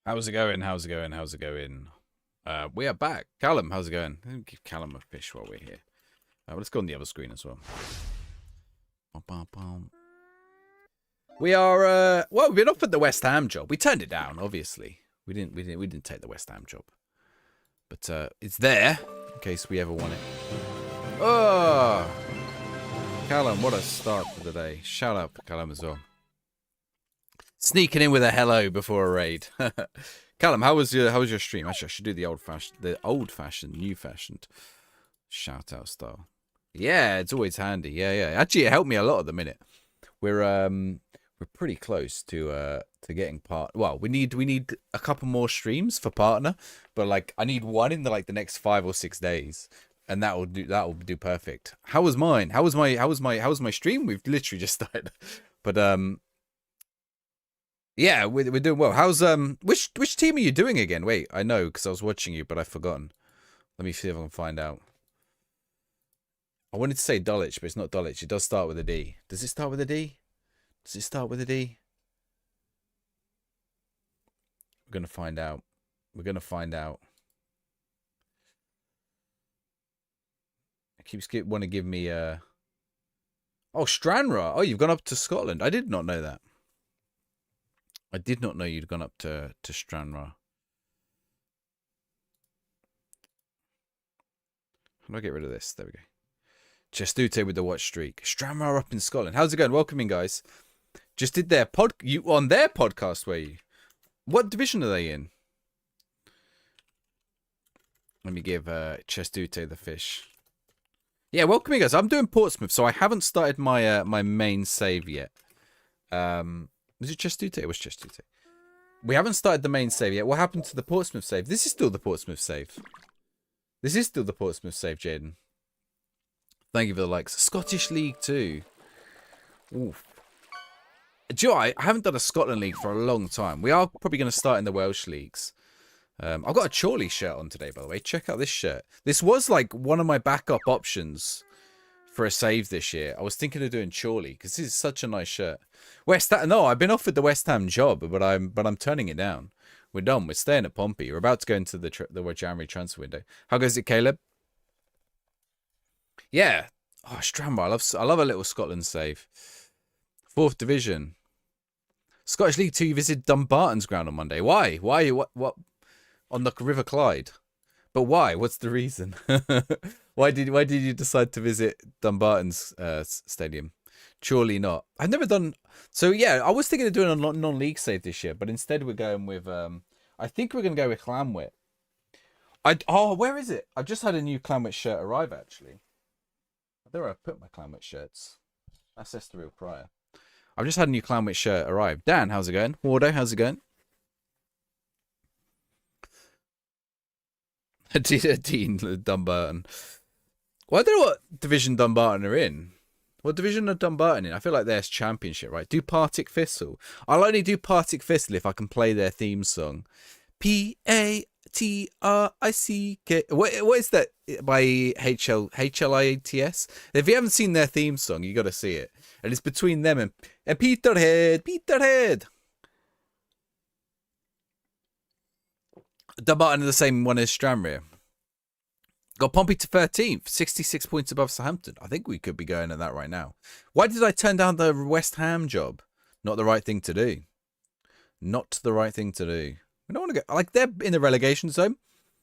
How's it going? How's it going? How's it going? We are back. Callum, how's it going? Give Callum a fish while we're here. Let's go on the other screen as well. We are well, we've been offered the West Ham job. We turned it down, obviously. We didn't take the West Ham job. But it's there in case we ever want it. Oh, Callum, what a start for the day. Shout out for Callum as well. Sneaking in with a hello before a raid. Callum, how was your stream? Actually, I should do the old fashioned, new fashioned shout out style. Yeah, it's always handy. Yeah. Actually, it helped me a lot at the minute. We're pretty close to getting part. Well, we need a couple more streams for partner, but like I need one in the next 5 or 6 days, and that will do perfect. How was mine? How was my stream? We've literally just started, but yeah, we're doing well. How's which team are you doing again? Wait, I know because I was watching you, but I've forgotten. Let me see if I can find out. I wanted to say Dulwich, but it's not Dulwich. It does start with a D. Does it start with a D? Does it start with a D? We're gonna find out. We're gonna find out. It keeps want to give me oh, Stranraer. Oh, you've gone up to Scotland. I did not know that. I did not know you'd gone up to Stranraer. How do I get rid of this? There we go. Chestute with the watch streak. Stranraer up in Scotland. How's it going? Welcome in, guys. Just did their you on their podcast, were you? What division are they in? Let me give Chestute the fish. Yeah, welcome in, guys. I'm doing Portsmouth, so I haven't started my my main save yet. Was it Chestute? It was Chestute. We haven't started the main save yet. What happened to the Portsmouth save? This is still the Portsmouth save. This is still the Portsmouth save, Jaden. Thank you for the likes. Scottish League 2. Oof. Do you know, I haven't done a Scotland League for a long time. We are probably going to start in the Welsh Leagues. I've got a Chorley shirt on today, by the way. Check out this shirt. This was like one of my backup options for a save this year. I was thinking of doing Chorley because this is such a nice shirt. West Ham. No, I've been offered the West Ham job, but I'm turning it down. We're done. We're staying at Pompey. We're about to go into the January transfer window. How goes it, Caleb? Yeah. Oh, Stranraer. I love a little Scotland save. 4th division. Scottish League 2, you visited Dumbarton's ground on Monday. Why? What? On the River Clyde. But why? What's the reason? Why did you decide to visit Dumbarton's stadium? Surely not. I've never done. So yeah, I was thinking of doing a non-league save this year, but instead we're going with. I think we're going to go with Clanwit. Where is it? I've just had a new Clanwit shirt arrive actually. There I put my Clanwit shirts. That's the real prior. I've just had a new Clanwit shirt arrive. Dan, how's it going? Wardo, how's it going? Dean Dumbarton. Well, I don't know what division Dumbarton are in. What division are Dumbarton in? I feel like there's Championship, right? Do Partick Thistle. I'll only do Partick Thistle if I can play their theme song. Patrick. What is that by HLIATS? If you haven't seen their theme song, you got to see it. And it's between them and Peterhead. Dumbarton are the same one as Stranraer. Got Pompey to 13th, 66 points above Southampton. I think we could be going at that right now. Why did I turn down the West Ham job? Not the right thing to do. Not the right thing to do. We don't want to go. Like, they're in the relegation zone.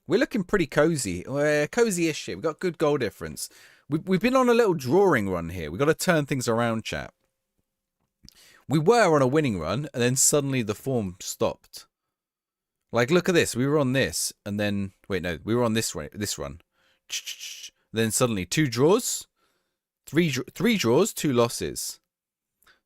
We're looking pretty cozy. We're cozy-ish here. We've got good goal difference. We've been on a little drawing run here. We've got to turn things around, chat. We were on a winning run, and then suddenly the form stopped. Like, look at this. We were on this, and then... Wait, no. We were on this run. Then suddenly 2 draws. 3 draws, 2 losses.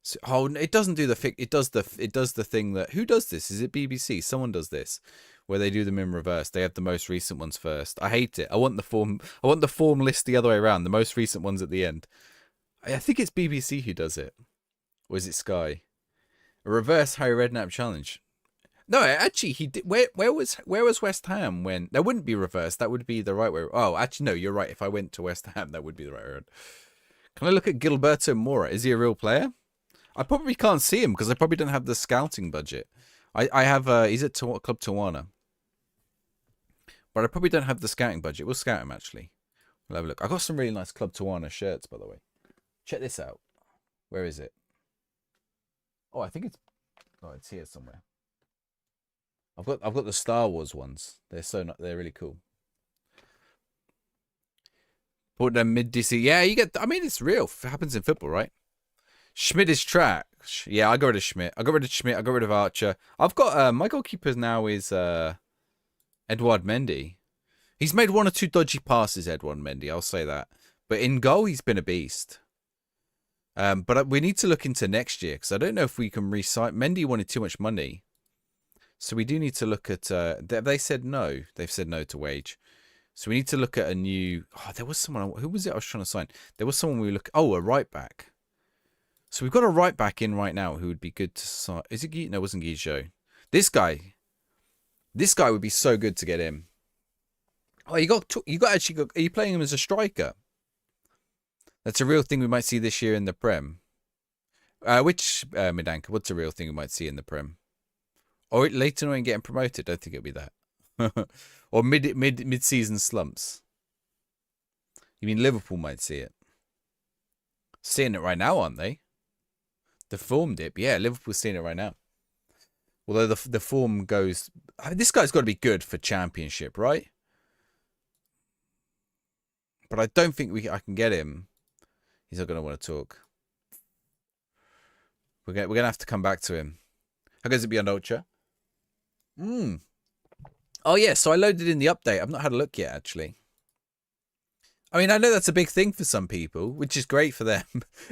So, it doesn't do the... It does the thing that... Who does this? Is it BBC? Someone does this. Where they do them in reverse. They have the most recent ones first. I hate it. I want the form list the other way around. The most recent ones at the end. I think it's BBC who does it. Or is it Sky? A reverse Harry Redknapp challenge. No, actually, he did. Where was West Ham when that wouldn't be reversed? That would be the right way. Oh, actually, no, you're right. If I went to West Ham, that would be the right way. Can I look at Gilberto Mora? Is he a real player? I probably can't see him because I probably don't have the scouting budget. I have he's at Club Tawana, but I probably don't have the scouting budget. We'll scout him actually. We'll have a look. I got some really nice Club Tawana shirts, by the way. Check this out. Where is it? Oh, I think it's here somewhere. I've got the Star Wars ones. They're really cool. Put them mid DC. Yeah, you get. I mean, it's real. It happens in football, right? Schmidt is trash. Yeah, I got rid of Schmidt. I got rid of Archer. I've got my goalkeeper now is Edouard Mendy. He's made one or two dodgy passes, Edouard Mendy. I'll say that. But in goal, he's been a beast. But we need to look into next year because I don't know if we can re-sign. Mendy wanted too much money, so we do need to look at. They said no. They've said no to wage. So we need to look at a new. Oh, there was someone. Who was it I was trying to sign? There was someone we look. Oh, a right back. So we've got a right back in right now who would be good to sign. Is it? No, it wasn't Guijo. This guy. This guy would be so good to get in. Oh, you got. Are you playing him as a striker? That's a real thing we might see this year in the Prem. Which Midanka? What's a real thing we might see in the Prem? Or later on getting promoted? I don't think it'll be that. Or mid-season slumps. You mean Liverpool might see it? Seeing it right now, aren't they? The form dip, yeah. Liverpool's seeing it right now. Although the form goes, I mean, this guy's got to be good for Championship, right? But I don't think I can get him. He's not going to want to talk. We're gonna have to come back to him. How goes it beyond Ultra? Oh yeah, so I loaded in the update. I've not had a look yet, actually. I mean, I know that's a big thing for some people, which is great for them.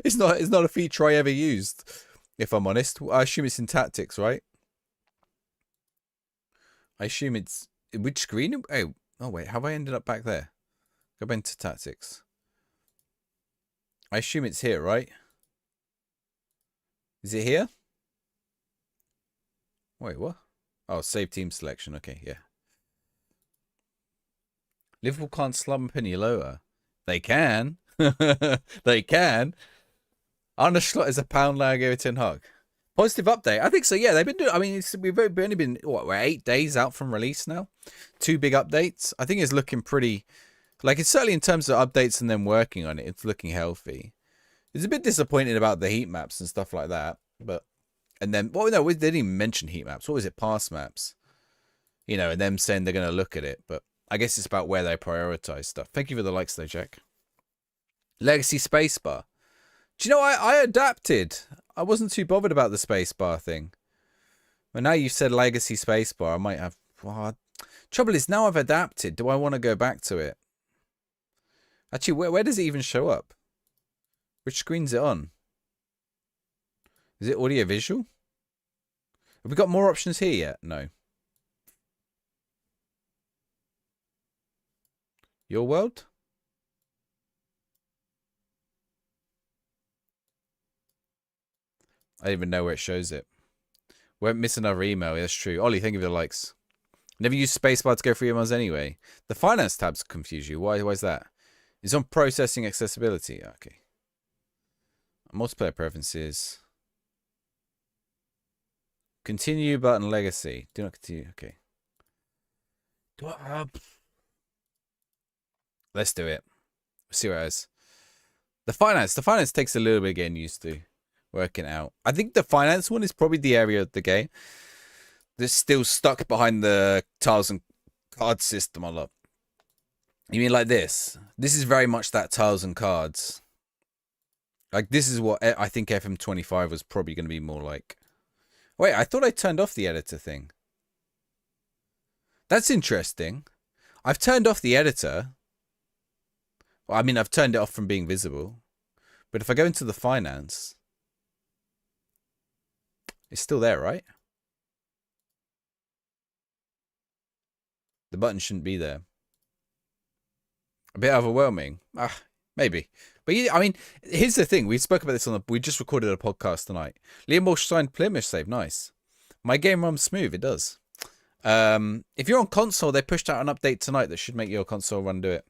It's not a feature I ever used, if I'm honest. I assume it's in tactics, right? I assume it's which screen? Oh wait, have I ended up back there? Go back into tactics. I assume it's here, right? Is it here? Wait, what? Oh, save team selection. Okay, yeah. Liverpool can't slump any lower. They can. They can. Arne Slot is a pound lag over Ten Hag. Positive update. I think so, yeah. They've been doing, I mean, we've only been, we're 8 days out from release now. 2 big updates. I think it's looking pretty, like, it's certainly in terms of updates and them working on it, it's looking healthy. It's a bit disappointing about the heat maps and stuff like that, but, and then, well, no, they didn't even mention heat maps. What was it? Pass maps. You know, and them saying they're going to look at it, but I guess it's about where they prioritize stuff. Thank you for the likes, though, Jack. Legacy spacebar. Do you know, I adapted. I wasn't too bothered about the spacebar thing. But now you've said legacy spacebar, I might have. Well, trouble is, now I've adapted. Do I want to go back to it? Actually, where does it even show up? Which screen's it on? Is it audio visual? Have we got more options here yet? No. Your world? I don't even know where it shows it. Won't miss another email. That's true. Ollie, thank you for the likes. Never use spacebar to go through emails anyway. The finance tabs confuse you. Why is that? It's on processing accessibility. Okay. Multiplayer preferences. Continue button legacy. Do not continue. Okay. Let's do it. See what it is. The finance takes a little bit getting used to working out. I think the finance one is probably the area of the game that's still stuck behind the tiles and card system a lot. You mean like this? This is very much that tiles and cards. Like, this is what I think FM25 was probably going to be more like. Wait, I thought I turned off the editor thing. That's interesting. I've turned off the editor. Well, I mean, I've turned it off from being visible. But if I go into the finance, it's still there, right? The button shouldn't be there. A bit overwhelming. Maybe. But yeah, I mean, here's the thing. We spoke about this we just recorded a podcast tonight. Liam Walsh signed Plymouth save. Nice. My game runs smooth. It does. If you're on console, they pushed out an update tonight that should make your console run do it.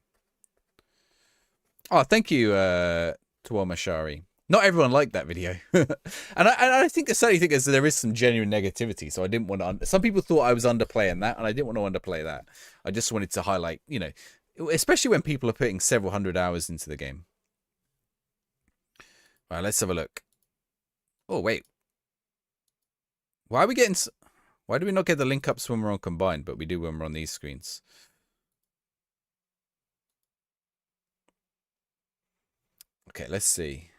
Oh, thank you, Tuoma Shari. Not everyone liked that video. and I certainly think there is some genuine negativity. So I didn't want to... Some people thought I was underplaying that, and I didn't want to underplay that. I just wanted to highlight, you know, especially when people are putting several hundred hours into the game. All right, let's have a look. Oh, wait. Why are we getting... Why do we not get the link ups when we're on combined, but we do when we're on these screens? Okay, let's see.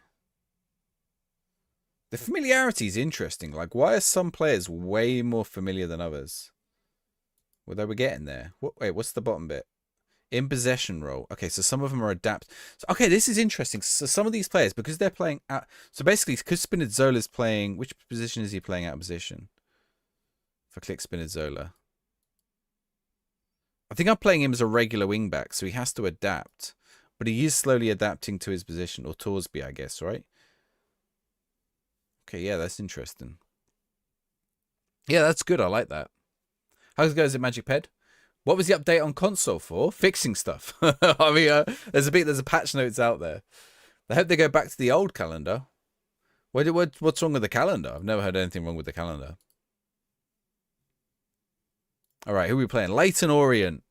The familiarity is interesting. Like, why are some players way more familiar than others? Well, they were getting there. Wait, what's the bottom bit? In possession role. Okay, so some of them are adapt. So, okay, this is interesting. So some of these players, because they're playing out... So basically, because Spinazzola's playing... Which position is he playing out of position? If I click Spinazzola. I think I'm playing him as a regular wingback, so he has to adapt. But he is slowly adapting to his position. Or Torsby, I guess, right? Okay, yeah, that's interesting. Yeah, that's good. I like that. How goes it, Magic Ped? What was the update on console for? Fixing stuff. I mean, there's a patch notes out there. I hope they go back to the old calendar. What's wrong with the calendar? I've never heard anything wrong with the calendar. All right, who are we playing? Leighton Orient.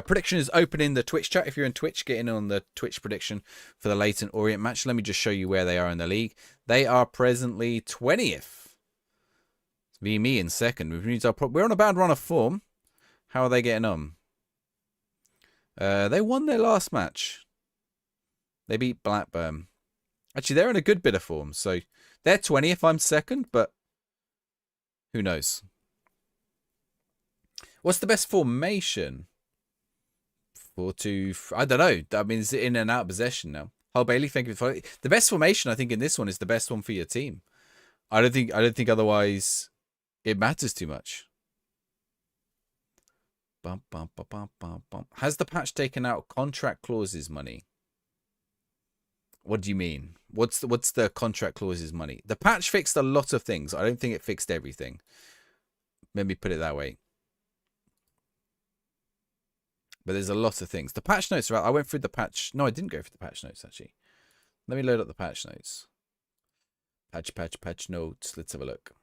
Prediction is open in the Twitch chat. If you're in Twitch, get in on the Twitch prediction for the Leighton Orient match. Let me just show you where they are in the league. They are presently 20th. It's me in second. We're on a bad run of form. How are they getting on? They won their last match. They beat Blackburn. Actually, they're in a good bit of form. So they're 20th. I'm second, but who knows? What's the best formation? 4-2. I don't know. I mean, it's in and out of possession now. Oh, Bailey, thank you for the best formation. I think in this one is the best one for your team. I don't think otherwise it matters too much. Bum, bum, bum, bum, bum, bum. Has the patch taken out contract clauses money? What do you mean? What's the contract clauses money? The patch fixed a lot of things. I don't think it fixed everything. Let me put it that way. But there's a lot of things. The patch notes are out. I went through the patch. No, I didn't go through the patch notes, actually. Let me load up the patch notes. Patch notes. Let's have a look.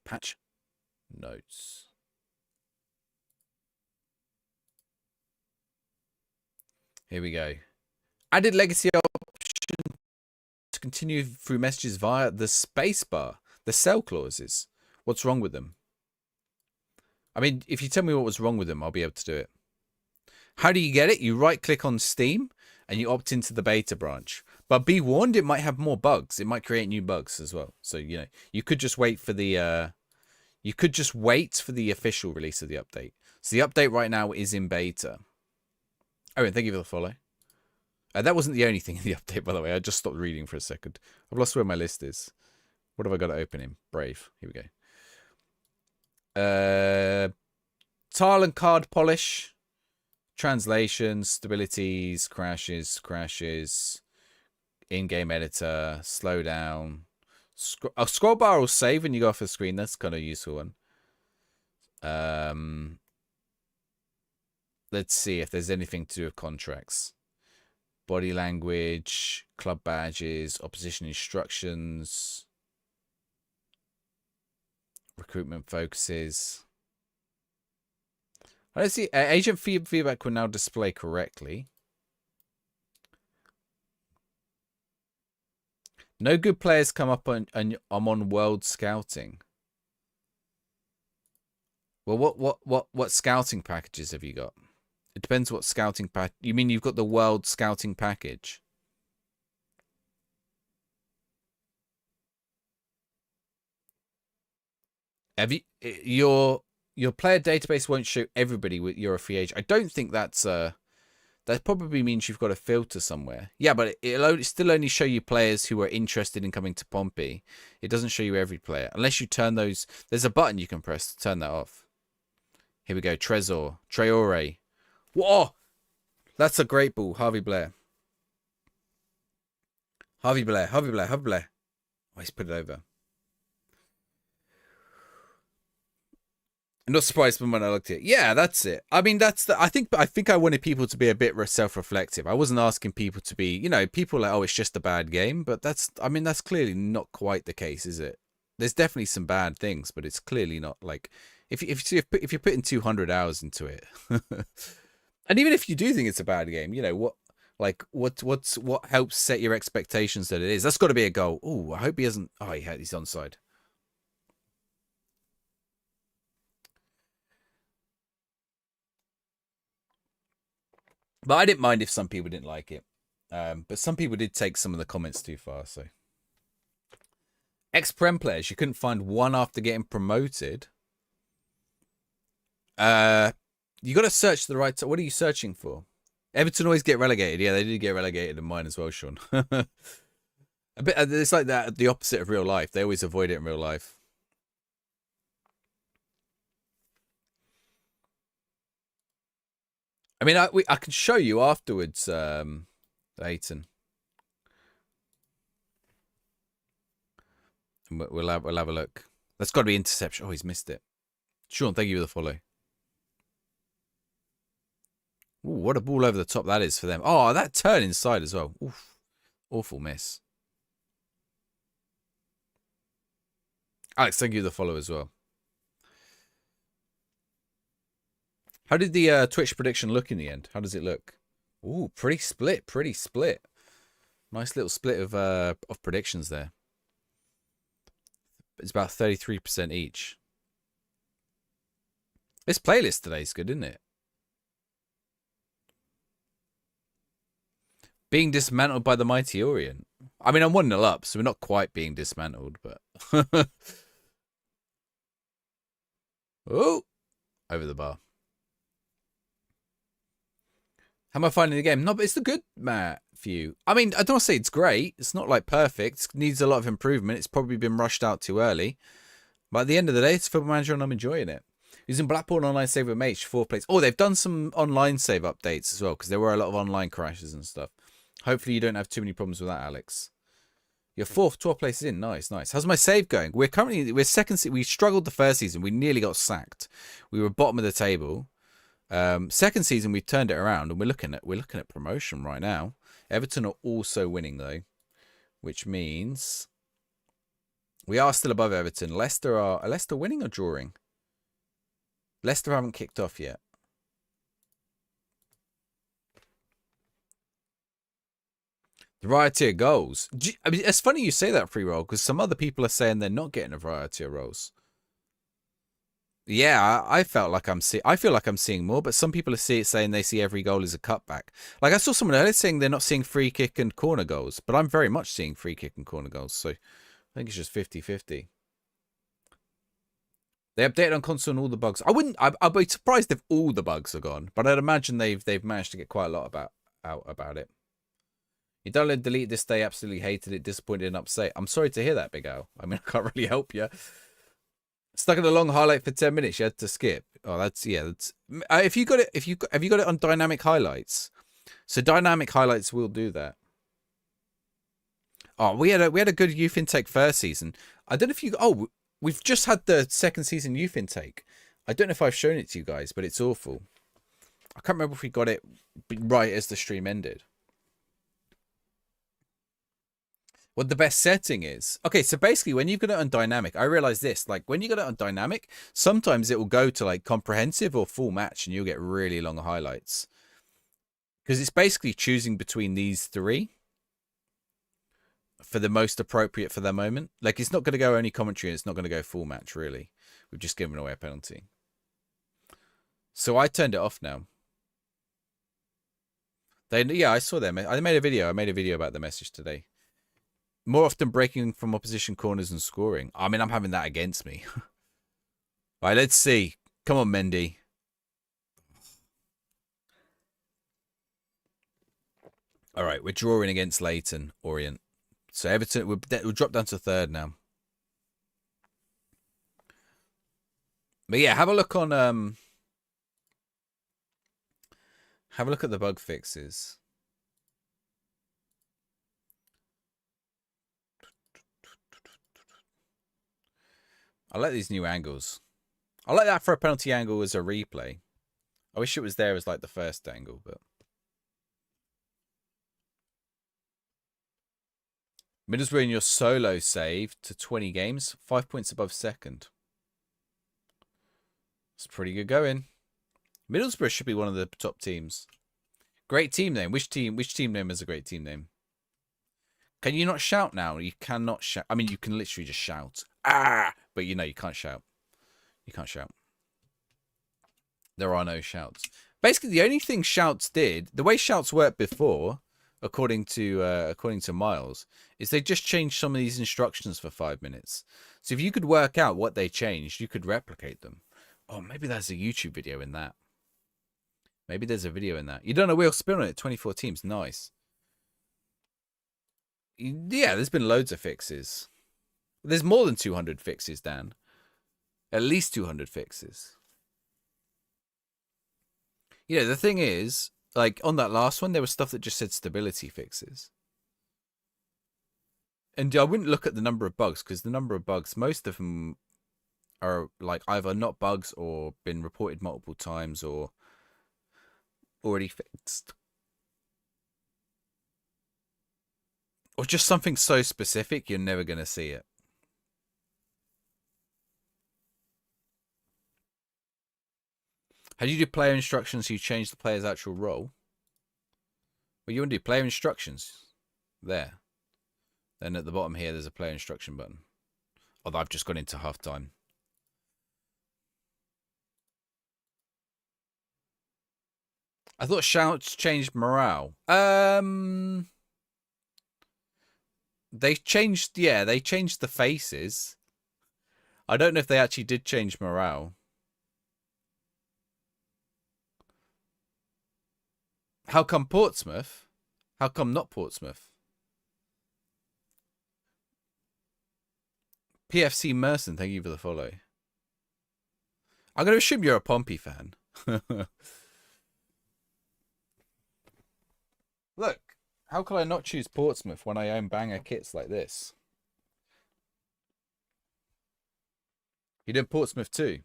Patch notes. Here we go. Added legacy option to continue through messages via the spacebar. The sell clauses. What's wrong with them? I mean, if you tell me what was wrong with them, I'll be able to do it. How do you get it? You right-click on Steam and you opt into the beta branch. But be warned, it might have more bugs. It might create new bugs as well. So, you know, you could just wait for the official release of the update. So the update right now is in beta. Oh, and thank you for the follow. That wasn't the only thing in the update, by the way. I just stopped reading for a second. I've lost where my list is. What have I got to open in? Brave. Here we go. Tile and card polish, translations, stabilities, crashes, in-game editor, slow down. Scroll bar will save when you go off the screen. That's kind of a useful one. Let's see if there's anything to do with contracts. Body language, club badges, opposition instructions. Recruitment focuses. I don't see. Agent feedback will now display correctly. No good players come up on. I'm on world scouting. Well, what scouting packages have you got? It depends what scouting pack. You mean you've got the world scouting package? Have you your player database won't show everybody with you're a free agent. I don't think that's that probably means you've got a filter somewhere. Yeah, but it'll still only show you players who are interested in coming to Pompey. It doesn't show you every player unless you turn those. There's a button you can press to turn that off. Here we go. Traore. Whoa, that's a great ball. Harvey Blair. Oh, he's put it over. I'm not surprised when I looked at it. Yeah, that's it. I mean, that's the. I think I wanted people to be a bit self-reflective. I wasn't asking people to be, people like, oh, it's just a bad game. But that's, I mean, that's clearly not quite the case, is it? There's definitely some bad things, but it's clearly not like if you're putting 200 hours into it, and even if you do think it's a bad game, what helps set your expectations that it is? That's got to be a goal. Oh, I hope he hasn't. Oh, he's onside. But I didn't mind if some people didn't like it. But some people did take some of the comments too far. So, ex-Prem players, you couldn't find one after getting promoted. You got to search the right. What are you searching for? Everton always get relegated. Yeah, they did get relegated in mine as well, Sean. A bit. It's like that. The opposite of real life. They always avoid it in real life. I mean, I can show you afterwards, Aiton. We'll have a look. That's got to be interception. Oh, he's missed it. Sean, thank you for the follow. Ooh, what a ball over the top that is for them. Oh, that turn inside as well. Oof. Awful miss. Alex, thank you for the follow as well. How did the Twitch prediction look in the end? How does it look? Ooh, pretty split. Pretty split. Nice little split of predictions there. It's about 33% each. This playlist today is good, isn't it? Being dismantled by the mighty Orient. I mean, I'm 1-0 up, so we're not quite being dismantled, but... Oh! Over the bar. How am I finding the game? No, but it's the good view. I mean, I don't want to say it's great. It's not like perfect. It needs a lot of improvement. It's probably been rushed out too early. But at the end of the day, it's Football Manager and I'm enjoying it. Using Blackpool Online Save with Mate, 4 plays. Oh, they've done some online save updates as well, because there were a lot of online crashes and stuff. Hopefully you don't have too many problems with that, Alex. You're 4th, 12 places in. Nice, nice. How's my save going? We're second. We struggled the first season. We nearly got sacked. We were bottom of the table. Second season we've turned it around, and we're looking at promotion right now. Everton are also winning though, which means we are still above Everton. Are Leicester winning or drawing? Leicester haven't kicked off yet. The variety of goals. I mean, it's funny you say that, free roll, because some other people are saying they're not getting a variety of roles. Yeah, I felt like I feel like I'm seeing more, but some people are saying they see every goal as a cutback. Like I saw someone earlier saying they're not seeing free kick and corner goals, but I'm very much seeing free kick and corner goals. So I think it's just 50-50. They updated on console and all the bugs. I'd be surprised if all the bugs are gone, but I'd imagine they've managed to get quite a lot about it. You download delete this day, absolutely hated it, disappointed and upset. I'm sorry to hear that, Big Al. I mean, I can't really help you. Stuck in a long highlight for 10 minutes, you had to skip. Oh, that's if you got it, have you got it on dynamic highlights? So dynamic highlights will do that. Oh, we had a good youth intake first season. I don't know if we've just had the second season youth intake. I don't know if I've shown it to you guys, but it's awful. I can't remember if we got it right as the stream ended. What the best setting is. Okay, so basically when you've got it on dynamic, I realize this, like when you got it on dynamic, sometimes it will go to like comprehensive or full match and you'll get really long highlights. Because it's basically choosing between these three for the most appropriate for their moment. Like it's not going to go only commentary and it's not going to go full match, really. We've just given away a penalty. So I turned it off now. Yeah, I saw them. I made a video about the message today. More often breaking from opposition corners and scoring. I mean, I'm having that against me. Right, let's see. Come on, Mendy. All right, we're drawing against Leighton Orient. So Everton, we'll drop down to third now. But yeah, have a look on have a look at the bug fixes. I like these new angles. I like that for a penalty angle as a replay. I wish it was there as like the first angle, but Middlesbrough in your solo save to 20 games, 5 points above second. It's pretty good going. Middlesbrough should be one of the top teams. Great team name. Which team name is a great team name? Can you not shout now? You cannot shout. I mean, you can literally just shout. Ah! But you know, you can't shout. You can't shout. There are no shouts. Basically, the only thing shouts did, the way shouts worked before, according to Miles, is they just changed some of these instructions for 5 minutes. So if you could work out what they changed, you could replicate them. Oh, maybe there's a YouTube video in that. Maybe there's a video in that. You done a wheel spin on it, 24 teams. Nice. Yeah, there's been loads of fixes. There's more than 200 fixes, Dan. At least 200 fixes. You know, the thing is, like, on that last one, there was stuff that just said stability fixes. And I wouldn't look at the number of bugs, because the number of bugs, most of them are, like, either not bugs or been reported multiple times or already fixed. Or just something so specific, you're never going to see it. How do you do player instructions? You change the player's actual role. Well, you want to do player instructions. There. Then at the bottom here, there's a player instruction button. Although I've just gone into halftime. I thought shouts changed morale. They changed, yeah, they changed the faces. I don't know if they actually did change morale. How come Portsmouth? How come not Portsmouth? PFC Merson, thank you for the follow. I'm going to assume you're a Pompey fan. Look, how could I not choose Portsmouth when I own banger kits like this? You did Portsmouth too.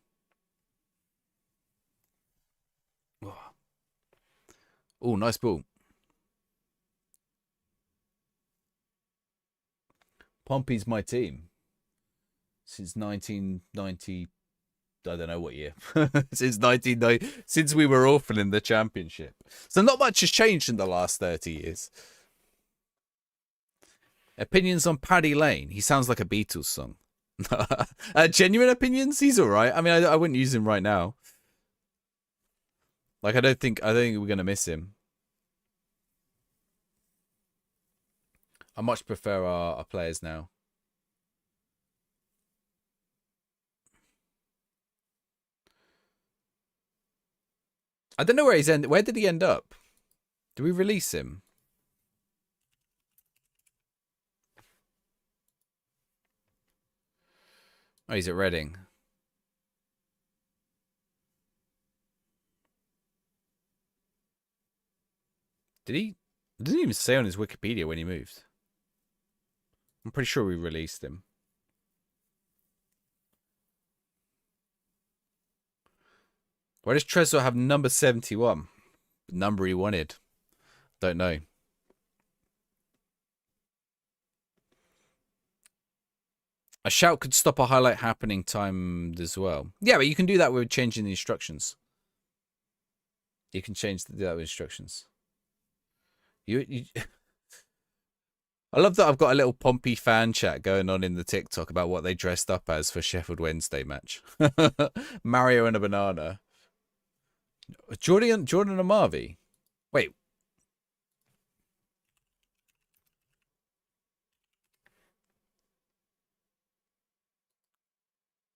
Oh, nice ball. Pompey's my team. Since 1990, I don't know what year. Since 1990, since we were orphan in the championship. So not much has changed in the last 30 years. Opinions on Paddy Lane. He sounds like a Beatles song. Genuine opinions? He's all right. I mean, I wouldn't use him right now. Like, I don't think we're going to miss him. I much prefer our players now. I don't know where he's where did he end up? Do we release him? Oh, he's at Reading. Did he? It didn't even say on his Wikipedia when he moved. I'm pretty sure we released him. Why does Trezor have number 71? The number he wanted. Don't know. A shout could stop a highlight happening timed as well. Yeah, but you can do that with changing the instructions. You can change that with instructions. I love that I've got a little Pompey fan chat going on in the TikTok about what they dressed up as for Sheffield Wednesday match. Mario and a banana. Jordan and Marvy. Wait.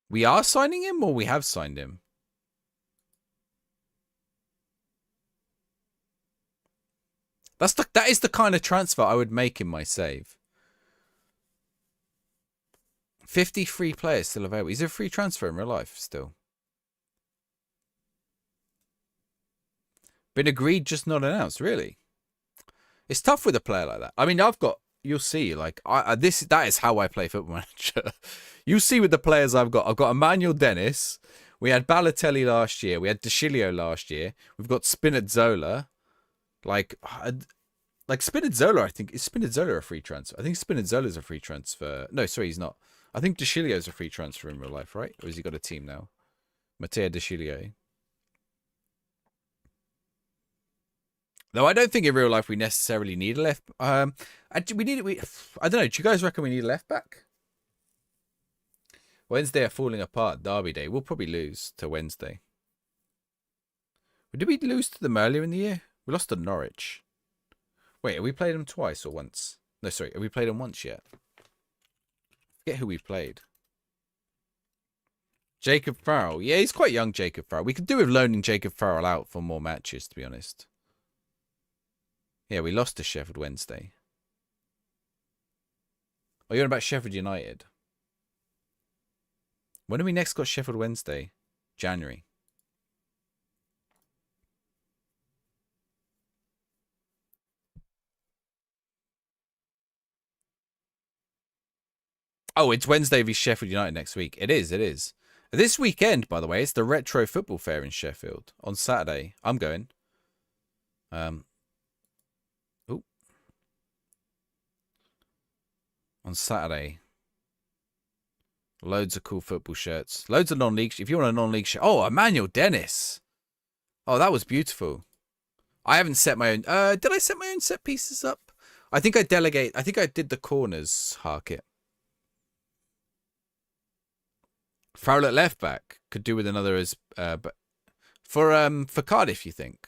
We are signing him, or we have signed him? That is the kind of transfer I would make in my save. 50 free players still available. Is there a free transfer in real life still? Been agreed, just not announced. Really? It's tough with a player like that. I mean, you'll see, like, that is how I play Football Manager. You see with the players I've got Emmanuel Dennis, We had Balotelli last year. We had De Chilio last year. We've got Spinazzola. Like Spinazzola, I think. Is Spinazzola a free transfer? I think Spinazzola's a free transfer. No, sorry, he's not. I think De Chilio's a free transfer in real life, right? Or has he got a team now? Matteo De Chilio. Though I don't think in real life we necessarily need a left. I don't know. Do you guys reckon we need a left back? Wednesday are falling apart. Derby day. We'll probably lose to Wednesday. Did we lose to them earlier in the year? We lost to Norwich. Wait, have we played them twice or once? No, sorry. Have we played them once yet? Forget who we've played. Jacob Farrell. Yeah, he's quite young, Jacob Farrell. We could do with loaning Jacob Farrell out for more matches, to be honest. Yeah, we lost to Sheffield Wednesday. Oh, you're on about Sheffield United. When have we next got Sheffield Wednesday? January. Oh, it's Wednesday v Sheffield United next week. It is, it is. This weekend, by the way, it's the Retro Football Fair in Sheffield on Saturday. I'm going. On Saturday. Loads of cool football shirts. Loads of non-league. If you want a non-league shirt. Oh, Emmanuel Dennis. Oh, that was beautiful. I haven't set my own. Did I set my own set pieces up? I think I delegate. I think I did the corners, Harkit. Farrell at left back. Could do with another as but for Cardiff, you think?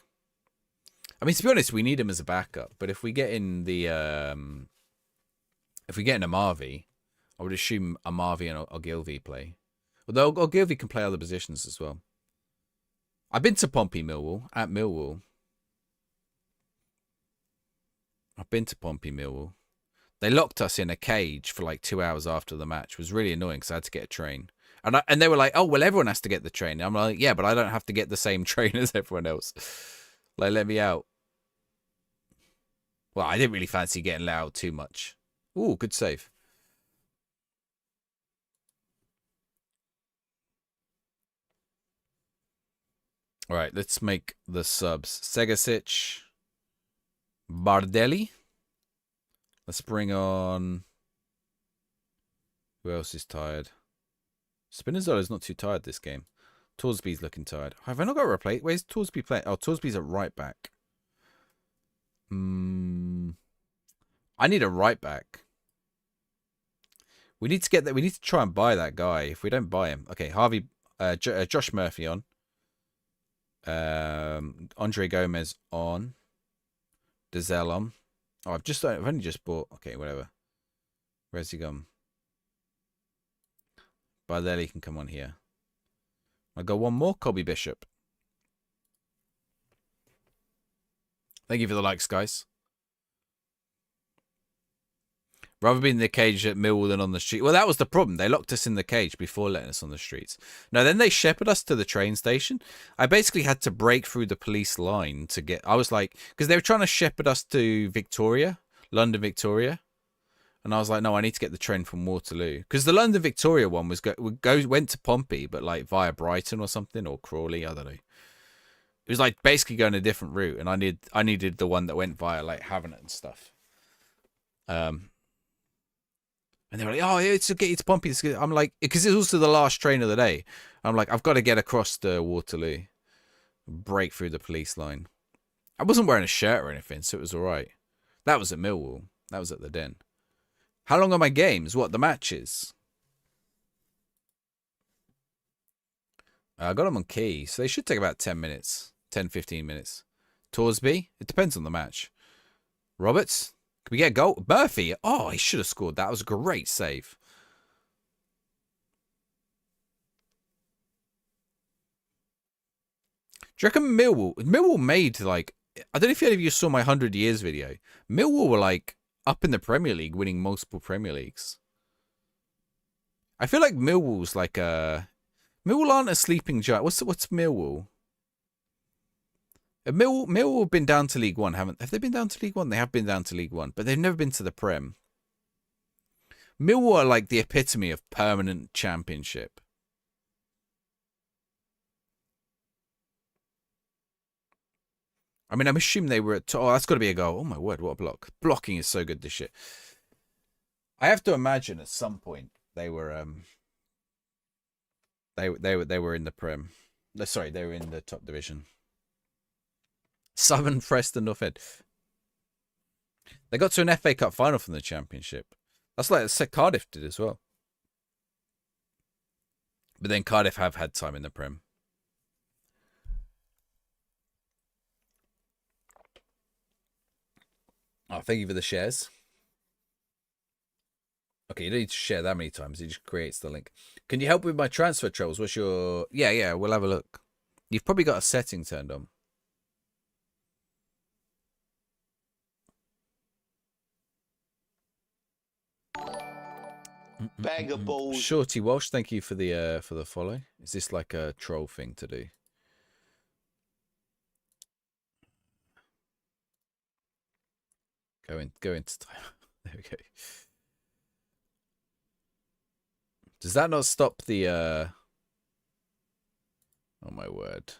I mean, to be honest, we need him as a backup. But if we get in the if we get in Amavi, I would assume Amavi and Ogilvy play. Although Ogilvy can play other positions as well. I've been to Pompey Millwall, at Millwall. I've been to Pompey Millwall. They locked us in a cage for like 2 hours after the match. It was really annoying because I had to get a train. And they were like, oh, well, everyone has to get the train. I'm like, yeah, but I don't have to get the same train as everyone else. Like, let me out. Well, I didn't really fancy getting let out too much. Ooh, good save. All right, let's make the subs. Segasic. Bardelli. Let's bring on... Who else is tired? Spinazzola's not too tired this game. Torsby's looking tired. Have I not got a replace? Where's Torsby playing? Oh, Torsby's at right back. I need a right back. We need to get that. We need to try and buy that guy. If we don't buy him, okay. Harvey, Josh Murphy on. Andre Gomez on. Dezelle on. Oh, I've only just bought. Okay, whatever. Where's he gone? Bardelli can come on here. I got one more. Colby Bishop. Thank you for the likes, guys. Rather be in the cage at Millwall than on the street. Well, that was the problem. They locked us in the cage before letting us on the streets. No, then they shepherded us to the train station. I basically had to break through the police line to get... I was like... Because they were trying to shepherd us to Victoria. London, Victoria. And I was like, no, I need to get the train from Waterloo. Because the London, Victoria one went to Pompey, but like via Brighton or something. Or Crawley, I don't know. It was like basically going a different route. And I needed the one that went via like Havant and stuff. And they were like, oh, it's okay, it's Pompey. I'm like, because it's also the last train of the day. I'm like, I've got to get across to Waterloo. Break through the police line. I wasn't wearing a shirt or anything, so it was all right. That was at Millwall. That was at the Den. How long are my games? What, the matches? I got them on key, so they should take about 10 minutes. 10, 15 minutes. Torsby? It depends on the match. Roberts? Can we get a goal? Murphy. Oh, he should have scored that. That was a great save. Do you reckon Millwall made like... I don't know if any of you saw my 100 years video. Millwall were like up in the Premier League, winning multiple Premier Leagues. I feel like Millwall's like a... Millwall aren't a sleeping giant. What's Millwall? Millwall have been down to League One, haven't they? Have they been down to League One? They have been down to League One, but they've never been to the Prem. Millwall are like the epitome of permanent championship. I mean, I'm assuming they were at. Oh, that's got to be a goal. Oh my word, what a block! Blocking is so good this shit. I have to imagine at some point they were they were in the Prem. Sorry, they were in the top division. Southern Preston North End. They got to an FA Cup final from the Championship. That's like Cardiff did as well. But then Cardiff have had time in the Prem. Oh, thank you for the shares. Okay, you don't need to share that many times. It just creates the link. Can you help with my transfer troubles? What's your... Yeah, we'll have a look. You've probably got a setting turned on. Bag of balls. Shorty Walsh, thank you for the follow. Is this like a troll thing to do? Go into time. There we go. Does that not stop the oh my word.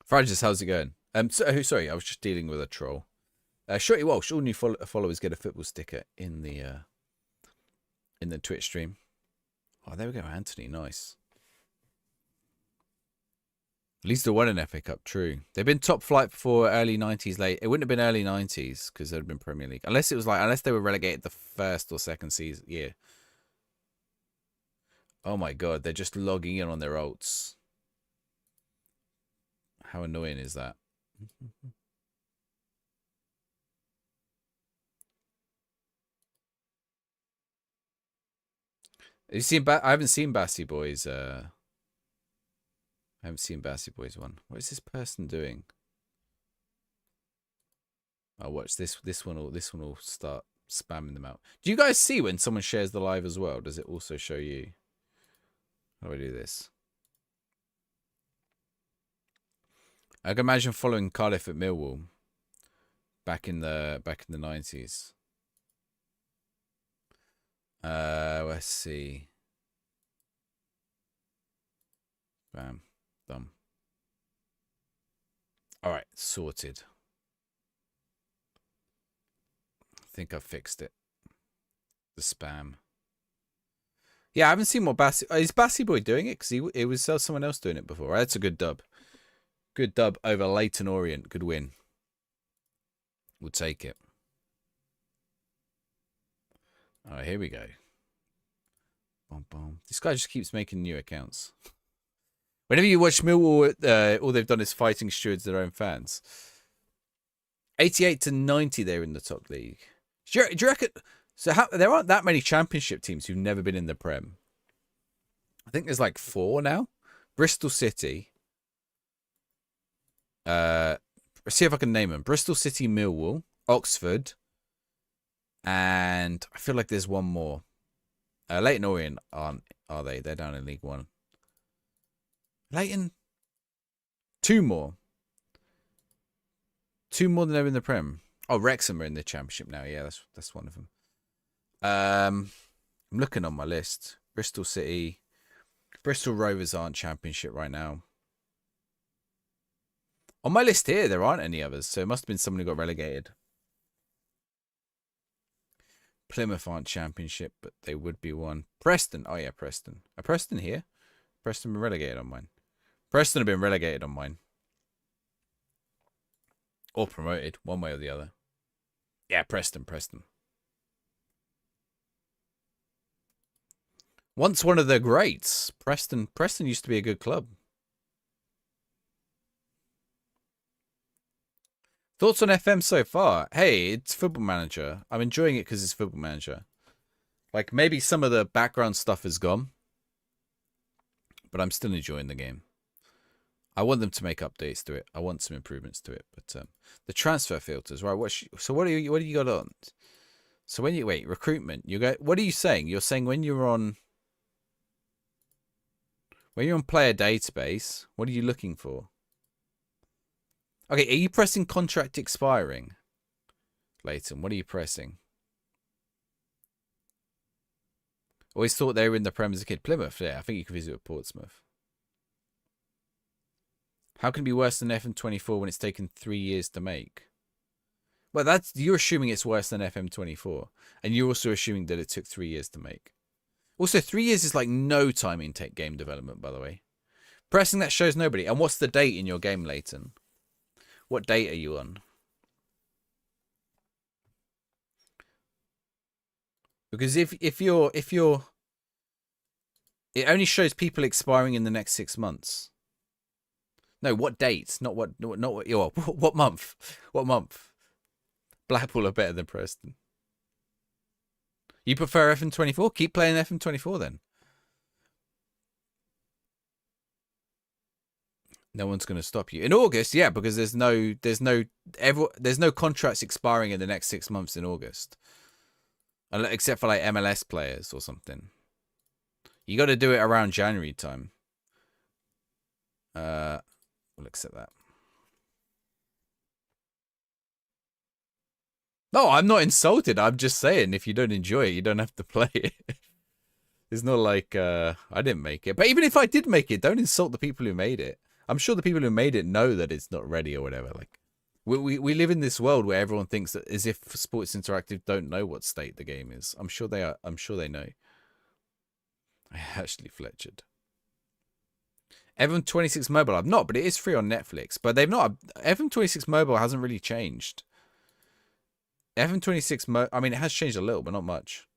Francis, how's it going? Sorry, I was just dealing with a troll. Shorty Walsh, all new followers get a football sticker in the Twitch stream. Oh, there we go, Anthony, nice. At least they won an FA Cup, true. They've been top flight before early 90s, late. It wouldn't have been early 90s because they'd been Premier League. Unless they were relegated the first or second season year. Oh my god, they're just logging in on their ults. How annoying is that? Have you seen I haven't seen Bassy Boys. I haven't seen Bassy Boys one. What is this person doing? I'll watch this one will start spamming them out. Do you guys see when someone shares the live as well? Does it also show you? How do I do this? I can imagine following Cardiff at Millwall back in the 90s. Let's see. Bam. Done. Alright, sorted. I think I've fixed it. The spam. Yeah, I haven't seen what Bassy... is Bassy Boy doing it? Because it was someone else doing it before. Right? That's a good dub. Good dub over Leyton Orient. Good win. We'll take it. Alright, here we go. Boom, boom. This guy just keeps making new accounts. Whenever you watch Millwall, all they've done is fighting stewards their own fans. 88 to 90, they're in the top league. Do you reckon... So there aren't that many championship teams who've never been in the Prem. I think there's like 4 now. Bristol City. Let's see if I can name them. Bristol City, Millwall, Oxford, and I feel like there's one more. Leyton Orient aren't, are they? They're down in League One. Leyton, 2 more. 2 more than they're in the Prem. Oh, Wrexham are in the Championship now. Yeah, that's one of them. I'm looking on my list. Bristol City, Bristol Rovers aren't Championship right now. On my list here, there aren't any others, so it must have been someone who got relegated. Plymouth aren't Championship, but they would be one. Preston. Oh, yeah, Preston. Are Preston here? Preston been relegated on mine. Preston have been relegated on mine. Or promoted, one way or the other. Yeah, Preston. Once one of the greats. Preston used to be a good club. Thoughts on FM so far? Hey, it's Football Manager. I'm enjoying it because it's Football Manager. Like, maybe some of the background stuff is gone. But I'm still enjoying the game. I want them to make updates to it. I want some improvements to it. But the transfer filters, right? What do you got on? So when you wait, recruitment, what are you saying? You're saying when you're on player database, what are you looking for? Okay, are you pressing contract expiring? Leighton, what are you pressing? Always thought they were in the Prem as a kid. Plymouth, yeah, I think you can visit with Portsmouth. How can it be worse than FM24 when it's taken 3 years to make? Well, you're assuming it's worse than FM24, and you're also assuming that it took 3 years to make. Also, 3 years is like no time in tech game development, by the way. Pressing that shows nobody. And what's the date in your game, Leighton? What date are you on? Because if you're it only shows people expiring in the next 6 months. No, what dates? Not what what month? What month? Blackpool are better than Preston. You prefer FM24? Keep playing FM24 then. No one's going to stop you in August, yeah, because there's no contracts expiring in the next 6 months in August, except for like MLS players or something. You got to do it around January time. We'll accept that. No, I'm not insulted. I'm just saying, if you don't enjoy it, you don't have to play it. It's not like I didn't make it. But even if I did make it, don't insult the people who made it. I'm sure the people who made it know that it's not ready or whatever. Like, we live in this world where everyone thinks that as if Sports Interactive don't know what state the game is. I'm sure they are. I'm sure they know. I actually Fletchered. FM26 Mobile, I've not, but it is free on Netflix. But they've not. FM26 Mobile hasn't really changed. FM26 I mean, it has changed a little, but not much.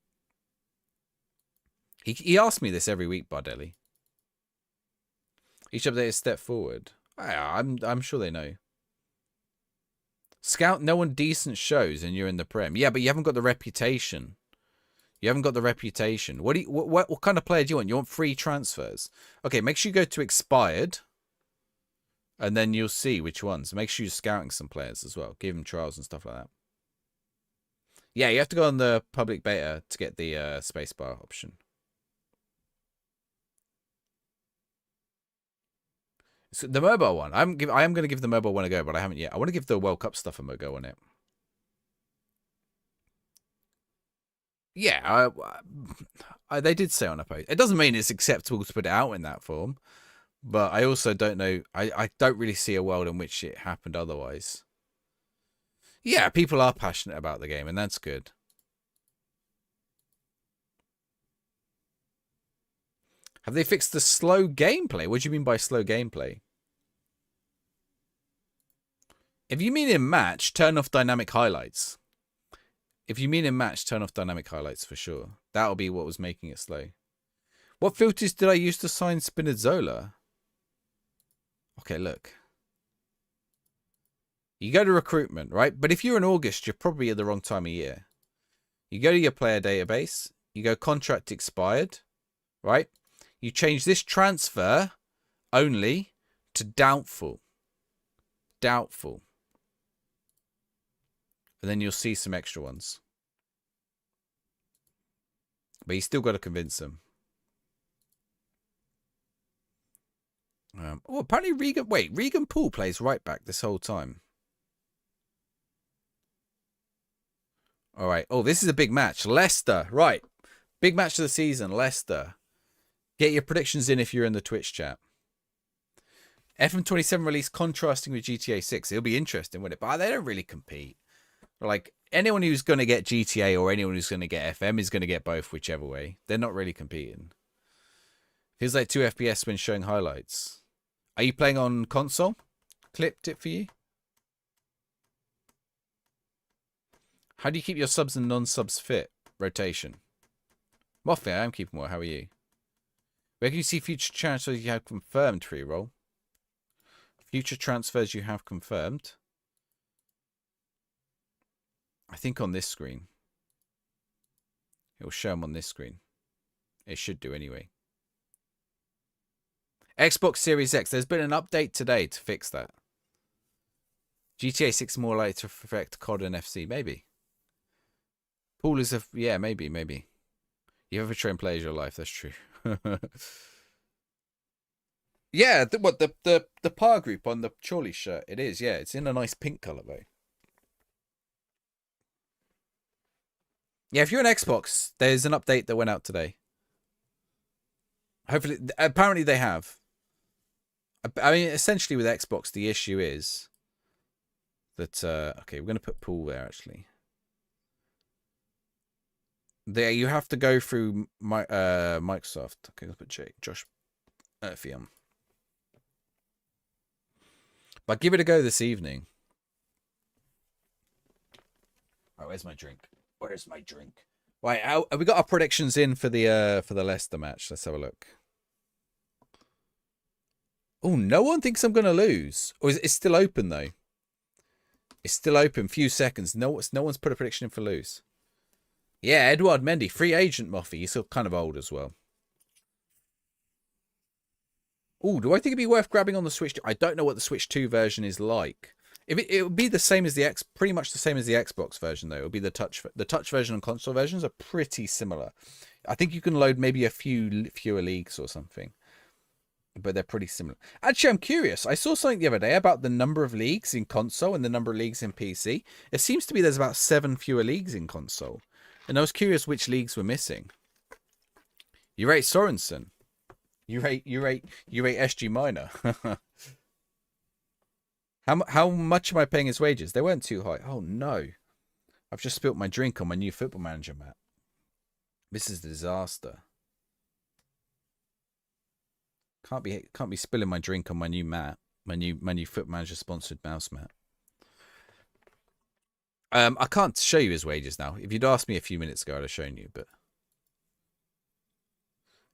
He asks me this every week, Bardelli. Each update is a step forward. I'm sure they know. Scout no one decent shows and you're in the Prem. Yeah, but you haven't got the reputation. You haven't got the reputation. What kind of player do you want? You want free transfers? Okay, make sure you go to expired. And then you'll see which ones. Make sure you're scouting some players as well. Give them trials and stuff like that. Yeah, you have to go on the public beta to get the spacebar option. So the mobile one, I am going to give the mobile one a go, but I haven't yet. I want to give the World Cup stuff a go on it. Yeah, they did say on a post. It doesn't mean it's acceptable to put it out in that form, but I also don't know. I don't really see a world in which it happened otherwise. Yeah, people are passionate about the game, and that's good. Have they fixed the slow gameplay? What do you mean by slow gameplay? If you mean in match, turn off dynamic highlights. If you mean in match, turn off dynamic highlights for sure. That'll be what was making it slow. What filters did I use to sign Spinazzola? Okay, look. You go to recruitment, right? But if you're in August, you're probably at the wrong time of year. You go to your player database. You go contract expired, right? You change this transfer only to doubtful. Doubtful. And then you'll see some extra ones. But you still got to convince them. Oh, apparently Regan... Wait, Regan Poole plays right back this whole time. All right. Oh, this is a big match. Leicester. Right. Big match of the season. Leicester. Get your predictions in if you're in the Twitch chat. FM27 release contrasting with GTA 6. It'll be interesting, won't it? But they don't really compete. Like, anyone who's going to get GTA or anyone who's going to get FM is going to get both, whichever way. They're not really competing. Feels like 2 FPS when showing highlights. Are you playing on console? Clipped it for you. How do you keep your subs and non-subs fit? Rotation. Moffy, I am keeping well. How are you? Where can you see future transfers you have confirmed, free roll? Future transfers you have confirmed. I think on this screen. It will show them on this screen. It should do anyway. Xbox Series X. There's been an update today to fix that. GTA 6 more likely to affect COD and FC. Maybe. Pool is a... Yeah, maybe. You ever train players your life. That's true. Yeah, the par group on the Chorley shirt. It is, yeah. It's in a nice pink colour, though. Yeah, if you're an Xbox, there's an update that went out today. Hopefully, apparently they have. I mean, essentially with Xbox, the issue is that okay, we're gonna put pool there actually. There, you have to go through my Microsoft. Okay, let's put Josh Fiam. But give it a go this evening. Oh, where's my drink? Where's my drink? Right, have we got our predictions in for the Leicester match? Let's have a look. Oh, no one thinks I'm gonna lose. Or is it still open though? It's still open. Few seconds. No one's put a prediction in for lose. Yeah, Edouard Mendy, free agent Moffy. He's still kind of old as well. Oh, do I think it'd be worth grabbing on the Switch 2? I don't know what the Switch 2 version is like. If it would be the same as the pretty much the same as the Xbox version though. It would be the touch version and console versions are pretty similar. I think you can load maybe a fewer leagues or something, but they're pretty similar. Actually, I'm curious. I saw something the other day about the number of leagues in console and the number of leagues in PC. It seems to be there's about 7 fewer leagues in console, and I was curious which leagues were missing. You rate Sorensen. You rate SG Minor. How much am I paying his wages? They weren't too high. Oh no. I've just spilt my drink on my new Football Manager mat. This is a disaster. Can't be spilling my drink on my new mat. My new Football Manager sponsored mouse mat. I can't show you his wages now. If you'd asked me a few minutes ago, I'd have shown you, but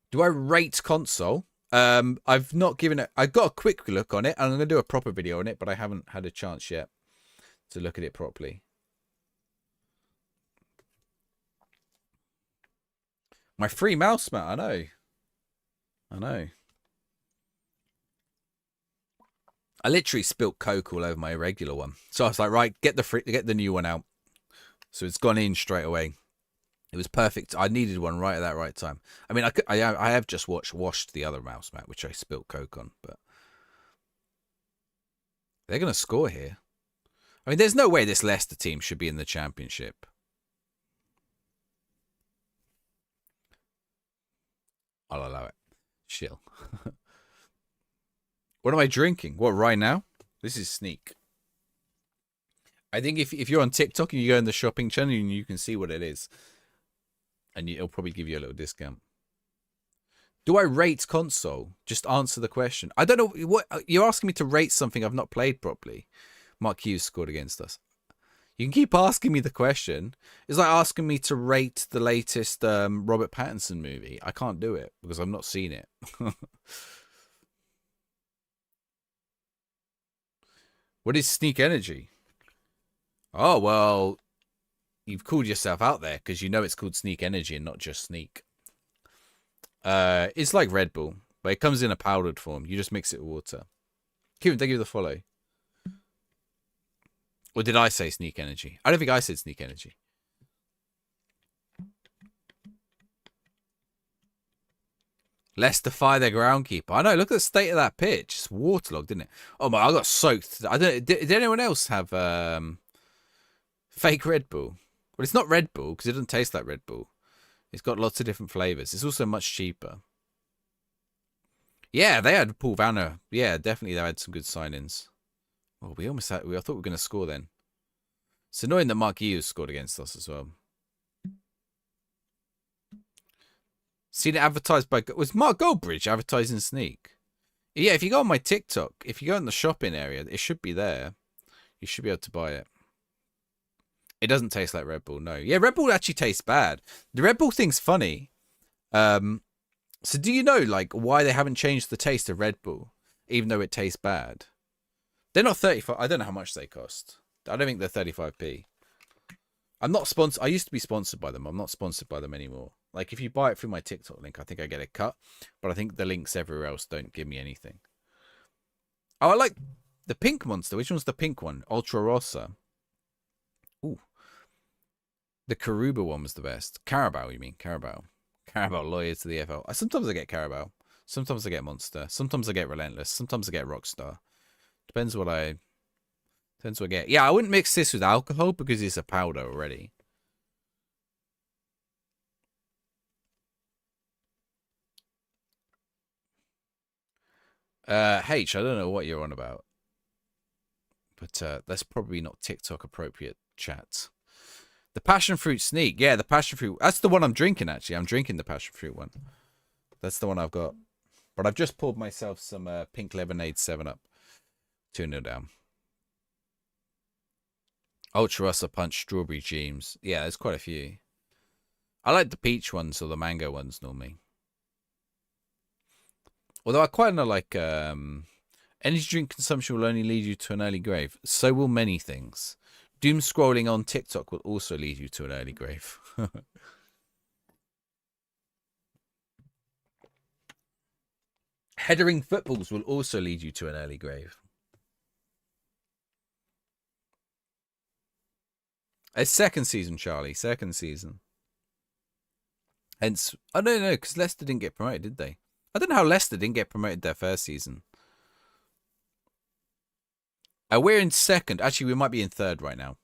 do I rate console? I've not given it. I got a quick look on it, and I'm gonna do a proper video on it, but I haven't had a chance yet to look at it properly. My free mouse mat. I know. I literally spilt Coke all over my regular one, so I was like, right, get the new one out. So it's gone in straight away. It was perfect. I needed one right at that right time. I mean, I have just washed the other mouse mat, which I spilt Coke on, but they're going to score here. I mean, there's no way this Leicester team should be in the Championship. I'll allow it. Chill. What am I drinking? What, right now? This is Sneak. I think if you're on TikTok and you go in the shopping channel, you can see what it is. And it'll probably give you a little discount. Do I rate console? Just answer the question. I don't know what you're asking me to rate something I've not played properly. Mark Hughes scored against us. You can keep asking me the question. It's like asking me to rate the latest Robert Pattinson movie. I can't do it because I've not seen it. What is Sneak Energy? Oh, well, you've called yourself out there because you know it's called Sneak Energy and not just Sneak. It's like Red Bull, but it comes in a powdered form. You just mix it with water. Kieran, thank you for the follow. Or did I say Sneak Energy? I don't think I said Sneak Energy. Leicester fire their groundkeeper. I know, look at the state of that pitch. It's waterlogged, didn't it? Oh my, I got soaked. I don't. Did anyone else have fake Red Bull? Well, it's not Red Bull because it doesn't taste like Red Bull. It's got lots of different flavors. It's also much cheaper. Yeah, they had Paul Vanner. Yeah, definitely they had some good sign-ins. Oh, we almost had. I thought we were going to score then. It's annoying that Mark Hughes scored against us as well. Seen it advertised by... Was Mark Goldbridge advertising Sneak? Yeah, if you go on my TikTok, if you go in the shopping area, it should be there. You should be able to buy it. It doesn't taste like Red Bull, no. Yeah, Red Bull actually tastes bad. The Red Bull thing's funny. So do you know, like, why they haven't changed the taste of Red Bull, even though it tastes bad? They're not 35... I don't know how much they cost. I don't think they're 35p. I'm not sponsored. I used to be sponsored by them. I'm not sponsored by them anymore. Like, if you buy it through my TikTok link, I think I get a cut. But I think the links everywhere else don't give me anything. Oh, I like the pink monster. Which one's the pink one? Ultra Rossa. Ooh. The Karuba one was the best. Carabao, you mean? Carabao. Carabao, loyal to the FL. Sometimes I get Carabao. Sometimes I get Monster. Sometimes I get Relentless. Sometimes I get Rockstar. Depends what I get. Yeah, I wouldn't mix this with alcohol because it's a powder already. H, I don't know what you're on about. But that's probably not TikTok appropriate chat. The passion fruit sneak. Yeah, the passion fruit. That's the one I'm drinking, actually. I'm drinking the passion fruit one. That's the one I've got. But I've just poured myself some pink lemonade 7-Up. 2-0 down. Ultra Russa Punch Strawberry Dreams. Yeah, there's quite a few. I like the peach ones or the mango ones normally. Although I quite like energy drink consumption will only lead you to an early grave. So will many things. Doom scrolling on TikTok will also lead you to an early grave. Headering footballs will also lead you to an early grave. It's second season, Charlie. Second season. Hence, I don't know, because Leicester didn't get promoted, did they? I don't know how Leicester didn't get promoted their first season. We're in second. Actually, we might be in third right now.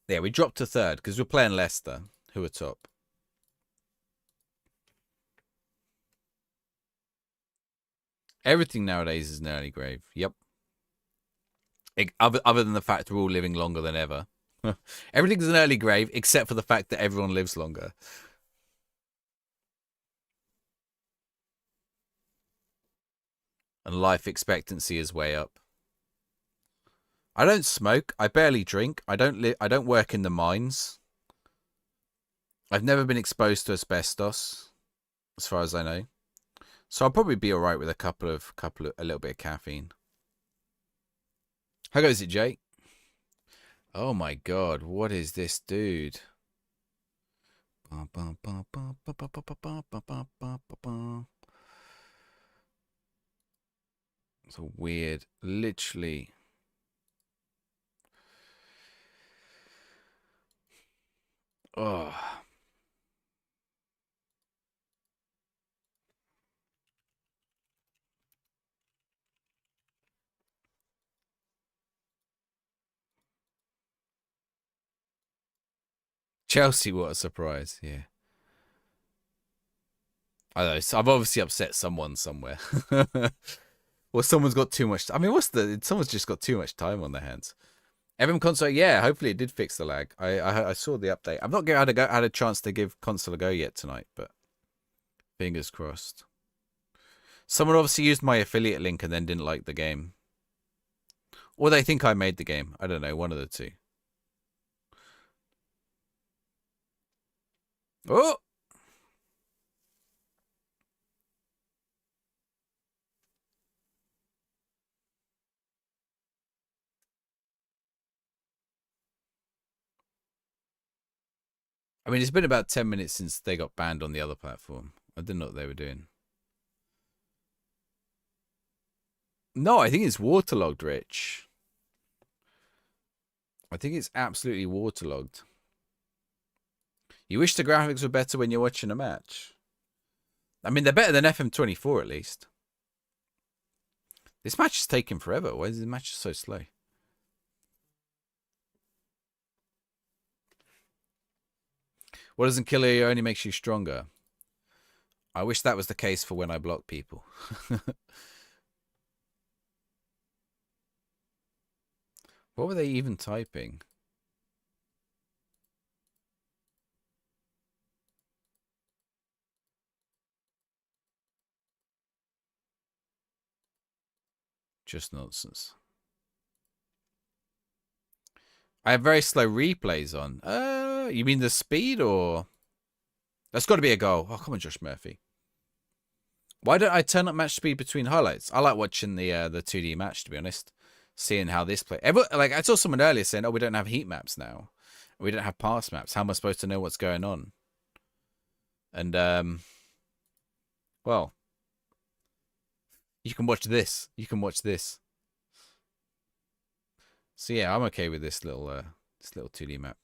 Yeah, we dropped to third because we're playing Leicester, who are top. Everything nowadays is an early grave. Yep. Other than the fact we're all living longer than ever. Everything's an early grave except for the fact that everyone lives longer. And life expectancy is way up. I don't smoke. I barely drink. I don't work in the mines. I've never been exposed to asbestos, as far as I know. So I'll probably be all right with a little bit of caffeine. How goes it, Jay? Oh my God, what is this, dude? It's a weird, literally. Oh. Chelsea, what a surprise. Yeah. I don't know. So I've obviously upset someone somewhere. Well, someone's got too much. I mean, someone's just got too much time on their hands. FM console, yeah. Hopefully, it did fix the lag. I saw the update. I've not had a chance to give console a go yet tonight, but fingers crossed. Someone obviously used my affiliate link and then didn't like the game, or they think I made the game. I don't know. One of the two. Oh. I mean, it's been about 10 minutes since they got banned on the other platform. I didn't know what they were doing. No, I think it's waterlogged, Rich. I think it's absolutely waterlogged. You wish the graphics were better when you're watching a match. I mean, they're better than FM24 at least. This match is taking forever. Why is the match so slow? What doesn't kill you only makes you stronger. I wish that was the case for when I block people. What were they even typing? Just nonsense. I have very slow replays on. You mean the speed or? That's got to be a goal. Oh, come on, Josh Murphy. Why don't I turn up match speed between highlights? I like watching the 2D match, to be honest. Seeing how this play. Like I saw someone earlier saying, "Oh, we don't have heat maps now. We don't have pass maps. How am I supposed to know what's going on?" And well, you can watch this. You can watch this. So yeah, I'm okay with this little 2D map.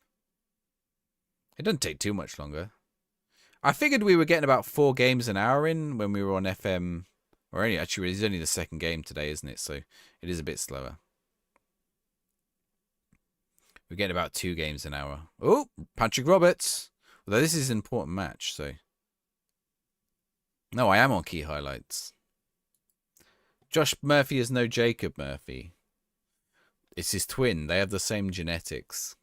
It doesn't take too much longer. I figured we were getting about 4 games an hour in when we were on FM. Or actually, it's only the second game today, isn't it? So it is a bit slower. We're getting about 2 games an hour. Oh, Patrick Roberts. Although this is an important match, so. No, I am on key highlights. Josh Murphy is no Jacob Murphy. It's his twin. They have the same genetics.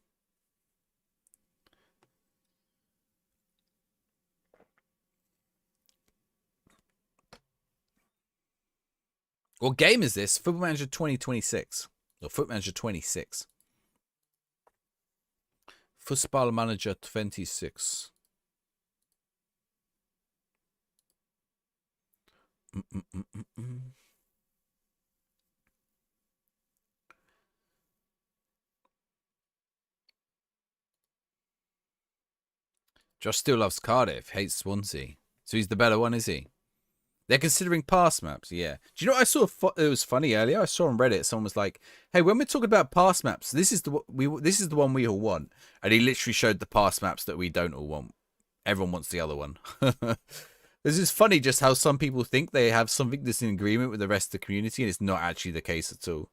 What game is this? Football Manager 2026. Or Football Manager 26. Football Manager 26. Josh still loves Cardiff, hates Swansea. So he's the better one, is he? They're considering pass maps, yeah. Do you know what I saw? It was funny earlier. I saw on Reddit someone was like, "Hey, when we're talking about pass maps, this is the one we all want." And he literally showed the pass maps that we don't all want. Everyone wants the other one. This is funny, just how some people think they have something that's in agreement with the rest of the community, and it's not actually the case at all.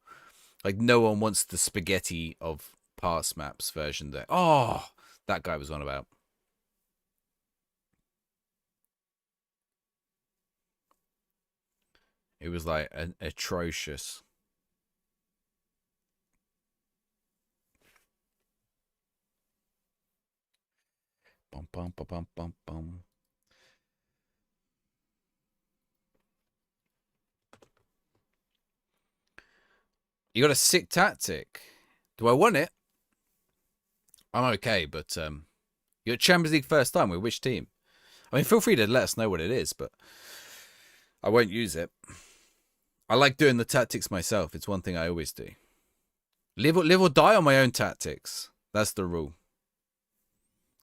Like, no one wants the spaghetti of pass maps version that that guy was on about. It was like atrocious. Bum, bum, bum, bum, bum, bum. You got a sick tactic. Do I want it? I'm okay, but you're at Champions League first time with which team? I mean, feel free to let us know what it is, but I won't use it. I like doing the tactics myself. It's one thing I always do. Live or die on my own tactics. That's the rule.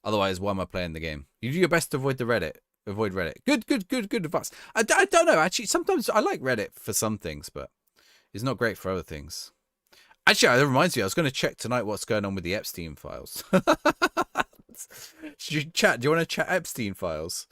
Otherwise, why am I playing the game? You do your best to avoid the Reddit. Avoid Reddit. Good advice. I don't know. Actually, sometimes I like Reddit for some things, but it's not great for other things. Actually, that reminds me. I was going to check tonight what's going on with the Epstein files. Should you chat? Do you want to chat Epstein files?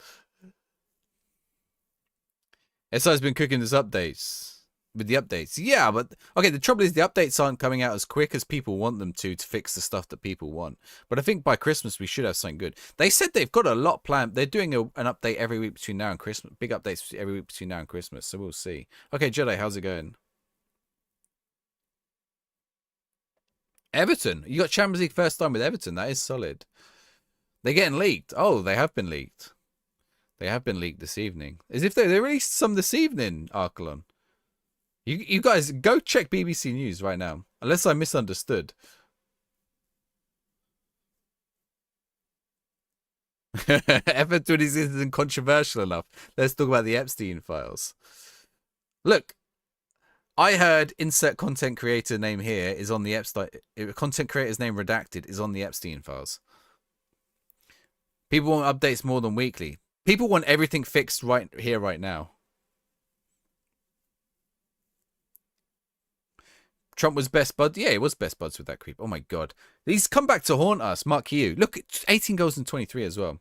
SI's been cooking his updates. With the updates. Yeah, but okay, the trouble is the updates aren't coming out as quick as people want them to fix the stuff that people want. But I think by Christmas we should have something good. They said they've got a lot planned. They're doing an update every week between now and Christmas. Big updates every week between now and Christmas. So we'll see. Okay, Jedi, how's it going? Everton. You got Champions League first time with Everton. That is solid. They're getting leaked. Oh, they have been leaked. They have been leaked this evening. As if they released some this evening, Archelon. You guys, go check BBC News right now. Unless I misunderstood. Everton isn't controversial enough. Let's talk about the Epstein files. Look, I heard insert content creator name here is on the Epstein. Content creator's name redacted is on the Epstein files. People want updates more than weekly. People want everything fixed right here, right now. Trump was best buds. Yeah, he was best buds with that creep. Oh my god. He's come back to haunt us. Mark Hugh. Look, 18 goals in 23 as well.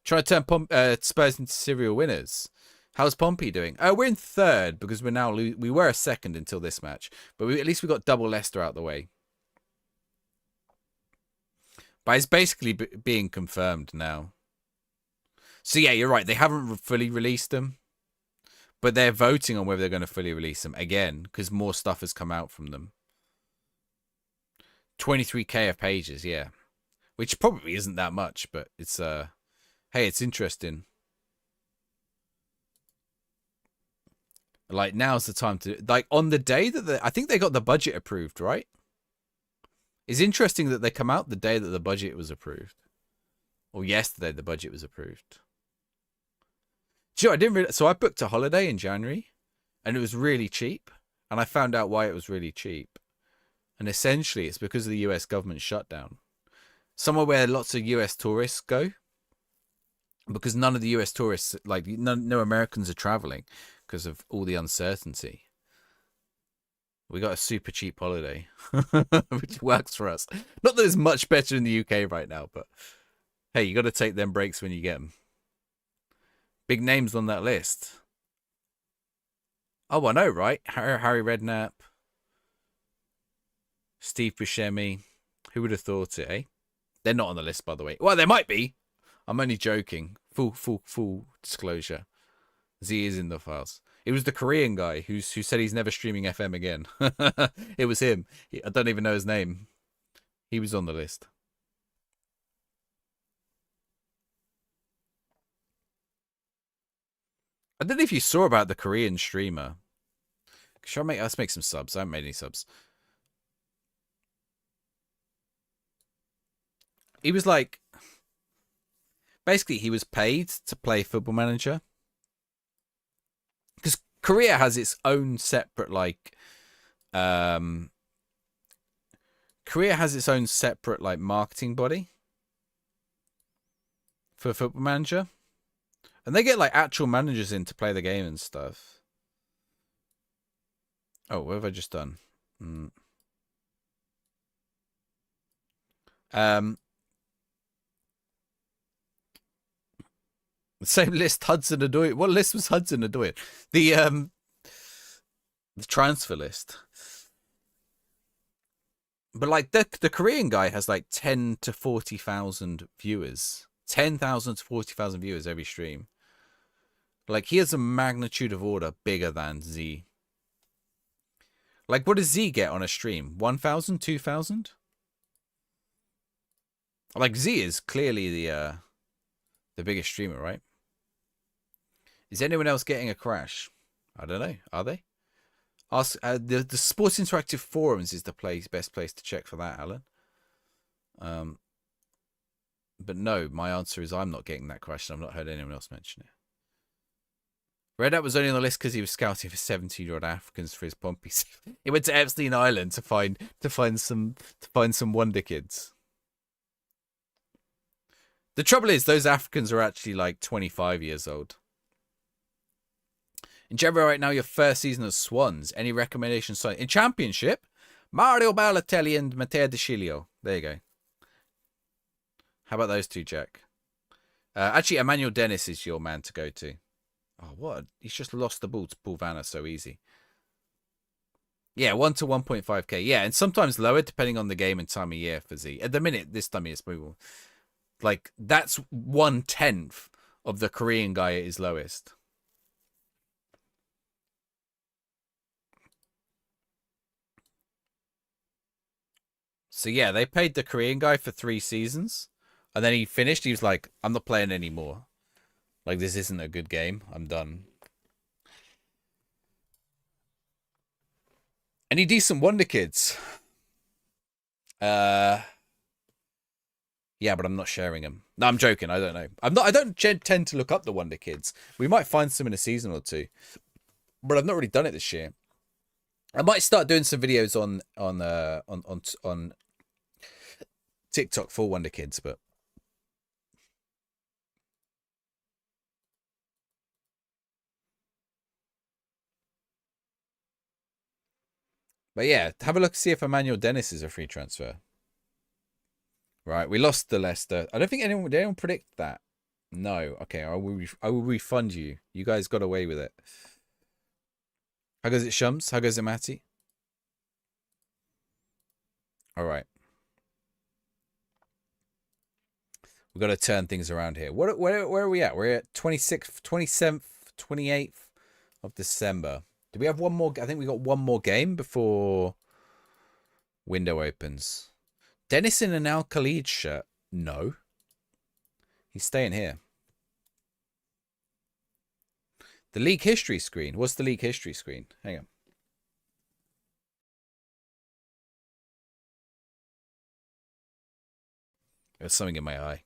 Trying to turn Spurs into serial winners. How's Pompey doing? We're in third because we're now we were a second until this match. But at least we got double Leicester out the way. But it's basically being confirmed now. So yeah, you're right. They haven't fully released them. But they're voting on whether they're going to fully release them again because more stuff has come out from them. 23k of pages, yeah. Which probably isn't that much, but it's hey, it's interesting. Like, now's the time to, like, on the day that I think they got the budget approved, right? It's interesting that they come out the day that the budget was approved. Or yesterday the budget was approved. I didn't really, so I booked a holiday in January and it was really cheap. And I found out why it was really cheap. And essentially it's because of the US government shutdown. Somewhere where lots of US tourists go. Because none of the US tourists, like no Americans are traveling because of all the uncertainty. We got a super cheap holiday, which works for us. Not that it's much better in the UK right now, but hey, you got to take them breaks when you get them. Big names on that list. Oh, I know, right? Harry Redknapp, Steve Buscemi. Who would have thought it, eh? They're not on the list, by the way. Well, they might be. I'm only joking. Full disclosure. Z is in the files. It was the Korean guy who said he's never streaming FM again. It was him. I don't even know his name. He was on the list. I don't know if you saw about the Korean streamer. Let's make some subs. I haven't made any subs. He was like, basically he was paid to play Football Manager. Because Korea has its own separate marketing body for Football Manager. And they get like actual managers in to play the game and stuff. Oh, what have I just done? The same list Hudson Odoi. What list was Hudson Odoi? The transfer list. But like the Korean guy has like 10 to 40,000 viewers. 10,000 to 40,000 viewers every stream. Like he has a magnitude of order bigger than Z. Like what does Z get on a stream? 1,000, 2,000? Like Z is clearly the biggest streamer, right? Is anyone else getting a crash? I don't know. Are they? Ask the Sports Interactive forums is the best place to check for that, Alan. But no, my answer is I'm not getting that crash, and I've not heard anyone else mention it. Red Hat was only on the list because he was scouting for 17-year-old Africans for his Pompey. He went to Epstein Island to find some wonder kids. The trouble is, those Africans are actually like 25 years old. In January right now, your first season of Swans. Any recommendations? In Championship, Mario Balotelli and Matteo De Sciglio. There you go. How about those two, Jack? Actually, Emmanuel Dennis is your man to go to. Oh, what? He's just lost the ball to Paul Vanna so easy. Yeah, 1 to 1.5k. Yeah, and sometimes lower depending on the game and time of year for Z. At the minute, this time it's movable. Like, that's 1/10 of the Korean guy at his lowest. So yeah, they paid the Korean guy for 3 seasons. And then he finished. He was like, I'm not playing anymore. Like, this isn't a good game. I'm done. Any decent Wonder Kids? Yeah, but I'm not sharing them. No, I'm joking. I don't know. I don't tend to look up the Wonder Kids. We might find some in a season or two, but I've not really done it this year. I might start doing some videos on TikTok for Wonder Kids, but yeah, have a look, see if Emmanuel Dennis is a free transfer. Right, we lost the Leicester. I don't think did anyone predict that. No. Okay, I will refund you. You guys got away with it. How goes it, Shums? How goes it, Matty? All right. We've got to turn things around here. Where are we at? We're at 26th, 27th, 28th of December. Do we have one more? I think we got one more game before window opens. Dennis in an Al Khalid shirt? No. He's staying here. The league history screen. What's the league history screen? Hang on. There's something in my eye.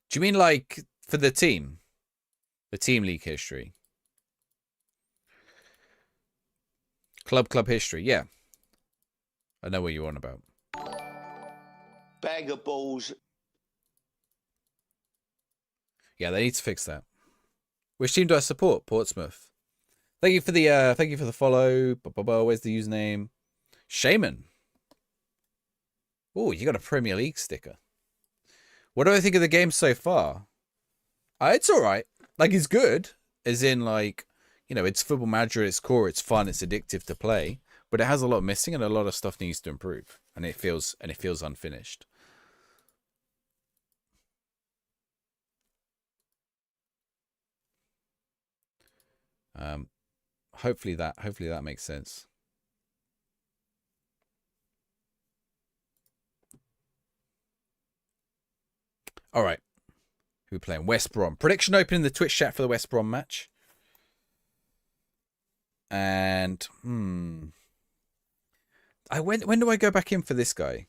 Do you mean like for the team? The team league history? Club history, yeah. I know what you're on about. Bag of balls. Yeah, they need to fix that. Which team do I support? Portsmouth. Thank you for the follow. Where's the username? Shaman. Oh, you got a Premier League sticker. What do I think of the game so far? It's all right. Like, it's good. As in, like, you know, it's Football Manager at its core. It's fun. It's addictive to play. But it has a lot missing and a lot of stuff needs to improve. And it feels unfinished. Hopefully that makes sense. All right. Who are we playing? West Brom. Prediction open in the Twitch chat for the West Brom match. And when do I go back in for this guy?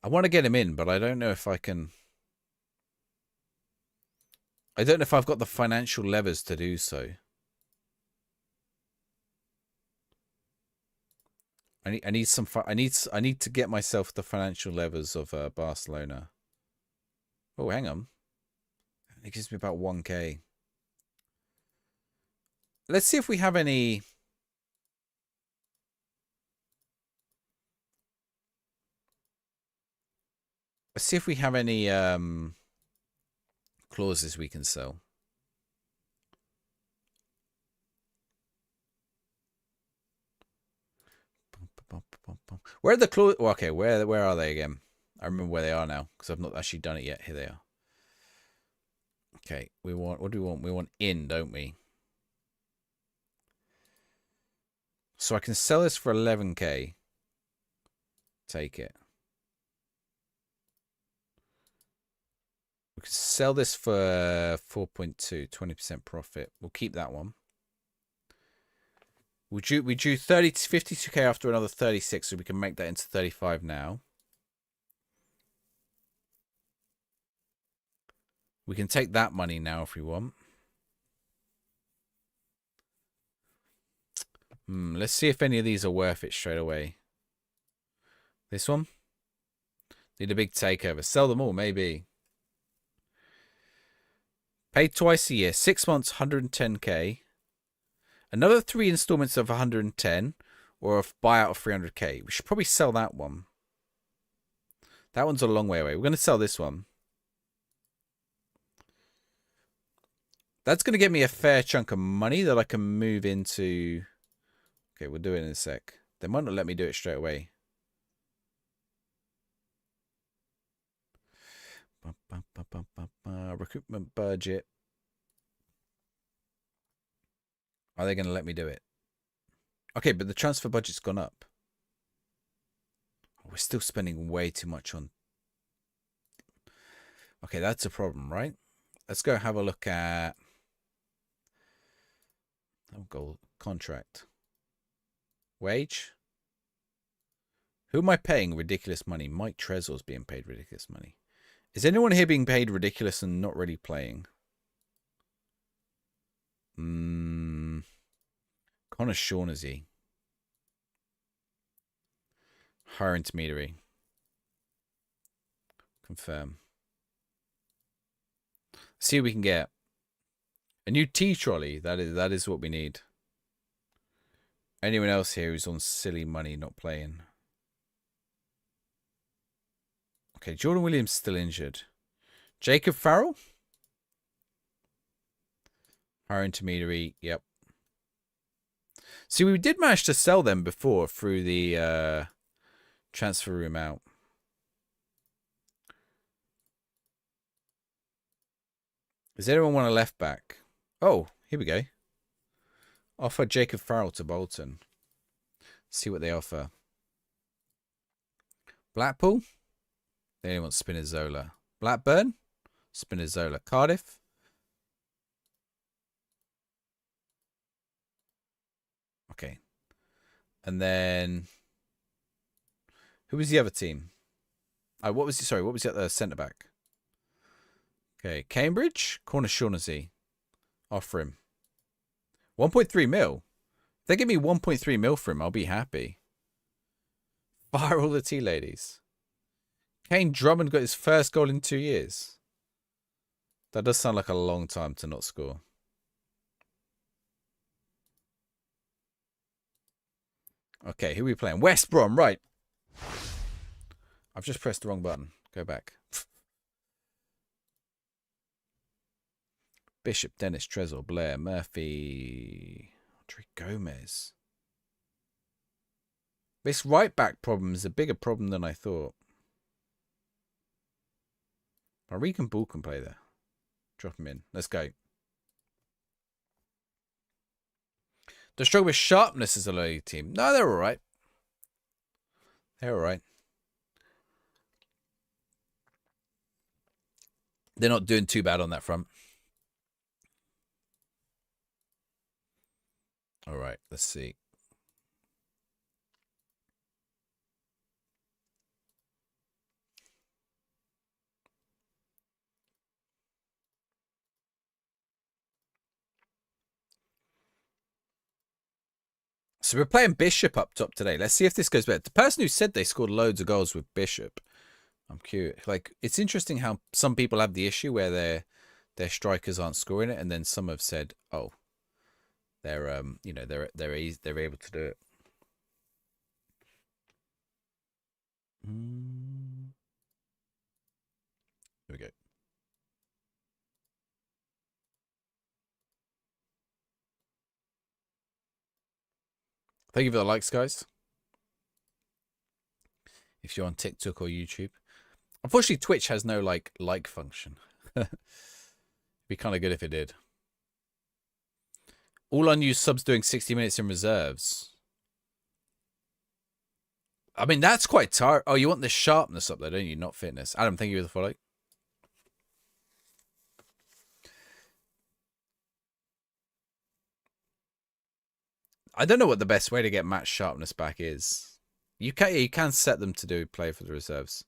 I want to get him in, but I don't know if I can. I don't know if I've got the financial levers to do so. I need some. I need to get myself the financial levers of Barcelona. Oh, hang on. It gives me about 1k. Let's see if we have any. Let's see if we have any clauses we can sell. Where are the clauses? Well, okay, where are they again? I remember where they are now because I've not actually done it yet. Here they are. Okay, what do we want? We want in, don't we? So I can sell this for 11k. Take it. We can sell this for 4.2, 20% profit. We'll keep that one. We drew 52k after another 36, so we can make that into 35 now. We can take that money now if we want. Let's see if any of these are worth it straight away. This one? Need a big takeover. Sell them all, maybe. Paid twice a year. 6 months, 110k. Another 3 installments of 110. Or a buyout of 300k. We should probably sell that one. That one's a long way away. We're going to sell this one. That's going to get me a fair chunk of money that I can move into. Okay, we'll do it in a sec. They might not let me do it straight away. Recruitment budget. Are they going to let me do it? Okay, but the transfer budget's gone up. We're still spending way too much on. Okay, that's a problem, right? Let's go have a look at. Oh, goal contract. Wage. Who am I paying ridiculous money? Mike Tresor's being paid ridiculous money. Is anyone here being paid ridiculous and not really playing? Connor Shaughnessy. Hire intermediary. Confirm. See what we can get. A new tea trolley. That is what we need. Anyone else here who's on silly money not playing? Okay, Jordan Williams still injured. Jacob Farrell? Hire intermediary. Yep. See, we did manage to sell them before through the transfer room out. Does anyone want a left back? Oh, here we go. Offer Jacob Farrell to Bolton. See what they offer. Blackpool? They only want Spinazzola. Blackburn? Spinazzola. Cardiff? Okay. And then who was the other team? What was the other centre back? Okay, Cambridge, Corner Shaughnessy. Offer him 1.3 mil. If they give me 1.3 mil for him, I'll be happy. Fire all the tea ladies. Kane Drummond got his first goal in 2 years. That does sound like a long time to not score. Okay, who are we playing? West Brom, right. I've just pressed the wrong button. Go back. Bishop, Dennis, Tresor, Blair, Murphy, Andre Gomez. This right back problem is a bigger problem than I thought. Maric and Bull can play there. Drop him in. Let's go. They're struggling with sharpness as a low team. No, they're all right. They're all right. They're not doing too bad on that front. All right, let's see. So we're playing Bishop up top today. Let's see if this goes better. The person who said they scored loads of goals with Bishop, I'm curious. Like, it's interesting how some people have the issue where their strikers aren't scoring it, and then some have said, "Oh, they're you know they're able to do it." Here we go. Thank you for the likes, guys. If you're on TikTok or YouTube. Unfortunately, Twitch has no like function. It'd be kind of good if it did. All unused subs doing 60 minutes in reserves. I mean, that's quite tired. Oh, you want the sharpness up there, don't you? Not fitness. Adam, thank you for the follow. I don't know what the best way to get match sharpness back is. You can set them to play for the reserves.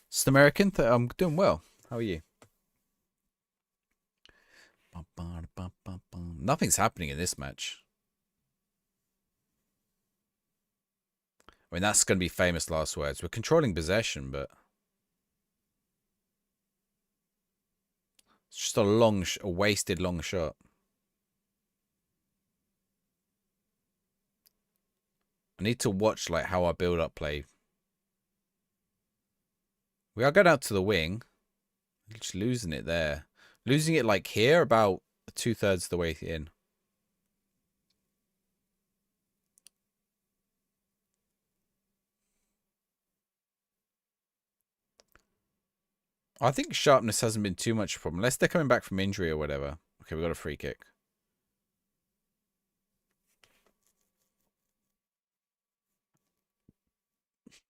It's an American. I'm doing well. How are you? Nothing's happening in this match. I mean, that's going to be famous last words. We're controlling possession, but it's just a wasted long shot. I need to watch like how our build-up play. We are going out to the wing. Just losing it there. Losing it like here, about 2/3 of the way in. I think sharpness hasn't been too much of a problem. Unless they're coming back from injury or whatever. Okay, we got a free kick.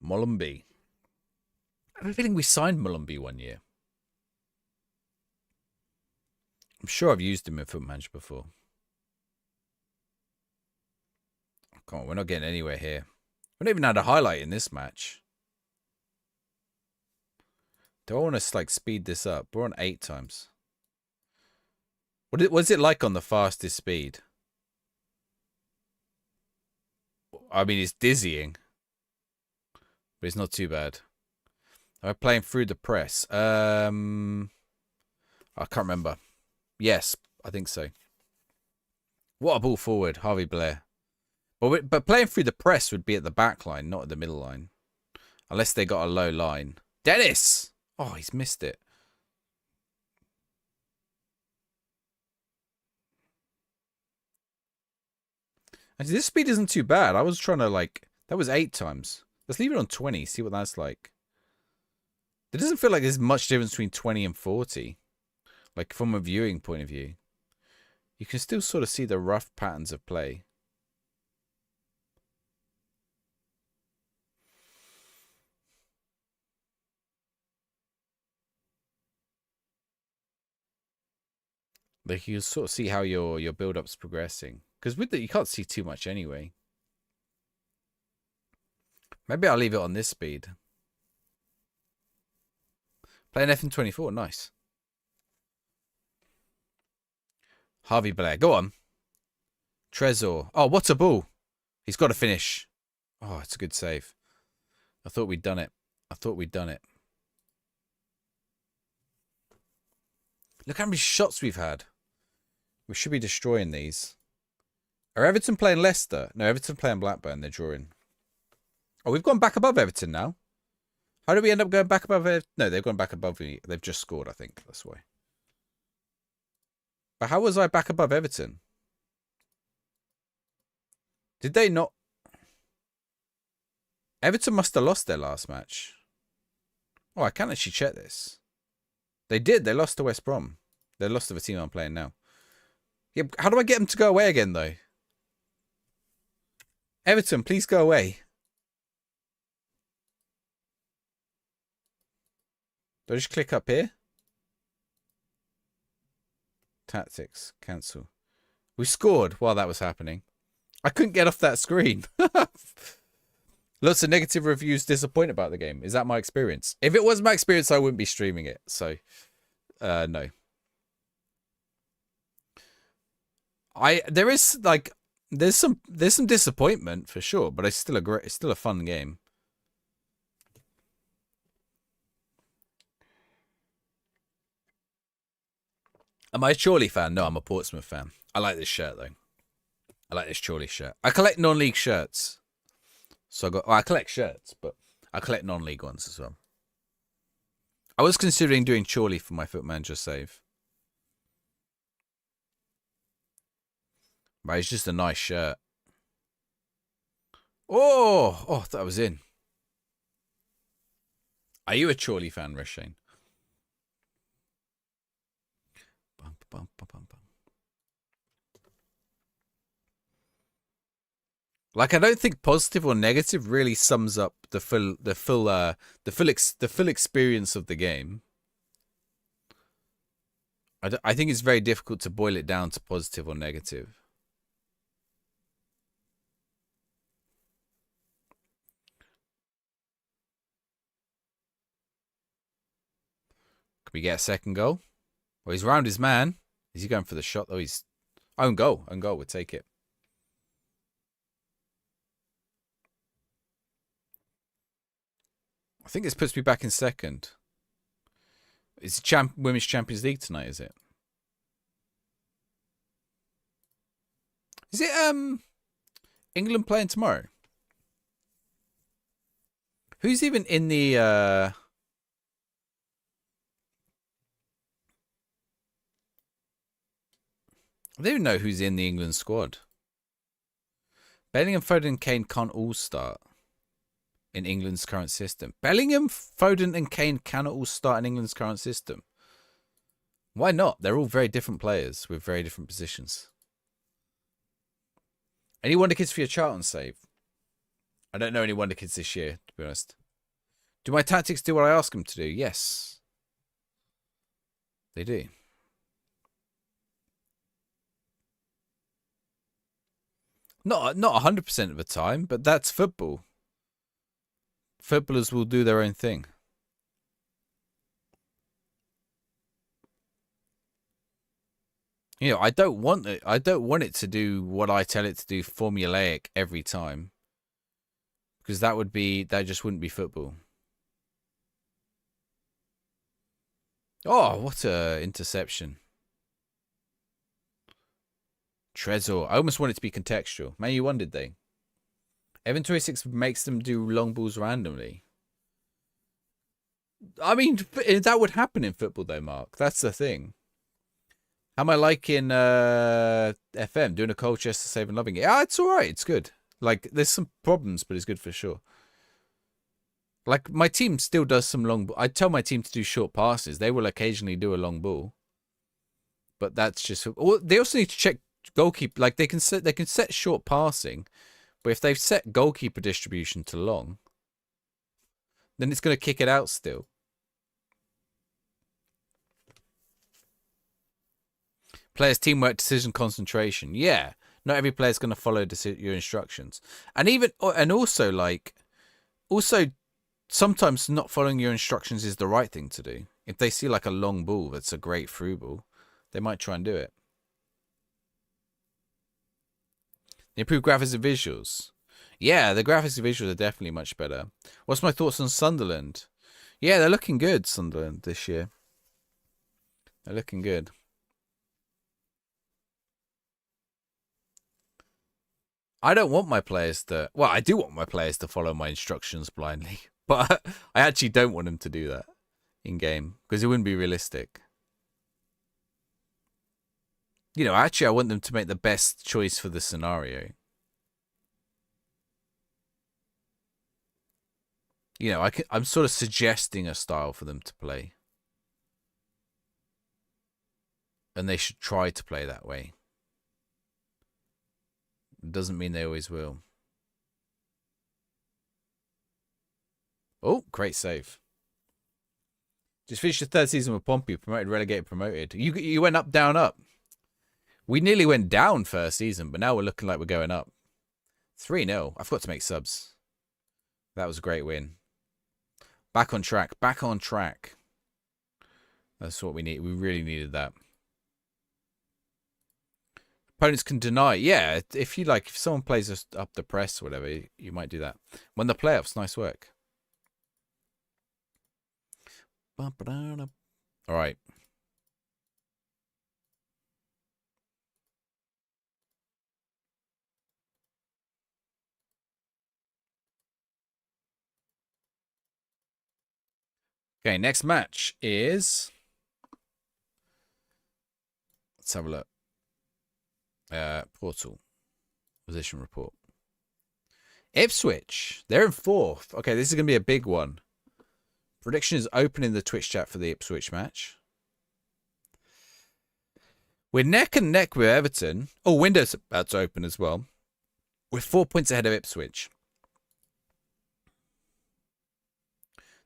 Molumby. I have a feeling we signed Molumby one year. I'm sure I've used him in Foot Manager before. Come on, we're not getting anywhere here. We don't even had a highlight in this match. Do I want to like speed this up? We're on 8 times. What's it like on the fastest speed? I mean, it's dizzying. But it's not too bad. Am I playing through the press? I can't remember. Yes, I think so. What a ball forward, Harvey Blair. But playing through the press would be at the back line, not at the middle line. Unless they got a low line. Dennis! Oh, he's missed it. And this speed isn't too bad. I was trying to like... That was 8 times. Let's leave it on 20, see what that's like. It doesn't feel like there's much difference between 20 and 40. Like, from a viewing point of view. You can still sort of see the rough patterns of play. Like, you can sort of see how your build-up's progressing. Because with that, you can't see too much anyway. Maybe I'll leave it on this speed. Playing FM24, nice. Harvey Blair, go on. Trezor. Oh, what a ball. He's got to finish. Oh, it's a good save. I thought we'd done it. Look how many shots we've had. We should be destroying these. Are Everton playing Leicester? No, Everton playing Blackburn. They're drawing. Oh, we've gone back above Everton now. How did we end up going back above Everton? No, they've gone back above me. They've just scored, I think. That's why. But how was I back above Everton? Did they not? Everton must have lost their last match. Oh, I can't actually check this. They did. They lost to West Brom. They lost to the team I'm playing now. Yeah, how do I get them to go away again, though? Everton, please go away. Do I just click up here? Tactics. Cancel. We scored while that was happening. I couldn't get off that screen. Lots of negative reviews disappoint about the game. Is that my experience? If it was my experience, I wouldn't be streaming it. So, no. There's some disappointment for sure, but it's still a fun game. Am I a Chorley fan? No, I'm a Portsmouth fan. I like this shirt though. I like this Chorley shirt. I collect non-league shirts. So I collect shirts, but I collect non-league ones as well. I was considering doing Chorley for my Foot Manager save. But it's just a nice shirt. Oh, that was in. Are you a Chorley fan, Reshane? Like, I don't think positive or negative really sums up the full experience of the game. I think it's very difficult to boil it down to positive or negative. Can we get a second goal? Well, he's round his man. Is he going for the shot? Oh, he's own goal. Own goal. We'll take it. I think this puts me back in second. It's Women's Champions League tonight, is it? Is it England playing tomorrow? Who's even in the I don't even know who's in the England squad. Bellingham, Foden, and Kane can't all start in England's current system. Bellingham, Foden, and Kane cannot all start in England's current system. Why not? They're all very different players with very different positions. Any Wonder Kids for your Charlton save? I don't know any Wonder Kids this year, to be honest. Do my tactics do what I ask them to do? Yes. They do. Not 100% of the time, but that's football. Footballers will do their own thing. You know, I don't want it to do what I tell it to do formulaic every time. Because that just wouldn't be football. Oh, what a interception. Trezor. I almost want it to be contextual. Man, you wondered they. Evan 26 makes them do long balls randomly. I mean, that would happen in football though, Mark. That's the thing. How am I liking FM? Doing a Colchester save and loving it. Ah, it's alright. It's good. Like, there's some problems, but it's good for sure. Like, my team still does some long... I tell my team to do short passes. They will occasionally do a long ball. But that's just... They also need to check goalkeeper. Like, they can set short passing. But if they've set goalkeeper distribution to long, then it's going to kick it out still. Players' teamwork, decision, concentration. Yeah. Not every player's going to follow your instructions. And also, sometimes not following your instructions is the right thing to do. If they see like a long ball that's a great through ball, they might try and do it. The improved graphics and visuals. Yeah, the graphics and visuals are definitely much better. What's my thoughts on Sunderland? Yeah, they're looking good, Sunderland, this year. They're looking good. I don't want my players to... Well, I do want my players to follow my instructions blindly. But I actually don't want them to do that in-game. Because it wouldn't be realistic. You know, actually, I want them to make the best choice for the scenario. You know, I'm sort of suggesting a style for them to play. And they should try to play that way. Doesn't mean they always will. Oh, great save. Just finished the third season with Pompey. Promoted, relegated, promoted. You went up, down, up. We nearly went down first season, but now we're looking like we're going up. 3-0. I forgot to make subs. That was a great win. Back on track. Back on track. That's what we need. We really needed that. Opponents can deny. Yeah, if you like, if someone plays us up the press or whatever, you might do that. Won the playoffs. Nice work. All right. Okay, next match is... Let's have a look. Portal. Position report. Ipswich. They're in 4th. Okay, this is going to be a big one. Prediction is open in the Twitch chat for the Ipswich match. We're neck and neck with Everton. Oh, Window's about to open as well. We're 4 points ahead of Ipswich.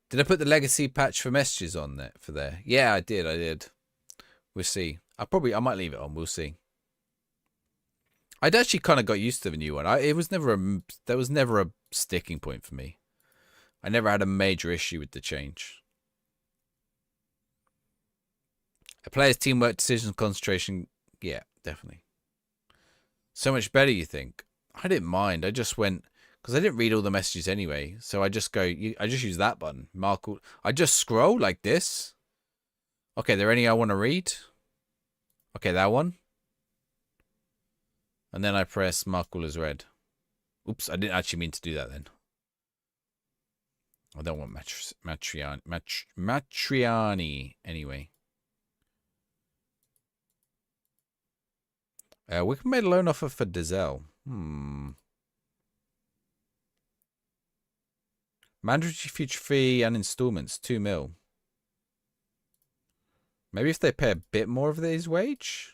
Did I put the legacy patch for messages on there for there? Yeah, I did. We'll see. I might leave it on. We'll see. I'd actually kind of got used to the new one. There was never a sticking point for me. I never had a major issue with the change. A player's teamwork, decisions, concentration. Yeah, definitely. So much better, you think? I didn't mind. I just went... Because I didn't read all the messages anyway. So I just use that button. Mark. I just scroll like this. Okay, are there any I want to read? Okay, that one. And then I press mark all as read. Oops, I didn't actually mean to do that then. I don't want Matriani anyway. We can make a loan offer for Dizelle. Mandatory future fee and installments, 2 mil. Maybe if they pay a bit more of his wage?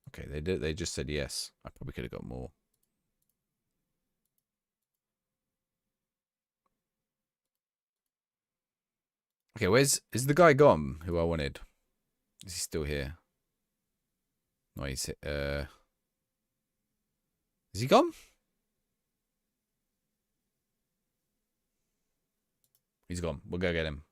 Okay, they did. They just said yes. I probably could have got more. Okay, is the guy gone who I wanted? Is he still here? No, he's is he gone? He's gone. We'll go get him.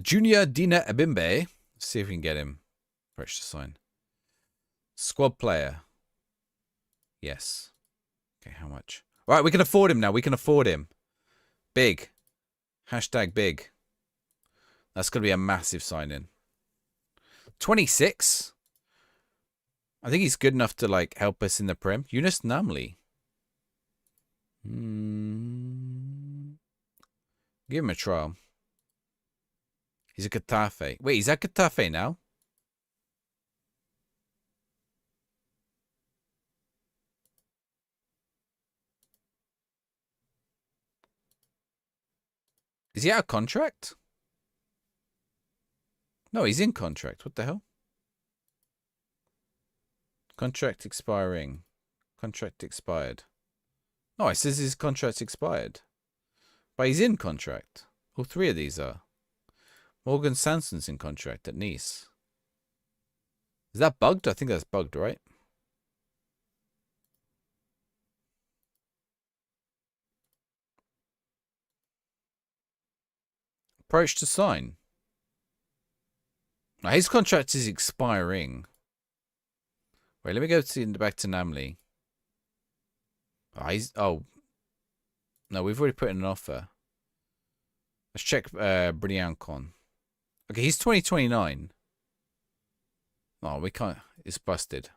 Junior Dina Abimbe. Let's see if we can get him. Press to sign. Squad player. Yes. Okay, how much? All right, we can afford him now. We can afford him. Big. Hashtag big. That's going to be a massive sign-in. 26. I think he's good enough to like help us in the Prem. Yunus Namli. Give him a trial. He's a Getafe. Wait, he's at Getafe now? Is he out of contract? No, he's in contract. What the hell? Contract expiring. Contract expired. No, it says his contract's expired. But he's in contract. All 3 of these are. Morgan Sanson's in contract at Nice. Is that bugged? I think that's bugged, right? Approach to sign. Now, his contract is expiring. Wait, let me go back to Namli. Oh. No, we've already put in an offer. Let's check Briancon. Okay, he's 2029. Oh, we can't. It's busted.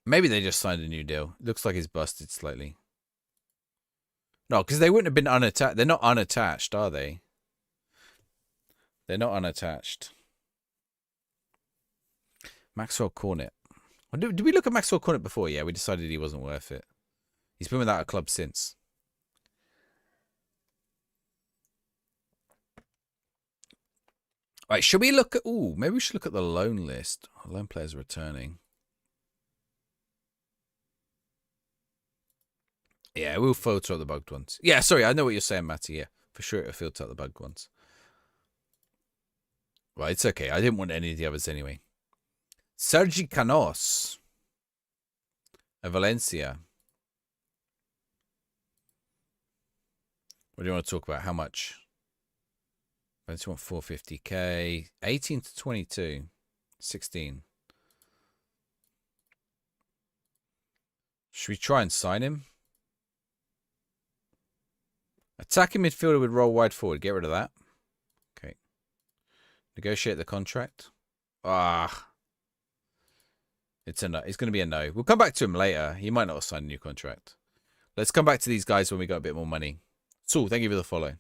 Maybe they just signed a new deal. Looks like it's busted slightly. No, because they wouldn't have been unattached. They're not unattached, are they? They're not unattached. Maxwell Cornet. Did we look at Maxwell Cornet before? Yeah, we decided he wasn't worth it. He's been without a club since. Right, should we look at... Ooh, maybe we should look at the loan list. Loan players returning. Yeah, we'll filter out the bugged ones. Yeah, sorry, I know what you're saying, Matty. Yeah, for sure it'll filter out the bugged ones. Right, it's okay. I didn't want any of the others anyway. Sergi Canos. Of Valencia. What do you want to talk about? How much? I just want 450k. 18 to 22. 16. Should we try and sign him? Attacking midfielder with roll wide forward. Get rid of that. Okay. Negotiate the contract. Ah. It's a no. It's going to be a no. We'll come back to him later. He might not have signed a new contract. Let's come back to these guys when we got a bit more money. Saul, thank you for the follow.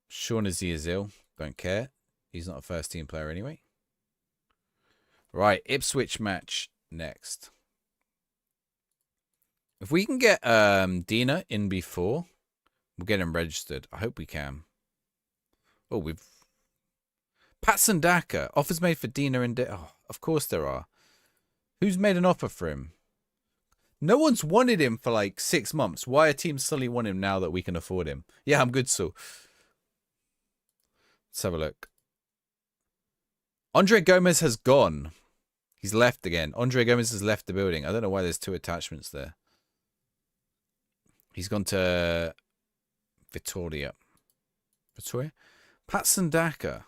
Sean Azil. Don't care. He's not a first team player anyway. Right. Ipswich match next. If we can get Dina in before, we'll get him registered. I hope we can. Oh, we've... Patson Daka. Offers made for Dina and... Oh, of course there are. Who's made an offer for him? No one's wanted him for like 6 months. Why are teams suddenly want him now that we can afford him? Yeah, I'm good, so. Let's have a look. Andre Gomez has gone. He's left again. Andre Gomez has left the building. I don't know why there's 2 attachments there. He's gone to Victoria. Victoria? Patson Daka.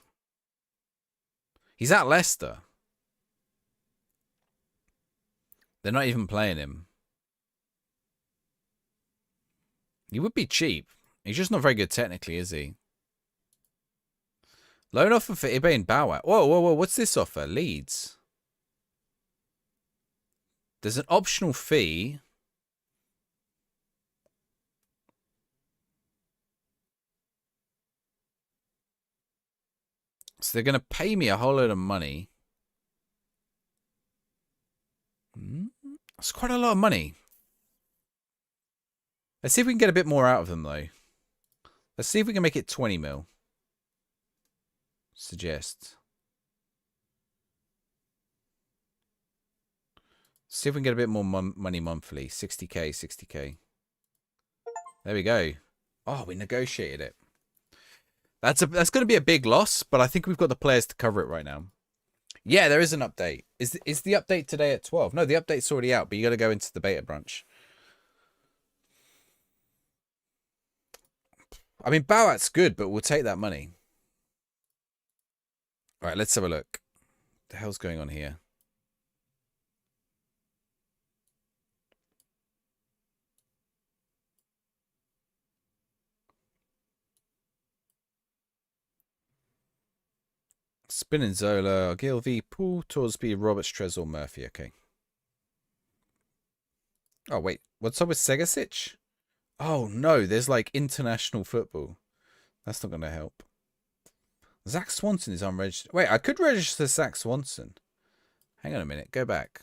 He's at Leicester. They're not even playing him. He would be cheap. He's just not very good technically, is he? Loan offer for Ibe and Bauer. Whoa, whoa, whoa. What's this offer? Leeds. There's an optional fee. So they're going to pay me a whole load of money. That's quite a lot of money. Let's see if we can get a bit more out of them, though. Let's see if we can make it 20 mil. Suggest. See if we can get a bit more money monthly. 60k, 60k. There we go. Oh, we negotiated it. That's going to be a big loss, but I think we've got the players to cover it right now. Yeah, there is an update. Is the update today at 12? No, the update's already out, but you got to go into the beta branch. I mean, Bowat's good, but we'll take that money. All right, let's have a look. What the hell's going on here? Spinazzola, Gilvey, Paul, Torsby, Roberts, Trezor, Murphy. Okay. Oh, wait. What's up with Segasic? Oh, no. There's like international football. That's not going to help. Zach Swanson is unregistered. Wait, I could register Zach Swanson. Hang on a minute. Go back.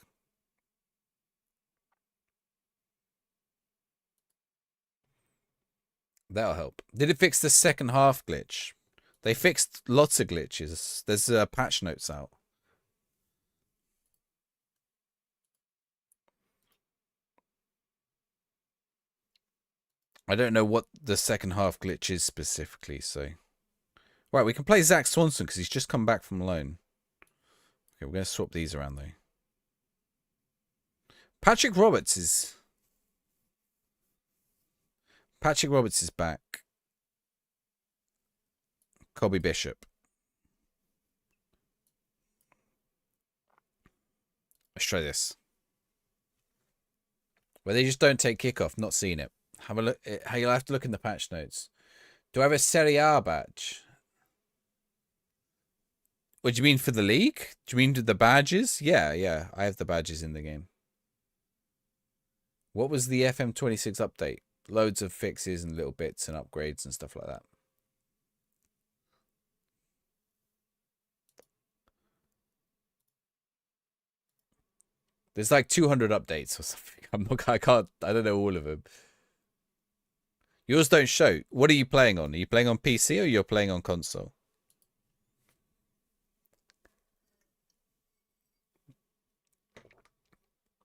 That'll help. Did it fix the second half glitch? They fixed lots of glitches. There's patch notes out. I don't know what the second half glitch is specifically, so... Right, we can play Zach Swanson because he's just come back from loan. Okay, we're going to swap these around, though. Patrick Roberts is back. Colby Bishop. Let's try this. Where they just don't take kickoff, not seen it. Have a look. You'll have to look in the patch notes. Do I have a Serie A badge? What do you mean for the league? Do you mean the badges? Yeah. I have the badges in the game. What was the FM26 update? Loads of fixes and little bits and upgrades and stuff like that. There's like 200 updates or something. I don't know all of them. Yours don't show. What are you playing on? Are you playing on PC or you're playing on console?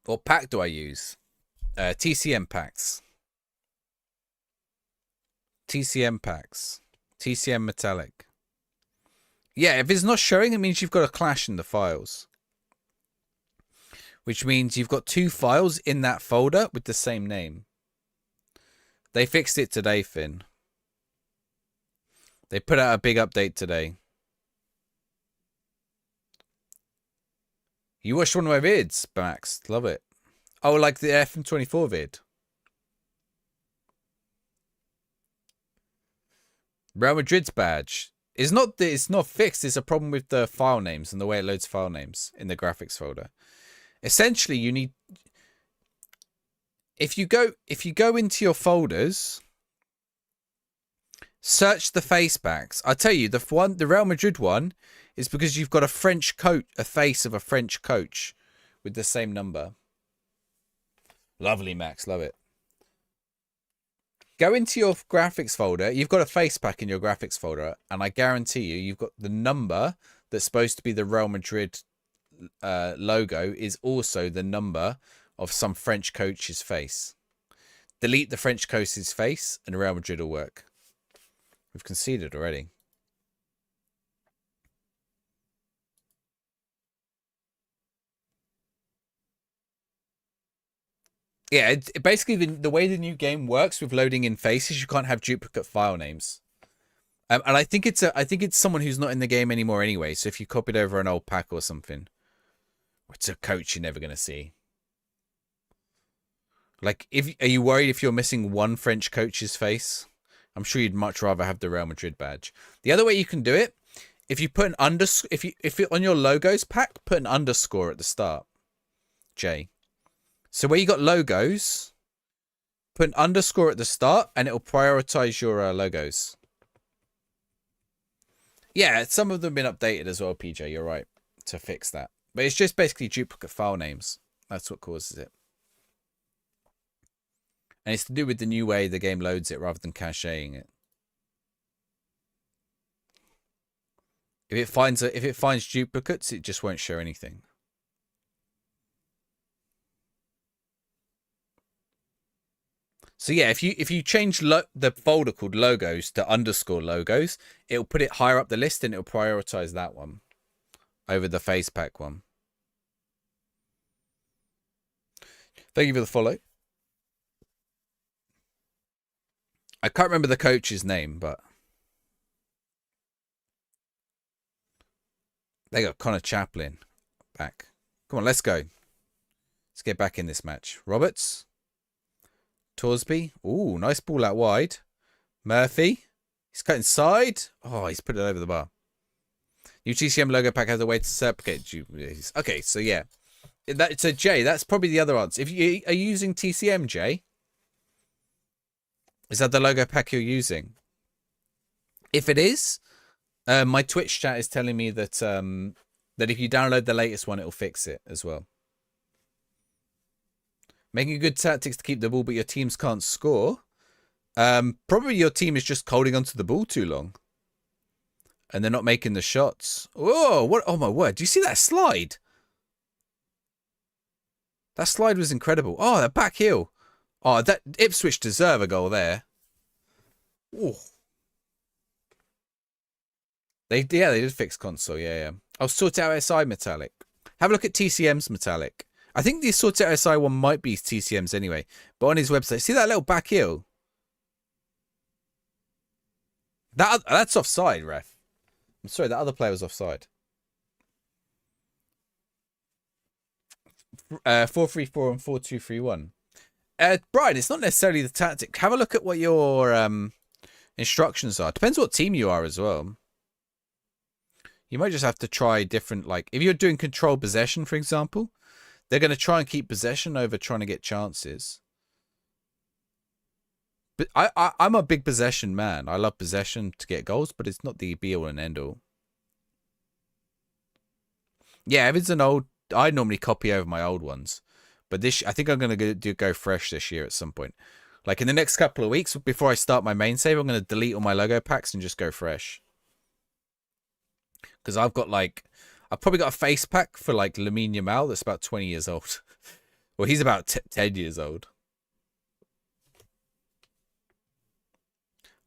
What pack do I use? TCM packs. TCM packs. TCM metallic. Yeah, if it's not showing, it means you've got a clash in the files. Which means you've got 2 files in that folder with the same name. They fixed it today, Finn. They put out a big update today. You watched one of my vids, Max. Love it. Oh, like the FM24 vid. Real Madrid's badge. It's not fixed. It's a problem with the file names and the way it loads file names in the graphics folder. Essentially, you need... If you go into your folders, search the face backs. I tell you, the Real Madrid one is because you've got a face of a French coach with the same number. Lovely, Max, love it. Go into your graphics folder. You've got a face pack in your graphics folder, and I guarantee you've got the number that's supposed to be the Real Madrid logo is also the number of some French coach's face. Delete the French coach's face and Real Madrid will work. We've conceded already. Yeah, basically the way the new game works with loading in faces, you can't have duplicate file names. And I think it's someone who's not in the game anymore anyway. So if you copied over an old pack or something, it's a coach you're never going to see. Like, are you worried if you're missing one French coach's face? I'm sure you'd much rather have the Real Madrid badge. The other way you can do it, if you put an underscore, if you on your logos pack, put an underscore at the start. Jay. So where you got logos, put an underscore at the start, and it'll prioritize your logos. Yeah, some of them have been updated as well, PJ. You're right to fix that, but it's just basically duplicate file names. That's what causes it. And it's to do with the new way the game loads it rather than caching it. If it finds duplicates, it just won't show anything. So yeah, if you change the folder called logos to underscore logos, it'll put it higher up the list and it'll prioritize that one over the face pack one. Thank you for the follow. I can't remember the coach's name, but they got Connor Chaplin back. Come on, let's go. Let's get back in this match. Roberts. Torsby. Ooh, nice ball out wide. Murphy. He's cut inside. Oh, he's put it over the bar. New TCM logo pack has a way to serpicate you. Okay, so yeah. So Jay, that's probably the other answer. If you are using TCM, Jay, is that the logo pack you're using? If it is, my Twitch chat is telling me that that if you download the latest one, it'll fix it as well. Making good tactics to keep the ball, but your teams can't score. Probably your team is just holding onto the ball too long. And they're not making the shots. Whoa, what? Oh my word. Do you see that slide? That slide was incredible. Oh, that back heel. Oh, that Ipswich deserve a goal there. Ooh. They did fix console. Yeah. I'll sort out SI metallic. Have a look at TCM's metallic. I think the sort out SI one might be TCM's anyway. But on his website, see that little back heel? That's offside, ref. I'm sorry, that other player was offside. 4-3-4 and 4-2-3-1. Brian, it's not necessarily the tactic. Have a look at what your instructions are. Depends what team you are as well. You might just have to try different, like, if you're doing control possession, for example, they're going to try and keep possession over trying to get chances. But I'm a big possession man. I love possession to get goals, but it's not the be-all and end-all. Yeah, if it's an old I normally copy over my old ones, but I think I'm gonna go fresh this year at some point. Like in the next couple of weeks before I start my main save, I'm gonna delete all my logo packs and just go fresh. Because I've probably got a face pack for like Lamine Yamal that's about 20 years old. Well, he's about 10 years old.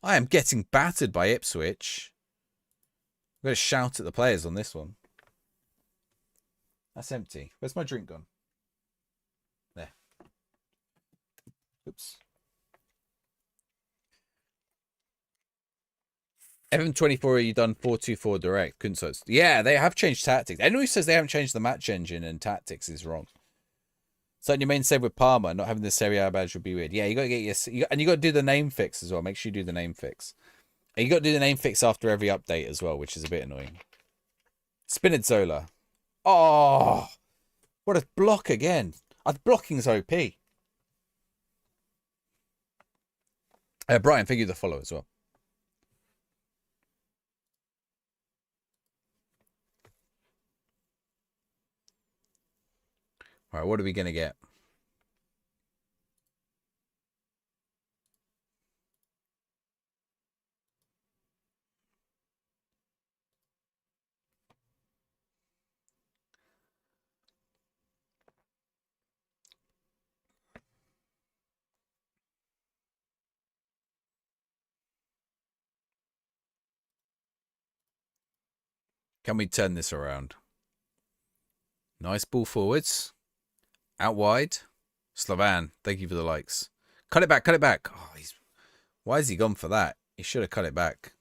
I am getting battered by Ipswich. I'm going to shout at the players on this one. That's empty. Where's my drink gone? There. Oops. FM24, are you done 4-2-4 direct? Couldn't so. Yeah, they have changed tactics. Anyone who says they haven't changed the match engine and tactics is wrong. Starting your main save with Parma, not having the Serie A badge would be weird. Yeah, you got to get and you got to do the name fix as well. Make sure you do the name fix. And you got to do the name fix after every update as well, which is a bit annoying. Spinazzola. Oh, what a block again. Blocking's OP. Brian, thank you for the follow as well. All right, what are we going to get? Can we turn this around? Nice ball forwards. Out wide. Slavan, thank you for the likes. Cut it back, cut it back. Oh, why has he gone for that? He should have cut it back.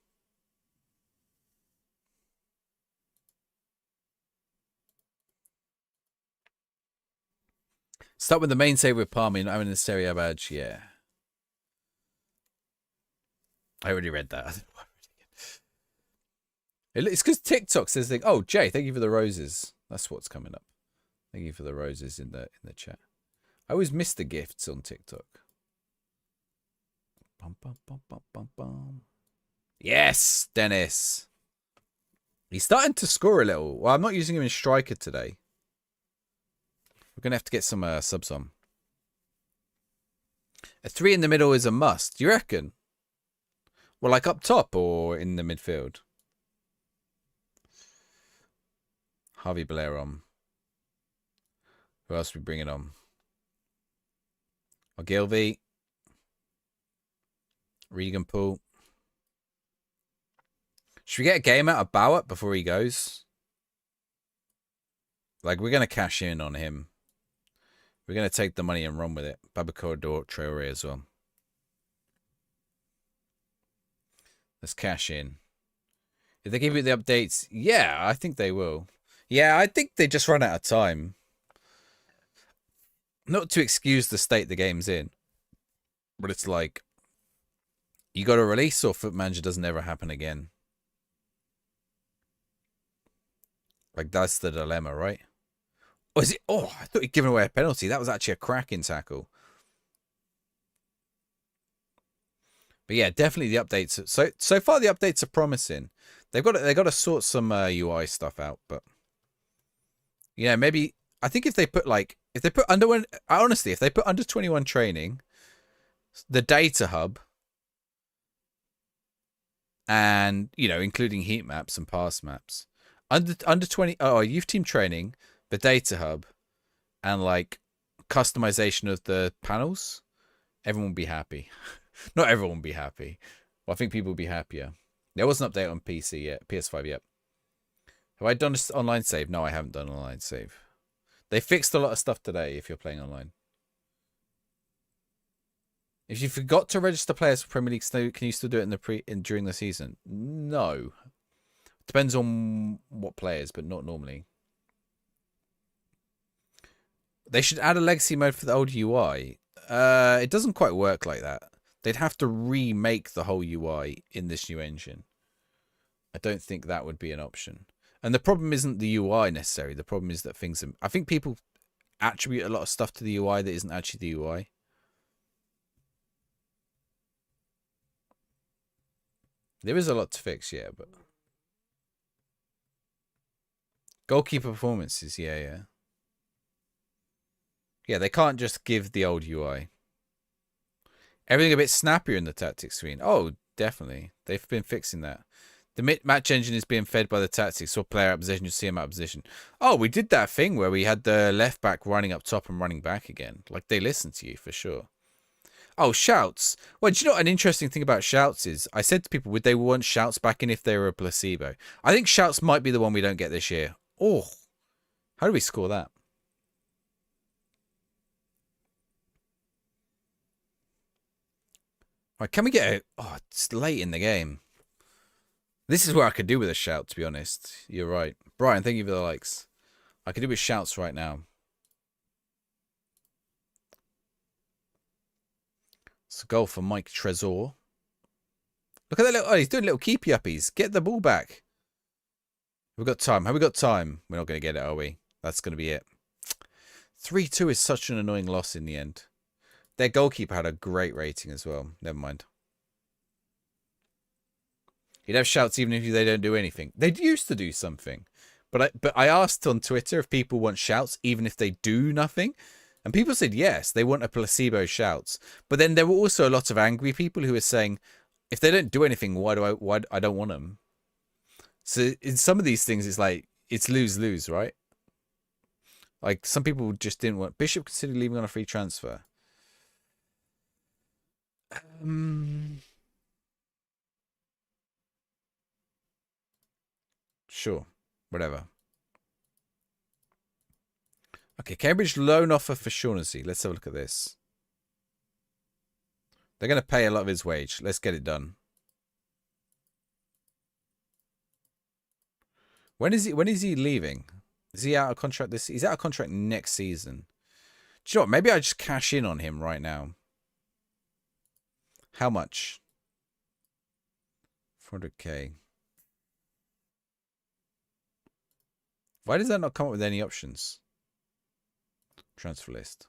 Start with the main save with Palmy, not having the Serie A badge. Yeah. I already read that. It's because TikTok says, oh, Jay, thank you for the roses. That's what's coming up. Thank you for the roses in the chat. I always miss the gifts on TikTok. Bum, bum, bum, bum, bum, bum. Yes, Dennis. He's starting to score a little. Well, I'm not using him in striker today. We're going to have to get some subs on. A 3 in the middle is a must. Do you reckon? Well, like up top or in the midfield? Harvey Blair on. Who else are we bringing on? Ogilvy. Regan Poole. Should we get a game out of Bauer before he goes? Like, we're going to cash in on him. We're going to take the money and run with it. Babacar Traore as well. Let's cash in. If they give you the updates, yeah, I think they will. Yeah, I think they just run out of time. Not to excuse the state the game's in, but it's like, you got to release or Foot Manager doesn't ever happen again. Like, that's the dilemma, right? Or is it? Oh, I thought he'd given away a penalty. That was actually a cracking tackle. But yeah, definitely the updates. So far the updates are promising. They've got to sort some UI stuff out, but yeah, maybe I think if they put honestly, if they put under 21 training, the data hub, and including heat maps and pass maps, under 20 youth team training, the data hub, and like customization of the panels, everyone will be happy. Not everyone will be happy. Well, I think people will be happier. There was an update on PC yet, PS5 yet. Have I done an online save? No, I haven't done an online save. They fixed a lot of stuff today if you're playing online. If you forgot to register players for Premier League, can you still do it during the season? No. Depends on what players, but not normally. They should add a legacy mode for the old UI. It doesn't quite work like that. They'd have to remake the whole UI in this new engine. I don't think that would be an option. And the problem isn't the UI necessarily. The problem is that I think people attribute a lot of stuff to the UI that isn't actually the UI. There is a lot to fix, yeah, but goalkeeper performances, yeah. Yeah, they can't just give the old UI. Everything a bit snappier in the tactics screen. Oh, definitely. They've been fixing that. The match engine is being fed by the tactics. So player out of position, you see him out of position. Oh, we did that thing where we had the left back running up top and running back again. Like, they listen to you for sure. Oh, shouts. Well, do you know what an interesting thing about shouts is? I said to people, would they want shouts back in if they were a placebo? I think shouts might be the one we don't get this year. Oh, how do we score that? Right, can we get it? Oh, it's late in the game. This is where I could do with a shout, to be honest. You're right. Brian, thank you for the likes. I could do with shouts right now. It's a goal for Mike Trezor. Look at that little... Oh, he's doing little keepy uppies. Get the ball back. We've got time. Have we got time? We're not going to get it, are we? That's going to be it. 3-2 is such an annoying loss in the end. Their goalkeeper had a great rating as well. Never mind. You'd have shouts even if they don't do anything. They used to do something. But I asked on Twitter if people want shouts even if they do nothing. And people said yes, they want a placebo shouts. But then there were also a lot of angry people who were saying, if they don't do anything, why I don't want them? So in some of these things, it's like, it's lose-lose, right? Like, some people just didn't want... Bishop considered leaving on a free transfer. Sure. Whatever. Okay, Cambridge loan offer for Shaughnessy. Let's have a look at this. They're going to pay a lot of his wage. Let's get it done. When is he leaving? Is he out of contract this? He's out of contract next season. Do you know what? Maybe I just cash in on him right now. How much? 400k. Why does that not come up with any options? Transfer list.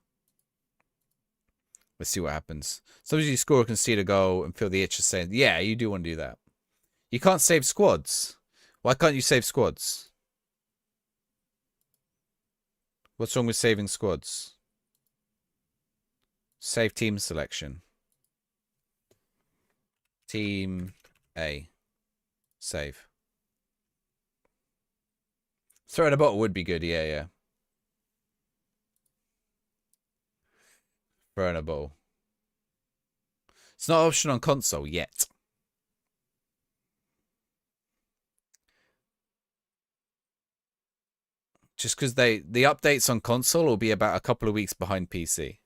Let's see what happens. Sometimes you score or concede a goal and feel the itch of saying, yeah, you do want to do that. You can't save squads. Why can't you save squads? What's wrong with saving squads? Save team selection. Team A. Save. Throwing a bottle would be good, yeah. Throwing a ball. It's not an option on console yet. Just because the updates on console will be about a couple of weeks behind PC.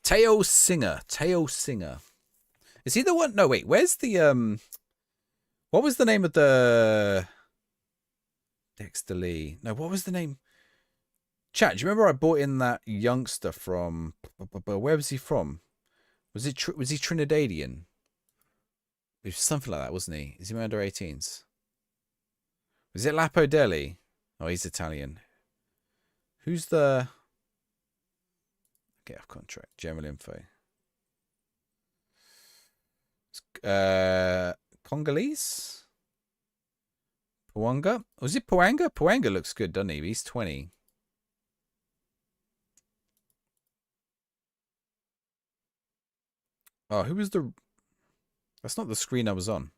Teo Singer. Is he the one? No, wait. Where's the what was the name of the Dexter Lee? No, what was the name? Chat, do you remember I bought in that youngster from... Where was he from? Was he Trinidadian? It was something like that, wasn't he? Is he under 18s? Was it Lapo Deli? Oh, he's Italian. Who's the... Get off contract. General info. Congolese? Pawanga? Was it Pawanga? Pawanga looks good, doesn't he? He's 20. Oh, who was the... That's not the screen I was on.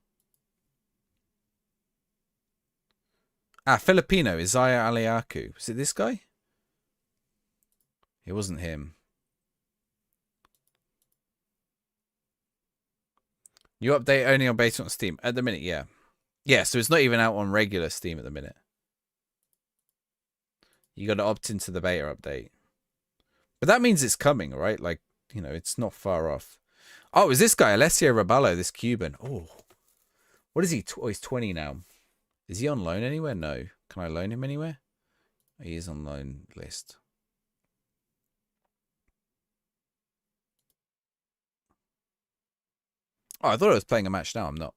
Ah, Filipino. Isaiah Aliaku. Was it this guy? It wasn't him. You update only on based on Steam. At the minute, yeah. Yeah, so it's not even out on regular Steam at the minute. You got to opt into the beta update. But that means it's coming, right? Like, you know, it's not far off. Oh, is this guy, Alessio Raballo, this Cuban? Oh. What is he? Oh, he's 20 now. Is he on loan anywhere? No. Can I loan him anywhere? He is on loan list. Oh, I thought I was playing a match now. I'm not.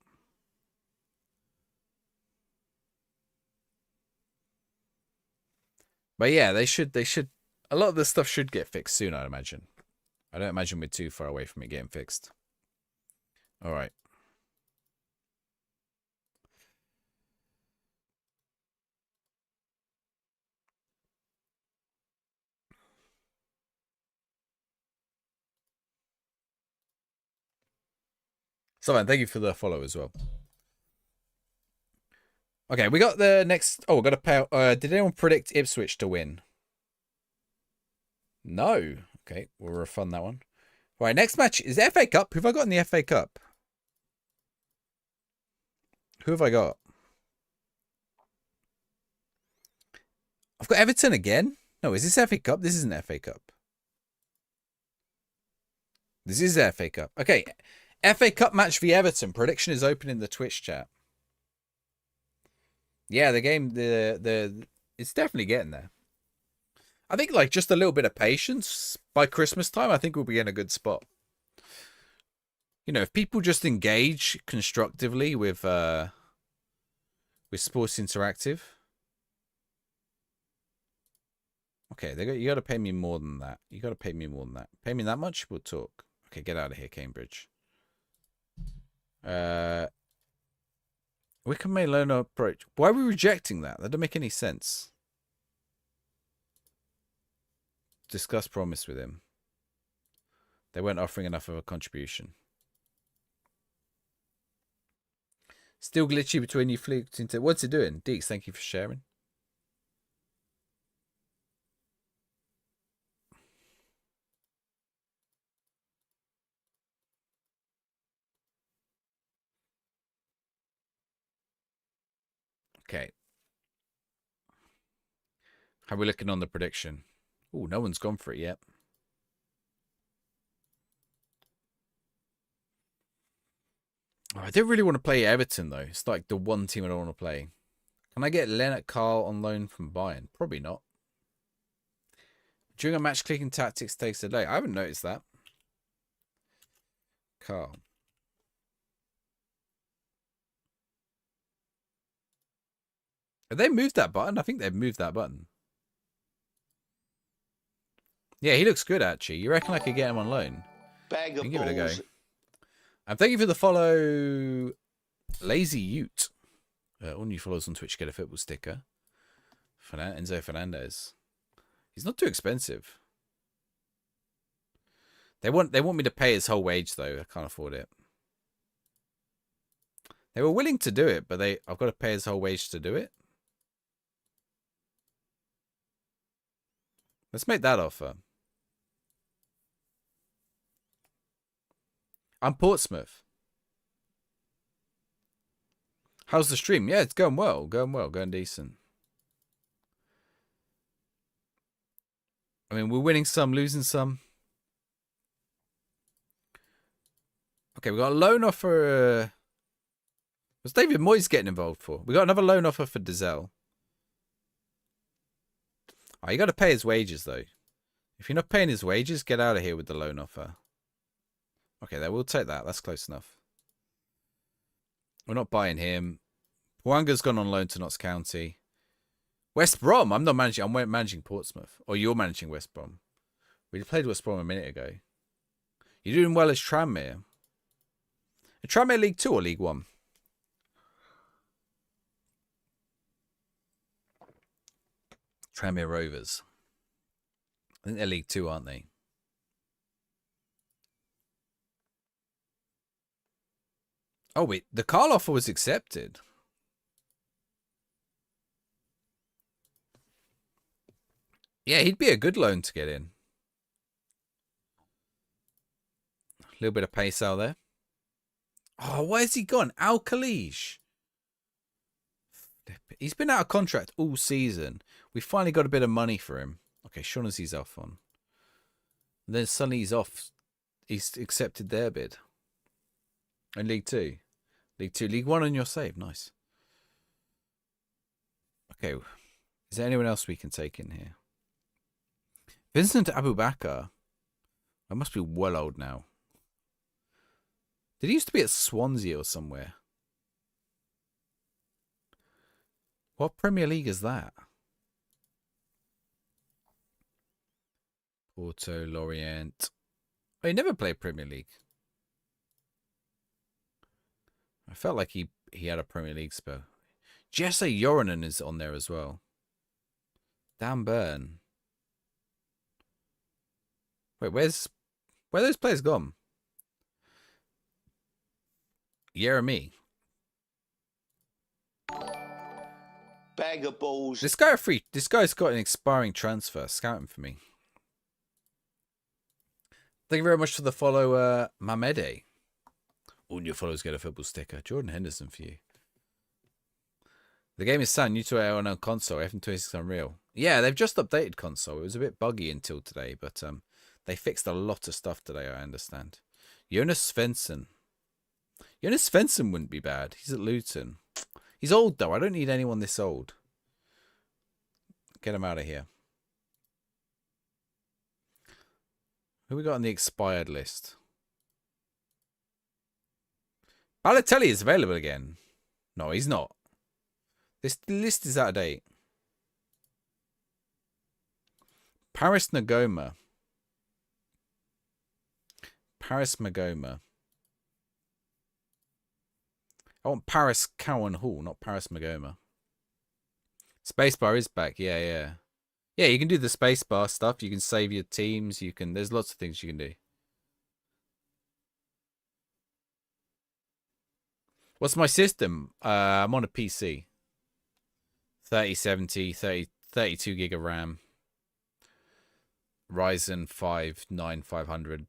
But yeah, they should. A lot of this stuff should get fixed soon, I'd imagine. I don't imagine we're too far away from it getting fixed. All right. Someone, thank you for the follow as well. Okay, we got the next. Oh, we got to pay. Did anyone predict Ipswich to win? No. Okay, we'll refund that one. Right, next match is the FA Cup. Who have I got in the FA Cup? Who have I got? I've got Everton again. No, is this FA Cup? This isn't FA Cup. This is the FA Cup. Okay, FA Cup match v Everton. Prediction is open in the Twitch chat. Yeah, the game, it's definitely getting there. I think like just a little bit of patience by Christmas time. I think we'll be in a good spot. You know, if people just engage constructively with Sports Interactive. Okay, you got to pay me more than that. You got to pay me more than that. Pay me that much, we'll talk. Okay, get out of here, Cambridge. We can make loan approach. Why are we rejecting that? That doesn't make any sense. Discuss promise with him. They weren't offering enough of a contribution. Still glitchy between you flipped into. What's it doing? Deeks, thank you for sharing. Okay. How are we looking on the prediction? Oh, no one's gone for it yet. Oh, I don't really want to play Everton, though. It's like the one team I don't want to play. Can I get Lennart Carl on loan from Bayern? Probably not. During a match, clicking tactics takes a day. I haven't noticed that. Carl. Have they moved that button? I think they've moved that button. Yeah, he looks good, actually. You reckon I could get him on loan? Bag of give it a go. balls. And thank you for the follow, Lazy Ute. All new followers on Twitch get a football sticker. Enzo Fernandez. He's not too expensive. They want me to pay his whole wage though. I can't afford it. They were willing to do it, but I've got to pay his whole wage to do it. Let's make that offer. I'm Portsmouth. How's the stream? Yeah, it's going well. Going decent. I mean, we're winning some, losing some. Okay, we got a loan offer. What's David Moyes getting involved for? We got another loan offer for Dizelle. Oh, you got to pay his wages, though. If you're not paying his wages, get out of here with the loan offer. Okay, then we'll take that. That's close enough. We're not buying him. Wanga's gone on loan to Notts County. West Brom. I'm not managing. I'm managing Portsmouth. Or you're managing West Brom. We played West Brom a minute ago. You're doing well as Tranmere. Tranmere League 2 or League 1? Tranmere Rovers. I think they're League 2, aren't they? Oh, wait. The Carl offer was accepted. Yeah, he'd be a good loan to get in. A little bit of pace out there. Oh, why has he gone? Al Khalij. He's been out of contract all season. We finally got a bit of money for him. Okay, Shaughnessy's off on. And then suddenly he's off. He's accepted their bid. In League 2. League 2. League 1 on your save. Nice. Okay. Is there anyone else we can take in here? Vincent Abubakar. I must be well old now. Did he used to be at Swansea or somewhere? What Premier League is that? Porto, Lorient. Oh, he never played Premier League. I felt like he had a Premier League spell. Jesse Yorinen is on there as well. Dan Burn. Wait, where those players gone? Jeremy. Bag of balls. This guy's got an expiring transfer. Scout him for me. Thank you very much for the follow, Mamede. All new followers get a football sticker. Jordan Henderson for you. The game is sound new to our on console, FM26 Unreal. Yeah, they've just updated console. It was a bit buggy until today, but they fixed a lot of stuff today, I understand. Jonas Svensson. Jonas Svensson wouldn't be bad. He's at Luton. He's old, though. I don't need anyone this old. Get him out of here. Who we got on the expired list? Balotelli is available again. No, he's not. This list is out of date. Paris Ngoma. Paris Magoma. I want Paris Cowan Hall, not Paris Magoma. Spacebar is back. Yeah. Yeah, you can do the spacebar stuff. You can save your teams. You can. There's lots of things you can do. What's my system? I'm on a PC. 3070, 32 gig of RAM. Ryzen 5 9500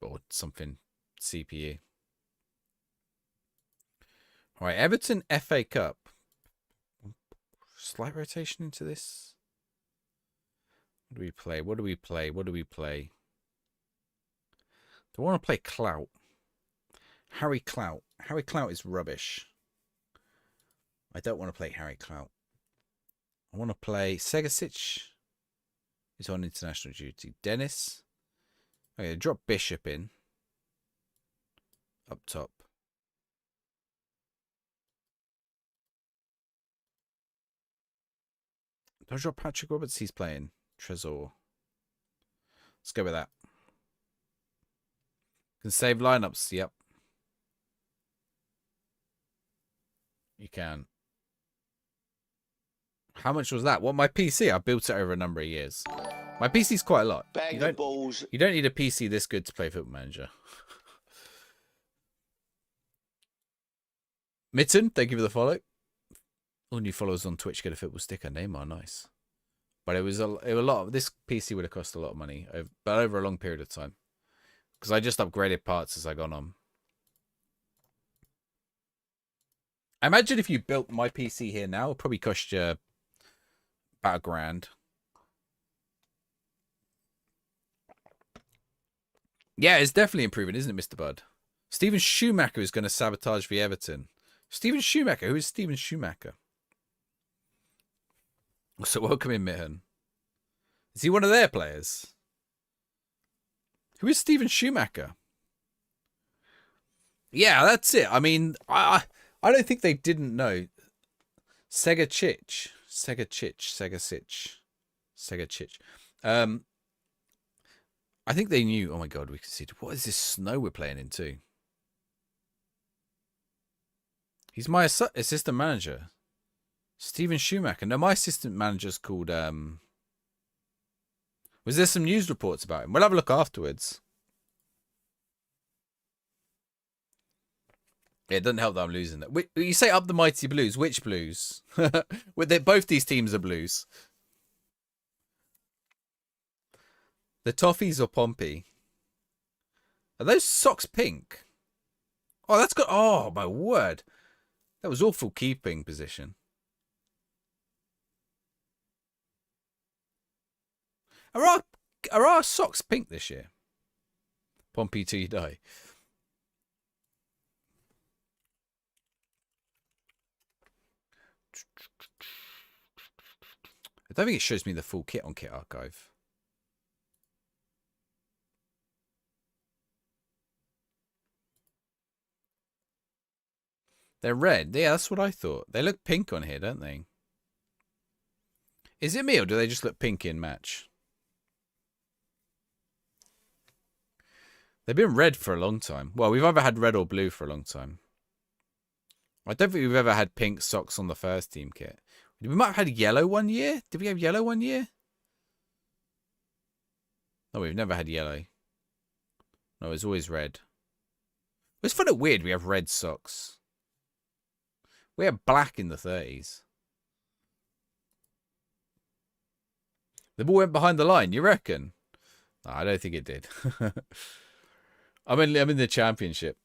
or something CPU. All right, Everton FA Cup. Slight rotation into this. What do we play? What do we play? What do we play? Do I want to play Clout? Harry Clout. Harry Clout is rubbish. I don't want to play Harry Clout. I want to play Segasic. He's on international duty. Dennis. Okay, drop Bishop in. Up top. Don't drop Patrick Roberts. He's playing. Trezor. Let's go with that. Can save lineups. Yep. You can. How much was that? Well, my PC, I built it over a number of years. My PC's quite a lot. You don't need a PC this good to play Football Manager. Mitten, thank you for the follow. All new followers on Twitch get a football sticker. Neymar, nice. But it was a lot of, this PC would have cost a lot of money, but over a long period of time. Because I just upgraded parts as I gone on. I imagine if you built my PC here now, it'll probably cost you about £1,000. Yeah, it's definitely improving, isn't it, Mr. Bud? Steven Schumacher is going to sabotage the Everton. Steven Schumacher? Who is Steven Schumacher? So welcome in, Mitten. Is he one of their players? Who is Steven Schumacher? Yeah, that's it. I mean, I don't think they didn't know. Segasic. I think they knew. Oh my god, we conceded. What is this snow we're playing into? He's my assistant manager. Steven Schumacher. No, my assistant manager's called... Was there some news reports about him? We'll have a look afterwards. Yeah, it doesn't help that I'm losing that. You say up the mighty Blues. Which Blues? Both these teams are Blues. The Toffees or Pompey? Are those socks pink? Oh, that's good. Oh, my word. That was awful keeping position. Are our socks pink this year? Pompey till you die. I don't think it shows me the full kit on Kit Archive. They're red. Yeah, that's what I thought. They look pink on here, don't they? Is it me or do they just look pink in match? They've been red for a long time. Well, we've either had red or blue for a long time. I don't think we've ever had pink socks on the first team kit. We might have had yellow one year. Did we have yellow one year? No, we've never had yellow. No, it's always red. It's kind of weird we have red socks. We have black in the 30s. The ball went behind the line, you reckon? No, I don't think it did. I'm in the championship.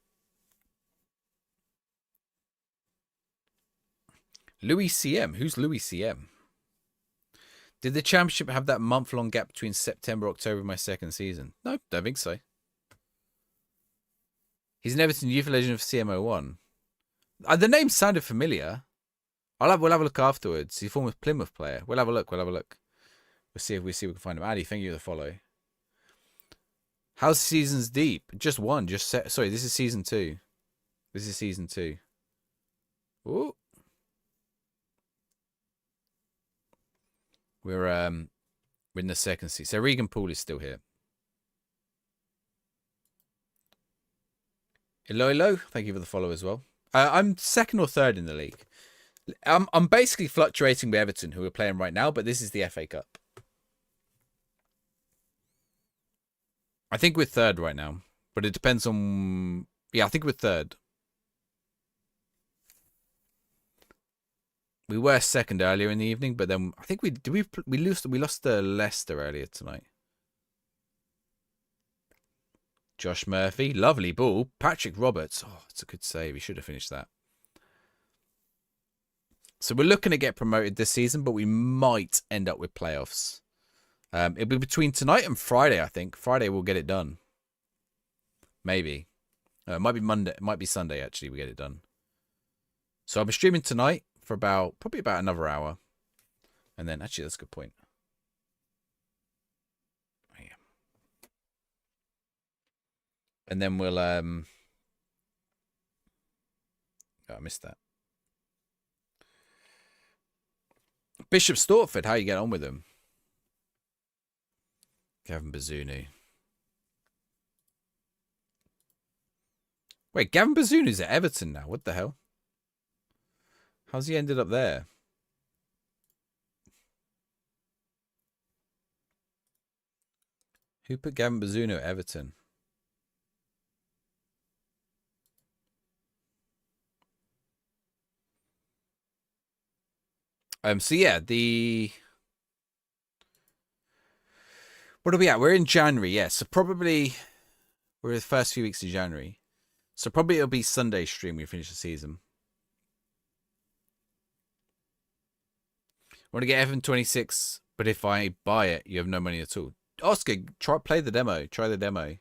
Louis CM. Who's Louis CM? Did the championship have that month-long gap between September, October of my second season? No, don't think so. He's an Everton youth legend of CMO1. The name sounded familiar. We'll have a look afterwards. He's a former Plymouth player. We'll have a look. We'll see if we can find him. Addy, thank you for the follow. How's seasons deep? Just one. Sorry, this is season 2. This is season 2. Ooh. We're in the second season. So Regan Poole is still here. Iloilo, thank you for the follow as well. I'm second or third in the league. I'm basically fluctuating with Everton, who are playing right now, but this is the FA Cup. I think we're third right now, but it depends on... Yeah, I think we're third. We were second earlier in the evening, but then I think we lost to Leicester earlier tonight. Josh Murphy, lovely ball. Patrick Roberts, oh, it's a good save. He should have finished that. So we're looking to get promoted this season, but we might end up with playoffs. It'll be between tonight and Friday, I think. Friday we'll get it done. Maybe. It might be Monday. It might be Sunday, actually, we get it done. So I'll be streaming tonight for probably about another hour. And then, actually, that's a good point. Oh, yeah. And then we'll... Oh, I missed that. Bishop Stortford, how you get on with him? Gavin Bazunu. Wait, Gavin Bazunu's at Everton now. What the hell? How's he ended up there? Who put Gavin Bazunu at Everton? So yeah, what are we at? We're in January, yes. So probably we're in the first few weeks of January. So probably it'll be Sunday stream when we finish the season. I want to get Everton 26, but if I buy it, you have no money at all. Oscar, play the demo. Try the demo.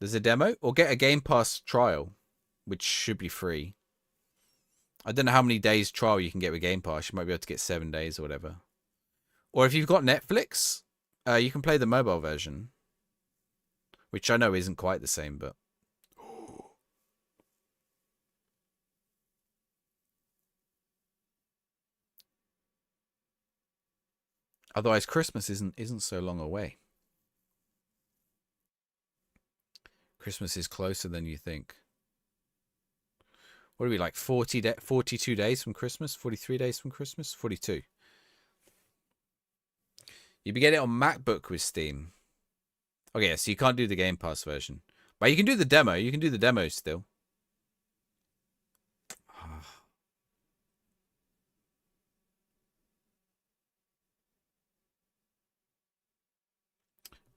There's a demo? Or get a Game Pass trial, which should be free. I don't know how many days trial you can get with Game Pass. You might be able to get 7 days or whatever. Or if you've got Netflix, you can play the mobile version. Which I know isn't quite the same, but... Otherwise, Christmas isn't so long away. Christmas is closer than you think. What are we, like 42 days from Christmas? 43 days from Christmas? 42. You can get it on MacBook with Steam. Okay, so you can't do the Game Pass version. But you can do the demo. You can do the demo still.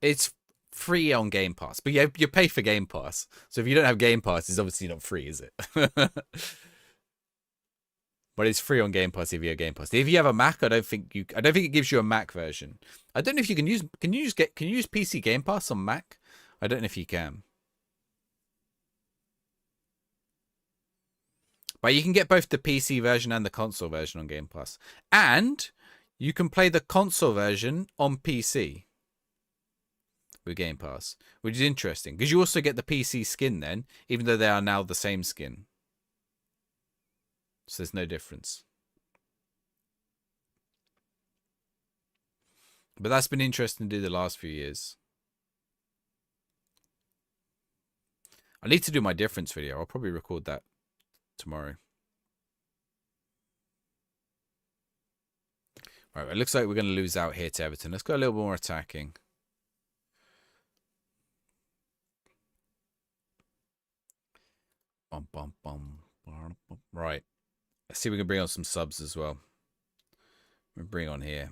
It's free on Game Pass. But you pay for Game Pass. So if you don't have Game Pass, it's obviously not free, is it? But it's free on Game Pass if you have Game Pass. If you have a Mac, I don't think it gives you a Mac version. I don't know if you can use can you use PC Game Pass on Mac? I don't know if you can. But you can get both the PC version and the console version on Game Pass. And you can play the console version on PC with Game Pass, which is interesting because you also get the PC skin then, even though they are now the same skin. So there's no difference. But that's been interesting to do the last few years. I need to do my difference video. I'll probably record that tomorrow. Right, it looks like we're going to lose out here to Everton. Let's go a little more attacking. Bum, bum, bum. Right. Let's see if we can bring on some subs as well. We'll bring on here.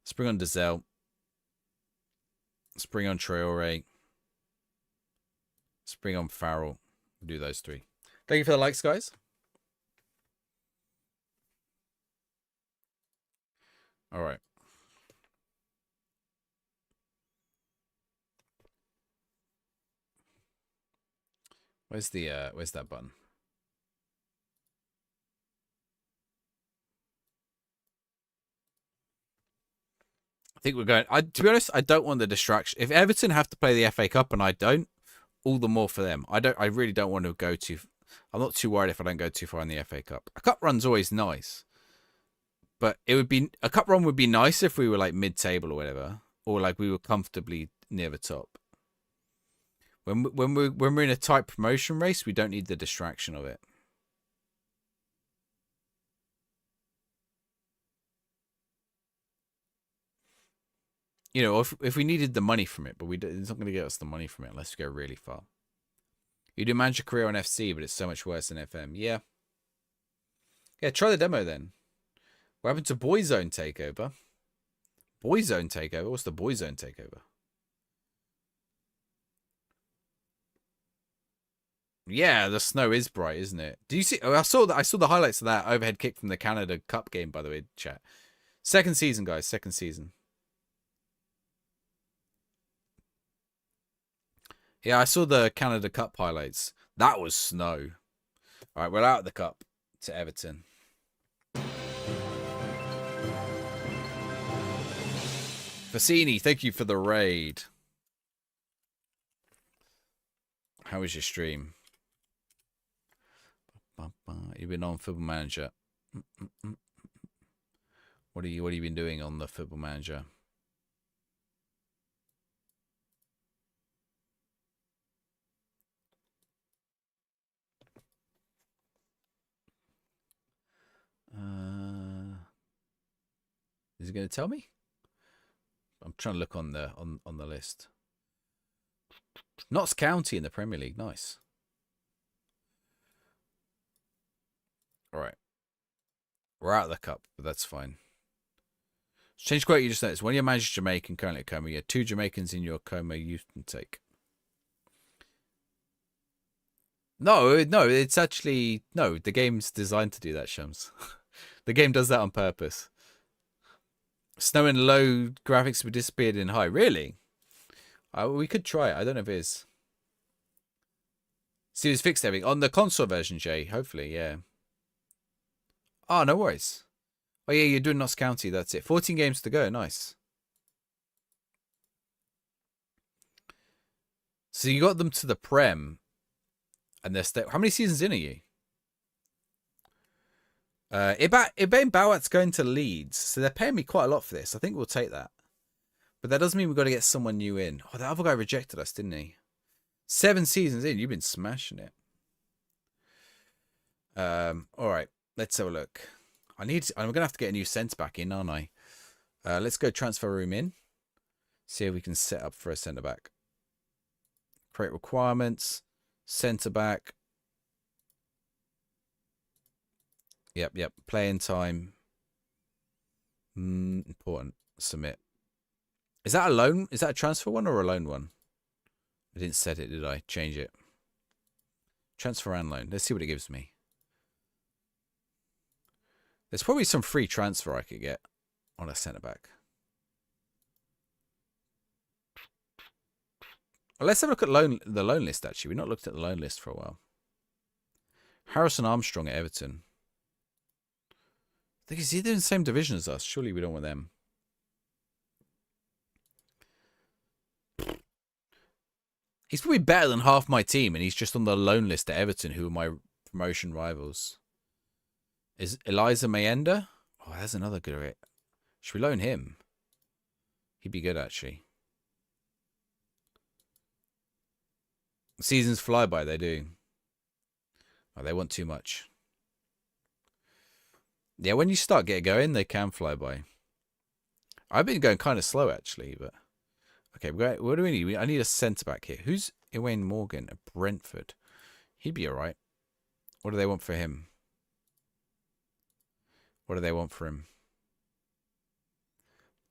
Let's bring on Dazelle. Let's bring on Traore. Let's bring on Farrell. We'll do those three. Thank you for the likes, guys. All right. Where's that button? I think we're going. To be honest, I don't want the distraction. If Everton have to play the FA Cup and I don't, all the more for them. I really don't want to go too. I'm not too worried if I don't go too far in the FA Cup. A cup run's always nice, but a cup run would be nice if we were like mid-table or whatever, or like we were comfortably near the top. When we're in a tight promotion race, we don't need the distraction of it. You know, if we needed the money from it, but it's not going to get us the money from it unless we go really far. You do manage a career on FC, but it's so much worse than FM. Yeah. Yeah, try the demo then. What happened to Boyzone Takeover? Boyzone Takeover? What's the Boyzone Takeover? Yeah, the snow is bright, isn't it? Do you see? Oh, I saw the highlights of that overhead kick from the Canada Cup game, by the way, chat. Second season, guys. Second season. Yeah, I saw the Canada Cup highlights. That was snow. All right, we're out of the cup to Everton. Fassini, thank you for the raid. How was your stream? You've been on Football Manager. What have you been doing on the Football Manager? Is it going to tell me? I'm trying to look on the list. Notts County in the Premier League, nice. All right, we're out of the cup, but that's fine. Change quote you just noticed. When you manage Jamaican currently at Coma, you had 2 Jamaicans in your Coma youth intake. No, it's actually no. The game's designed to do that, Shams. The game does that on purpose. Snow and low graphics were disappeared in high. Really? We could try it. I don't know if it is. See, it's fixed everything on the console version, Jay. Hopefully, yeah. Oh, no worries. Oh yeah, you're doing Notts County. That's it. 14 games to go. Nice. So you got them to the Prem, and they're how many seasons in are you? Ibrahim Bawat's going to Leeds, so they're paying me quite a lot for this. I think we'll take that. But that doesn't mean we've got to get someone new in. Oh, the other guy rejected us, didn't he? 7 seasons in, you've been smashing it. All right, let's have a look. I'm gonna have to get a new centre back in, aren't I? Let's go transfer room in. See if we can set up for a centre back. Create requirements. Centre back. Yep. Playing time. Important. Submit. Is that a loan? Is that a transfer one or a loan one? I didn't set it, did I? Change it. Transfer and loan. Let's see what it gives me. There's probably some free transfer I could get on a centre back. Well, let's have a look at the loan list, actually. We've not looked at the loan list for a while. Harrison Armstrong at Everton. I think he's either in the same division as us. Surely we don't want them. He's probably better than half my team, and he's just on the loan list at Everton, who are my promotion rivals. Is Eliza Mayenda? Oh, that's another good rate. Should we loan him? He'd be good, actually. Seasons fly by, they do. Oh, they want too much. Yeah, when you start getting going, they can fly by. I've been going kind of slow, actually, but... Okay, what do we need? I need a centre-back here. Who's Iwan Morgan at Brentford. He'd be all right. What do they want for him? What do they want for him?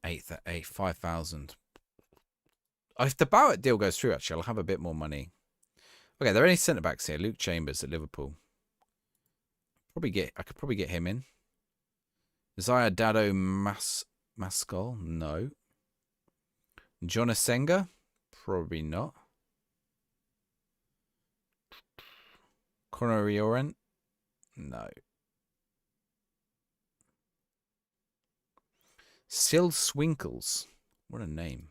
5,000. If the Bowett deal goes through, actually, I'll have a bit more money. Okay, there are any centre backs here. Luke Chambers at Liverpool. I could probably get him in. Isaiah Dado Mascol? No. John Asenga? Probably not. Conor Orient? No. Sil Swinkles. What a name.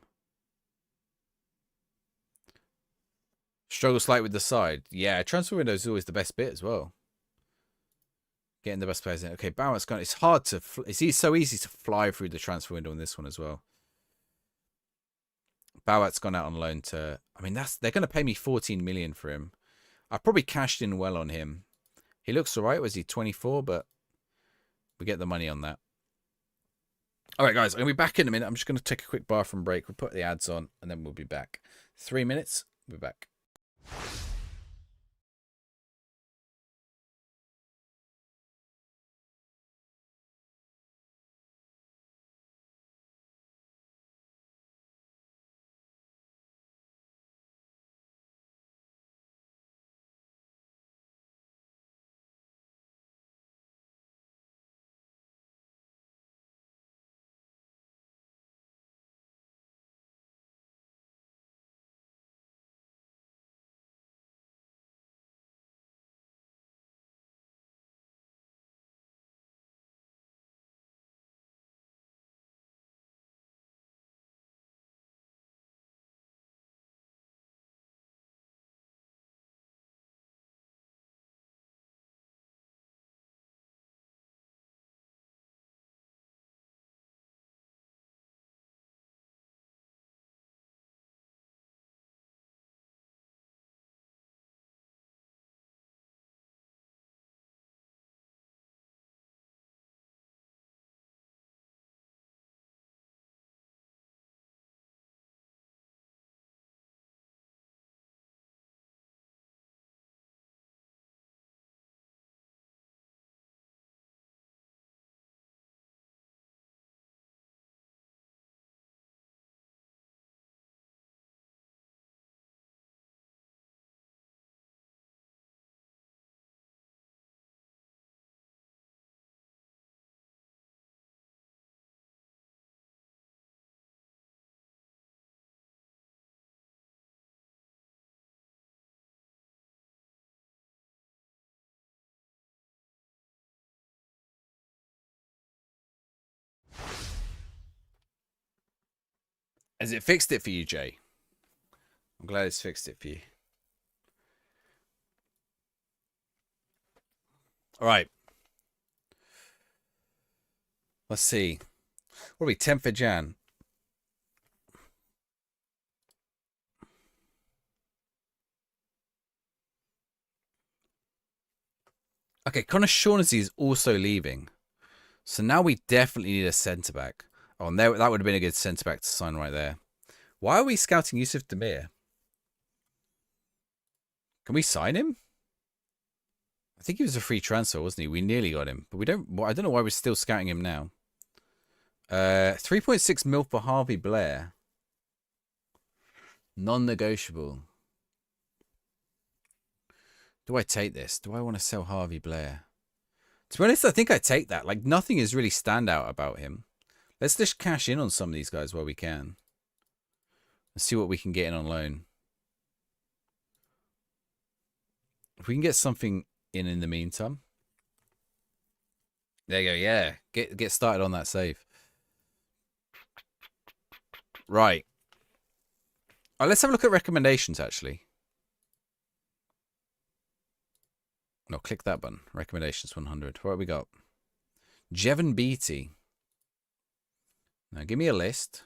Struggle slightly with the side. Yeah, transfer window is always the best bit as well. Getting the best players in. Okay, Bowett's gone. It's hard to. It's so easy to fly through the transfer window on this one as well. Bowett's gone out on loan to. I mean, they're going to pay me 14 million for him. I probably cashed in well on him. He looks alright. Was he 24? But we get the money on that. All right, guys. I'm going to be back in a minute. I'm just going to take a quick bathroom break. We'll put the ads on, and then we'll be back. 3 minutes. We'll be back. Has it fixed it for you, Jay? I'm glad it's fixed it for you. All right. Let's see. What are we, 10th of Jan? Okay, Connor Shaughnessy is also leaving. So now we definitely need a centre-back. Oh, and that would have been a good centre-back to sign right there. Why are we scouting Yusuf Demir? Can we sign him? I think he was a free transfer, wasn't he? We nearly got him. But we don't... I don't know why we're still scouting him now. 3.6 mil for Harvey Blair. Non-negotiable. Do I take this? Do I want to sell Harvey Blair? To be honest, I think I take that. Like, nothing is really standout about him. Let's just cash in on some of these guys while we can. Let's see what we can get in on loan. If we can get something in the meantime. There you go, yeah. Get started on that save. Right. All right, let's have a look at recommendations, actually. No, click that button. Recommendations 100. What have we got? Jevon Beattie. Now, give me a list.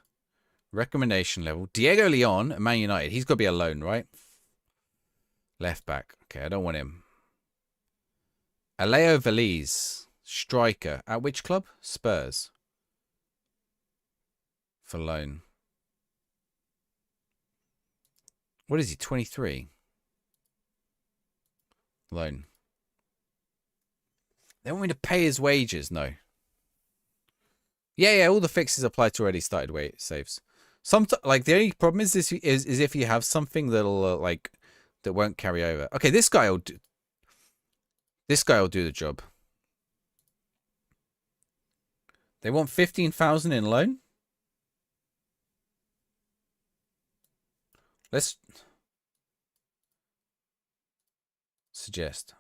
Recommendation level. Diego Leon, Man United. He's got to be a loan, right? Left back. Okay, I don't want him. Aleo Veliz. Striker. At which club? Spurs. For loan. What is he? 23. Loan. They want me to pay his wages. No. Yeah. All the fixes apply to already started wait saves. Like the only problem is this is if you have something that'll like that won't carry over. Okay, this guy will do. This guy will do the job. They want 15,000 in loan. Let's suggest.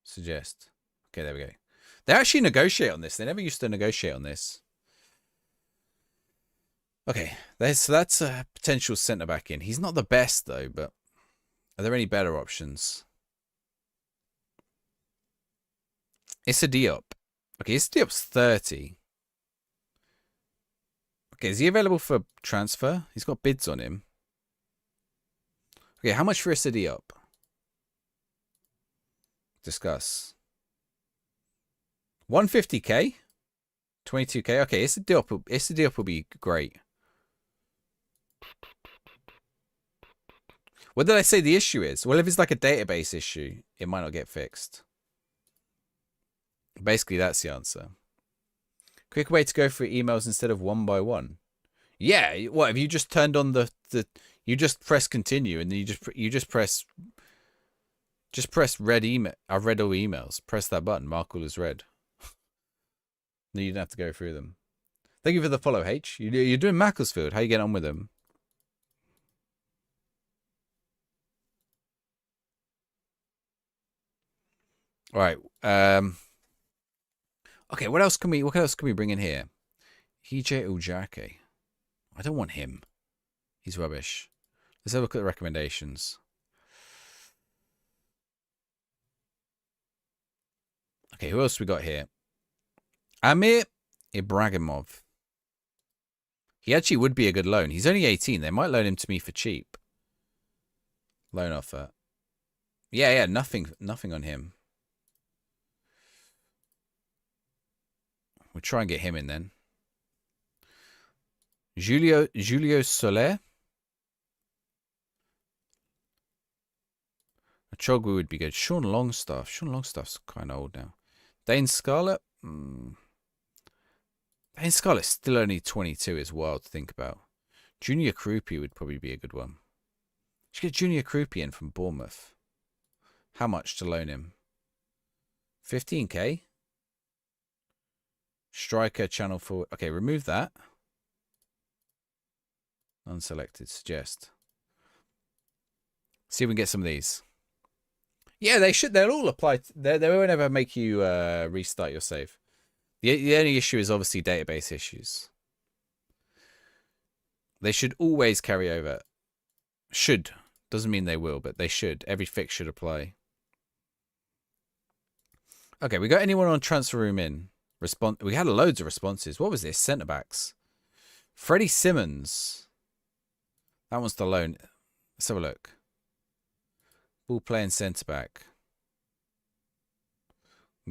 Suggest. Okay, there we go. They actually negotiate on this. They never used to negotiate on this. Okay, so that's a potential centre back in. He's not the best though, but are there any better options? Issa Diop. Okay, Issa Diop's 30. Okay, is he available for transfer? He's got bids on him. Okay, how much for Issa Diop? Discuss. 150k? 22k? Okay, Issa Diop will be great. What did I say the issue is? Well, if it's like a database issue, it might not get fixed. Basically, that's the answer. Quick way to go through emails instead of one by one. Yeah, what have you just turned on the you just press continue and then you just press red email. I've read all emails. Press that button. Mark all as read. Then you don't have to go through them. Thank you for the follow, H. You're doing Macclesfield. How you getting on with them? All right. Okay, what else can we bring in here? Hije Ujake. I don't want him. He's rubbish. Let's have a look at the recommendations. Okay, who else we got here? Amir Ibrahimov. He actually would be a good loan. He's only 18. They might loan him to me for cheap. Loan offer. Yeah, nothing on him. We'll try and get him in then. Julio Soler. Chogwu would be good. Sean Longstaff. Sean Longstaff's kind of old now. Dane Scarlett. Dane Scarlett's still only 22 as well to think about. Junior Krupi would probably be a good one. Should get Junior Krupi in from Bournemouth. How much to loan him? 15k. Striker, channel forward. Okay, remove that. Unselected. Suggest. See if we can get some of these. Yeah, they should. They'll all apply. They won't ever make you restart your save. The only issue is obviously database issues. They should always carry over. Should. Doesn't mean they will, but they should. Every fix should apply. Okay, we got anyone on transfer room in? We had loads of responses. What was this? Centre backs. Freddie Simmons. That one's the loan. Let's have a look. Ball playing centre back.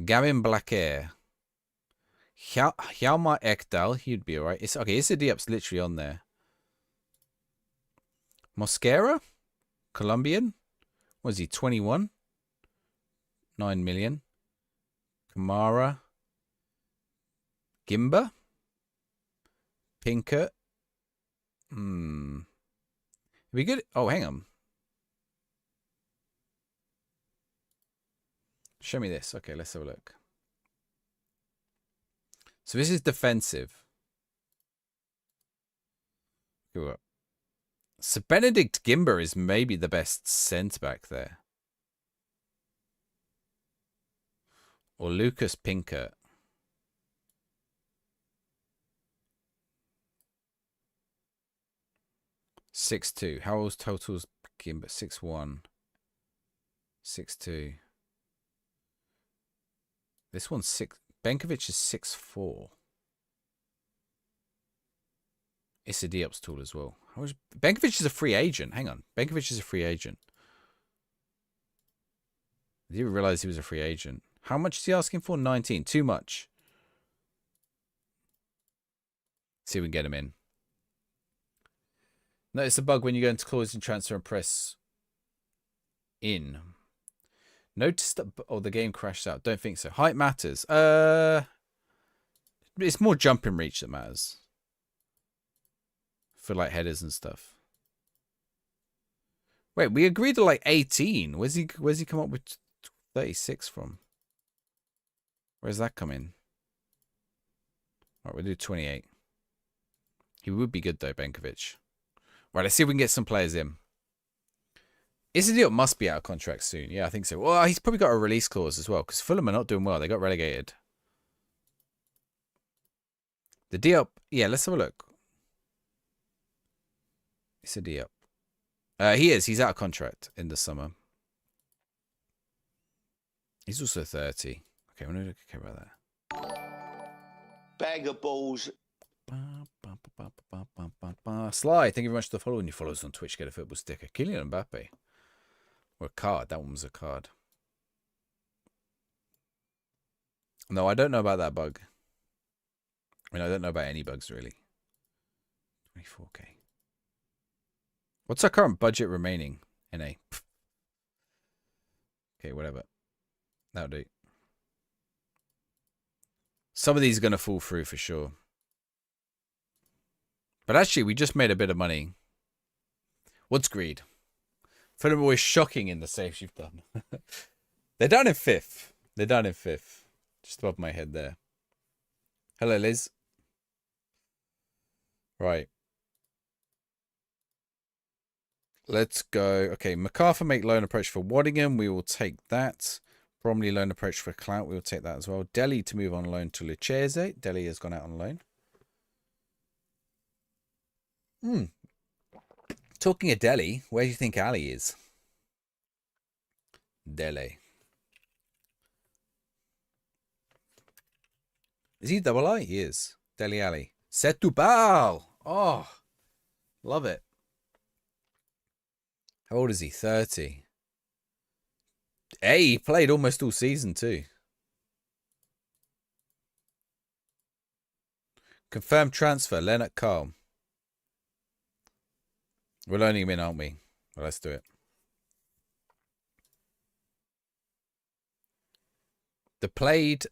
Gavin Blackare. Hjalmar Ekdal. He'd be alright. Okay, Issa Diop's literally on there. Mosquera. Colombian. Was he 21? 9 million. Kamara. Gimba. Pinkett. It'd be good. Oh, hang on. Show me this. Okay, let's have a look. So this is defensive. So Benedict Gimba is maybe the best centre back there. Or Lucas Pinkett. (6'2". How old's totals Gimba? 6'1". 6'2". This one's 6. Benkovic is 6'4". Issa Diop's tall as well. Benkovic is a free agent. Hang on. Benkovic is a free agent. I didn't realize he was a free agent. How much is he asking for? 19. Too much. See if we can get him in. Notice a bug when you go into clause and transfer and press in. Notice that the game crashed out. Don't think so. Height matters. It's more jumping reach that matters. For like headers and stuff. Wait, we agreed to like 18. Where's he come up with 36 from? Where's that come in? Alright, we'll do 28. He would be good though, Benkovic. Right, let's see if we can get some players in. Isidiot must be out of contract soon. Yeah, I think so. Well, he's probably got a release clause as well, because Fulham are not doing well. They got relegated. The Diop, yeah, let's have a look. Isidiot. He's out of contract in the summer. He's also 30. Okay, I'm going to care about that. Bag of balls. Sly, thank you very much for the follow. And you follow us on Twitch, get a football sticker. Kylian Mbappe. Or a card. That one was a card. No, I don't know about that bug. I mean, I don't know about any bugs, really. 24k. What's our current budget remaining? NA. Okay, whatever. That'll do. Some of these are going to fall through for sure. But actually, we just made a bit of money. What's greed? Fulham are always shocking in the saves you've done. They're down in 5th. They're down in 5th. Just above my head there. Hello, Liz. Right. Let's go. Okay, MacArthur make loan approach for Waddingham. We will take that. Bromley loan approach for Clout. We will take that as well. Delhi to move on loan to Lucchese. Delhi has gone out on loan. Talking of Delhi, where do you think Ali is? Delhi. Is he double I? He is. Delhi Ali. Setubal. Oh, love it. How old is he? 30. Hey, he played almost all season too. Confirmed transfer, Leonard Carl. We're loaning him in, aren't we? Well, let's do it. The played...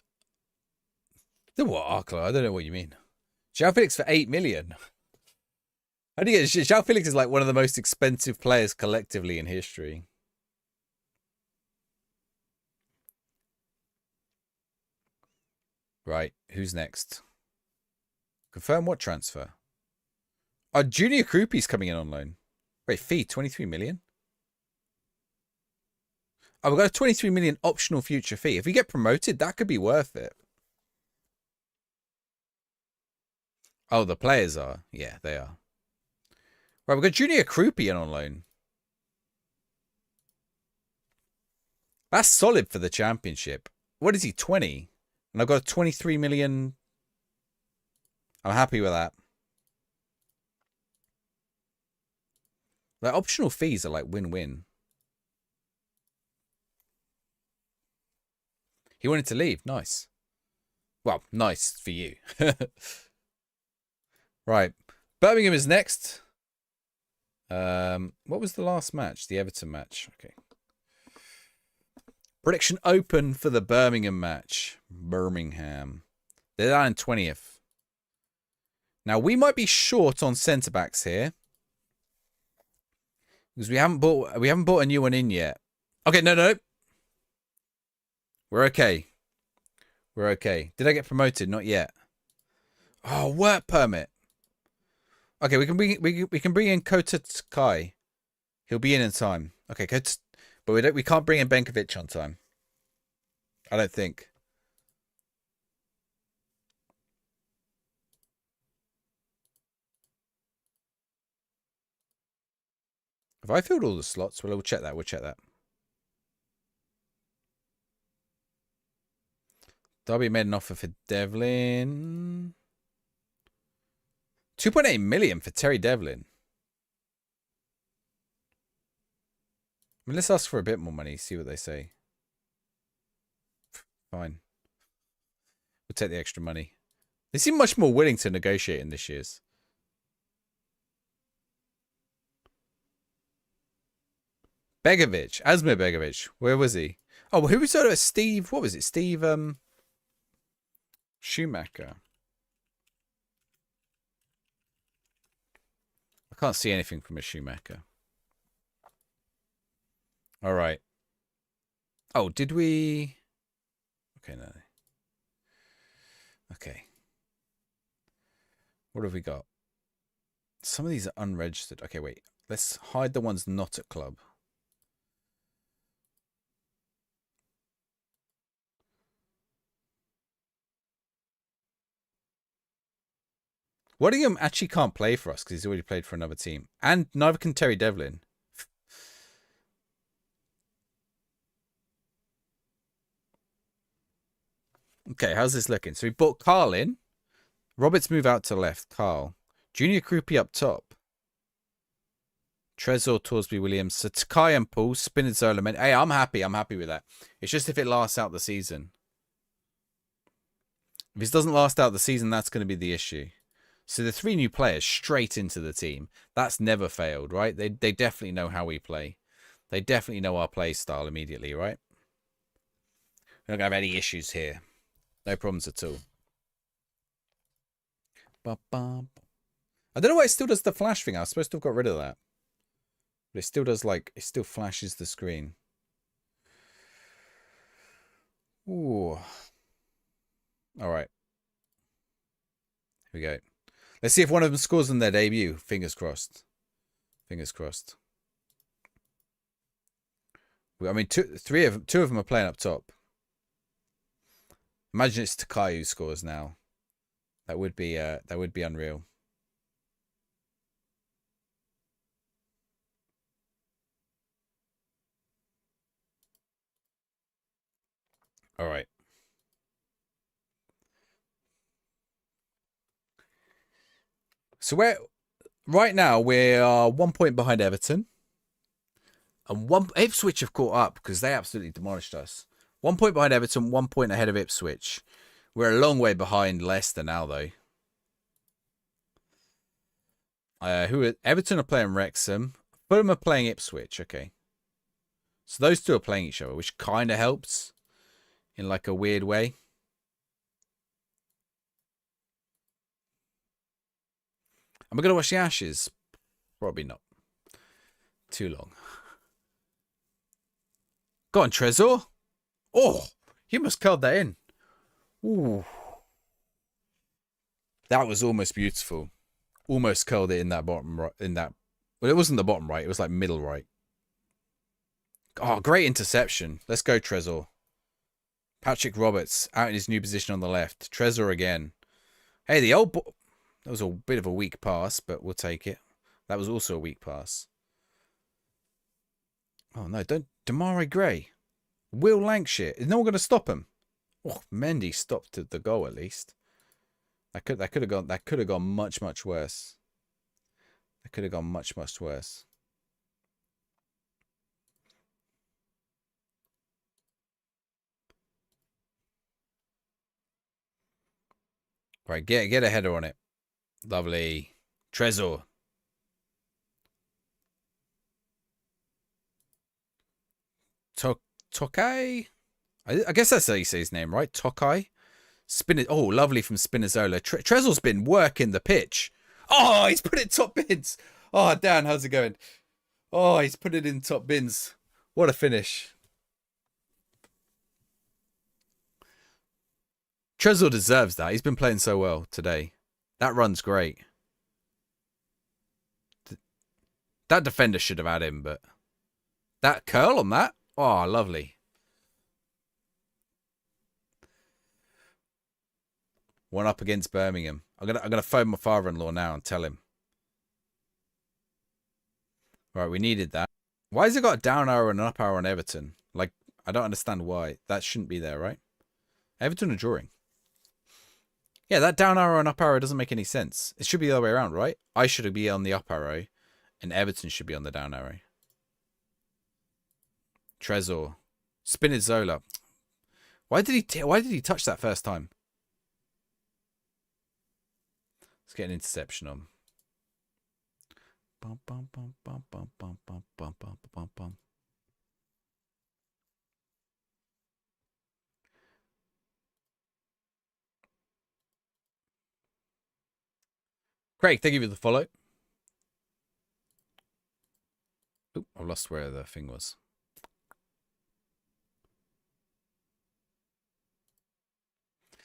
The what, Arklow? I don't know what you mean. João Felix for 8 million. How do you get... João Felix is like one of the most expensive players collectively in history. Right, who's next? Confirm what transfer? Oh, Junior Krupi's coming in on loan. Wait, fee, 23 million? Oh, we've got a 23 million optional future fee. If we get promoted, that could be worth it. Oh, the players are. Yeah, they are. Right, we've got Junior Krupi in on loan. That's solid for the championship. What is he, 20? And I've got a 23 million. I'm happy with that. Like, optional fees are like win-win. He wanted to leave. Nice. Well, nice for you. Right. Birmingham is next. What was the last match? The Everton match. Okay. Prediction open for the Birmingham match. Birmingham. They're down in 20th. Now, we might be short on centre-backs here. Because we haven't bought a new one in yet. Okay, no. We're okay. We're okay. Did I get promoted? Not yet. Oh, work permit. Okay, we can bring in Kota Kai. He'll be in time. Okay, but we can't bring in Benkovic on time. I don't think. Have I filled all the slots? Well, we'll check that. We'll check that. Derby made an offer for Devlin. 2.8 million for Terry Devlin. I mean, let's ask for a bit more money, see what they say. Fine. We'll take the extra money. They seem much more willing to negotiate in this year's. Begovic. Asmir Begovic. Where was he? Oh, who was sort of Steve? What was it? Steve Schumacher. I can't see anything from a Schumacher. All right. Oh, did we? Okay, no. Okay. What have we got? Some of these are unregistered. Okay, wait. Let's hide the ones not at club. Waddingham actually can't play for us because he's already played for another team. And neither can Terry Devlin. Okay, how's this looking? So we brought Carl in. Roberts move out to left. Carl. Junior Krupi up top. Trezor, Torsby, Williams. So Takai and Paul. Spinazzola. Hey, I'm happy. I'm happy with that. It's just if it lasts out the season. If it doesn't last out the season, that's going to be the issue. So the 3 new players straight into the team. That's never failed, right? They definitely know how we play. They definitely know our play style immediately, right? We're not going to have any issues here. No problems at all. I don't know why it still does the flash thing. I was supposed to have got rid of that. But it still does, like, it still flashes the screen. Ooh. All right. Here we go. Let's see if one of them scores on their debut. Fingers crossed. Fingers crossed. I mean, two of them are playing up top. Imagine it's Takai who scores now. That would be unreal. All right. So right now we are 1 point behind Everton. And Ipswich have caught up because they absolutely demolished us. 1 point behind Everton, 1 point ahead of Ipswich. We're a long way behind Leicester now, though. Everton are playing Wrexham. Fulham are playing Ipswich. Okay. So those two are playing each other, which kind of helps in like a weird way. Am I going to watch the Ashes? Probably not. Too long. Go on, Trezor. Oh, you must curled that in. Ooh. That was almost beautiful. Almost curled it in that bottom right. Well, it wasn't the bottom right. It was like middle right. Oh, great interception. Let's go, Trezor. Patrick Roberts out in his new position on the left. Trezor again. Hey, that was a bit of a weak pass, but we'll take it. That was also a weak pass. Oh, no, don't. Damari Gray. Will Lancashire. Is no one going to stop him? Oh, Mendy stopped the goal at least. That could have gone much worse. That could have gone much worse. Right, get a header on it. Lovely. Trezor. Tokai? I guess that's how you say his name, right? Tokai? Oh, lovely from Spinazzola. Trezor's been working the pitch. Oh, he's put it top bins. Oh, Dan, how's it going? Oh, he's put it in top bins. What a finish. Trezor deserves that. He's been playing so well today. That run's great. That defender should have had him, but that curl on that? Oh, lovely. One up against Birmingham. I'm gonna phone my father-in-law now and tell him. Right, we needed that. Why has it got a down arrow and an up arrow on Everton? Like, I don't understand why. That shouldn't be there, right? Everton are drawing. Yeah, that down arrow and up arrow doesn't make any sense. It should be the other way around, right? I should be on the up arrow, and Everton should be on the down arrow. Trezor. Spinazzola. Why did he touch that first time? Let's get an interception on. Bum, bum, bum, bum, bum, bum, bum, bum, bum, bum, bum. Craig, thank you for the follow. Oop, I've lost where the thing was.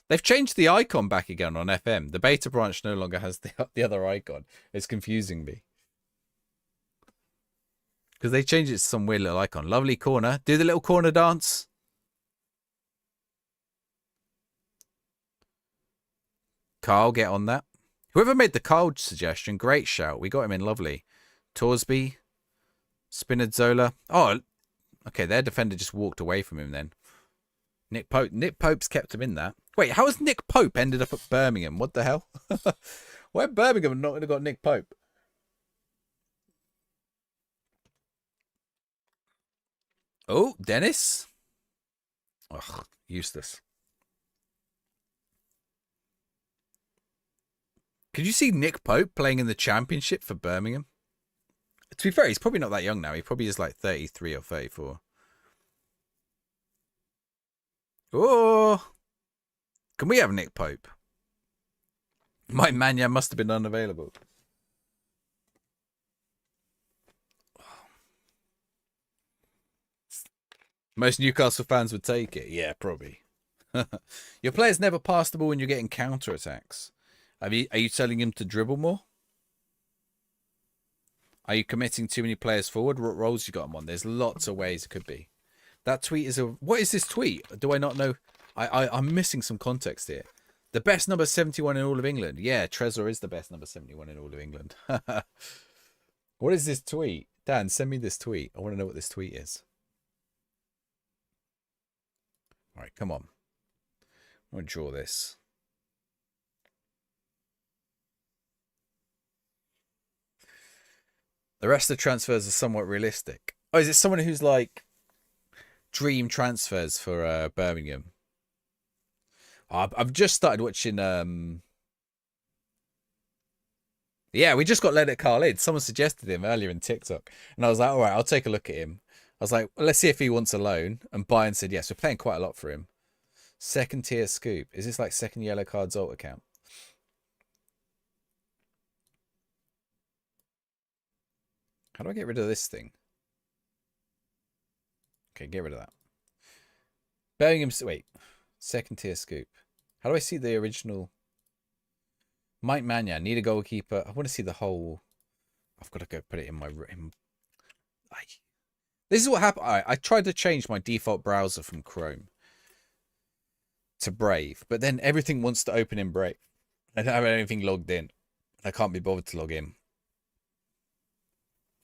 They've changed the icon back again on FM. The beta branch no longer has the other icon. It's confusing me. Because they changed it to some weird little icon. Lovely corner. Do the little corner dance. Carl, get on that. Whoever made the Carl suggestion, great shout. We got him in lovely. Torsby. Spinazzola. Oh, okay. Their defender just walked away from him then. Nick Pope. Nick Pope's kept him in that. Wait, how has Nick Pope ended up at Birmingham? What the hell? Why Birmingham not got Nick Pope? Oh, Dennis. Ugh, useless. Could you see Nick Pope playing in the Championship for Birmingham? To be fair, he's probably not that young now. He probably is like 33 or 34. Oh, can we have Nick Pope? Mike Mannion must have been unavailable. Most Newcastle fans would take it. Yeah, probably. Your players never pass the ball when you're getting counter-attacks. Are you telling him to dribble more? Are you committing too many players forward? What roles you got him on? There's lots of ways it could be. That tweet is a... What is this tweet? Do I not know? I'm missing some context here. The best number 71 in all of England. Yeah, Trezor is the best number 71 in all of England. What is this tweet? Dan, send me this tweet. I want to know what this tweet is. All right, come on. I'm going to draw this. The rest of the transfers are somewhat realistic. Oh, is it someone who's like dream transfers for Birmingham? Oh, I've just started watching. Yeah, we just got Leonard Carl in. Someone suggested him earlier in TikTok, and I was like, all right, I'll take a look at him. I was like, well, let's see if he wants a loan. And Bayern said yes. We're paying quite a lot for him. Second tier scoop. Is this like second yellow cards alt account? How do I get rid of this thing? Okay, get rid of that. Birmingham, wait. Second tier scoop. How do I see the original? Mike Mannion, need a goalkeeper. I want to see the whole. I've got to go put it in my room. This is what happened. I tried to change my default browser from Chrome to Brave, but then everything wants to open in Brave. I don't have anything logged in. I can't be bothered to log in.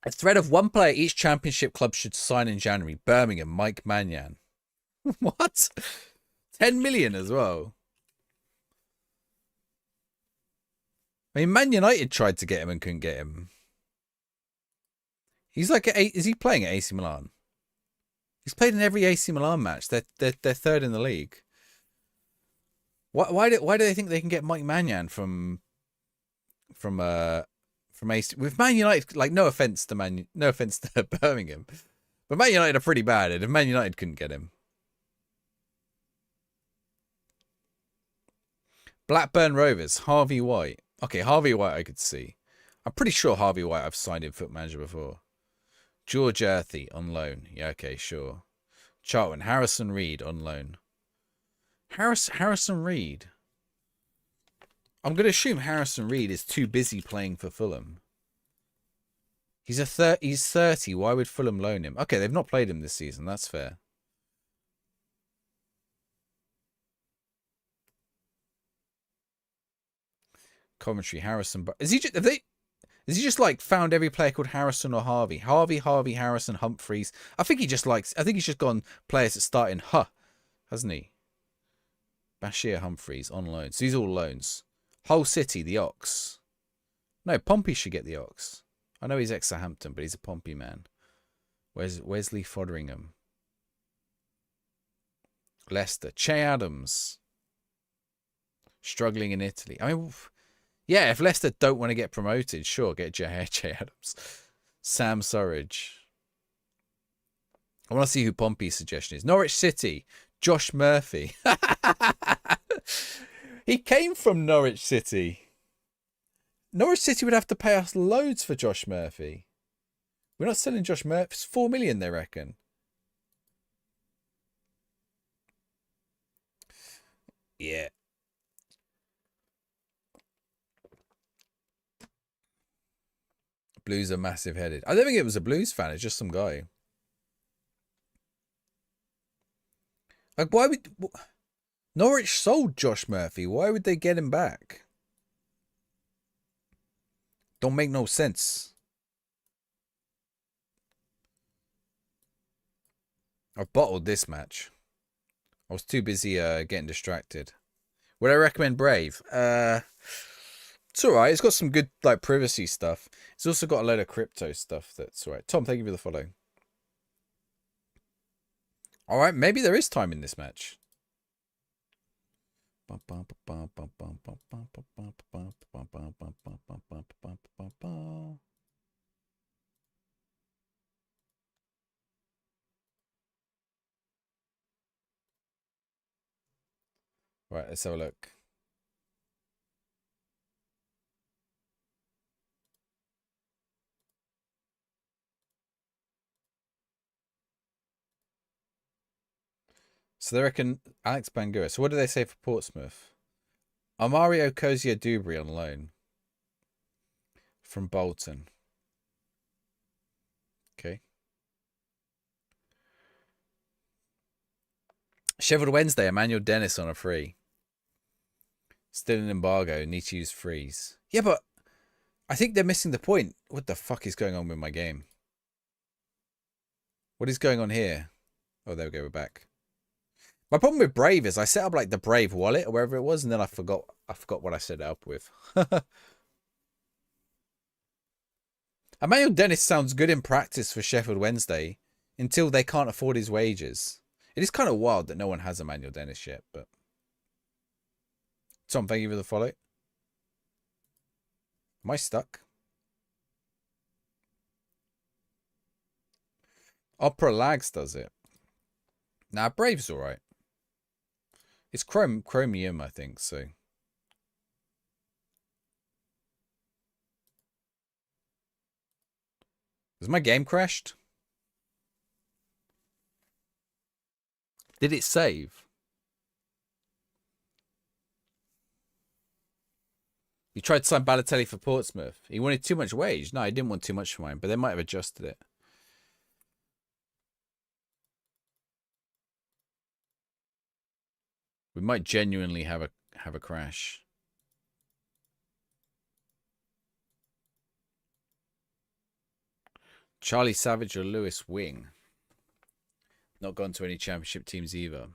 A thread of one player each championship club should sign in January. Birmingham, Mike Mannion. What? 10 million as well. I mean, Man United tried to get him and couldn't get him. He's like, is he playing at AC Milan? He's played in every AC Milan match. They're third in the league. Why do they think they can get Mike Mannion from AC with Man United? Like, no offense to Birmingham, but Man United are pretty bad. And if Man United couldn't get him, Blackburn Rovers, Harvey White. Okay, Harvey White I could see. I'm pretty sure Harvey White I've signed in Foot Manager before. George Earthy on loan. Yeah, okay, sure. Charlton, Harrison Reed on loan. Harrison Reed. I'm going to assume Harrison Reed is too busy playing for Fulham. He's 30. Why would Fulham loan him? Okay, they've not played him this season. That's fair. Coventry, Harrison. Is he just like found every player called Harrison or Harvey? Harvey, Harrison, Humphreys. I think he's just gone players that start in hasn't he? Bashir Humphreys on loan. So these are all loans. Hull City, the Ox. No, Pompey should get the Ox. I know he's ex-Southampton, but he's a Pompey man. Where's Wesley Fotheringham? Leicester. Che Adams. Struggling in Italy. I mean, yeah, if Leicester don't want to get promoted, sure, get Che Adams. Sam Surridge. I want to see who Pompey's suggestion is. Norwich City. Josh Murphy. He came from Norwich City. Norwich City would have to pay us loads for Josh Murphy. We're not selling Josh Murphy. It's 4 million, they reckon. Yeah. Blues are massive headed. I don't think it was a Blues fan. It's just some guy. Like, why would Norwich sold Josh Murphy? Why would they get him back? Don't make no sense. I've bottled this match. I was too busy getting distracted. Would I recommend Brave? It's alright. It's got some good like privacy stuff. It's also got a load of crypto stuff that's alright. Tom, thank you for the follow. Alright, maybe there is time in this match. Right, let's have a look. So they reckon Alex Bangura. So what do they say for Portsmouth? Amario Kozia Dubry on loan from Bolton. Okay. Sheffield Wednesday, Emmanuel Dennis on a free. Still an embargo. Need to use freeze. Yeah, but I think they're missing the point. What the fuck is going on with my game? What is going on here? Oh, there we go. We're back. My problem with Brave is I set up like the Brave wallet or wherever it was, and then I forgot what I set it up with. Emmanuel Dennis sounds good in practice for Sheffield Wednesday until they can't afford his wages. It is kind of wild that no one has Emmanuel Dennis yet, but Tom, thank you for the follow. Am I stuck? Opera Lags does it. Nah, Brave's alright. It's chromium, I think, so. Has my game crashed? Did it save? You tried to sign Balotelli for Portsmouth. He wanted too much wage. No, he didn't want too much for mine, but they might have adjusted it. We might genuinely have a crash. Charlie Savage or Lewis Wing. Not gone to any championship teams either.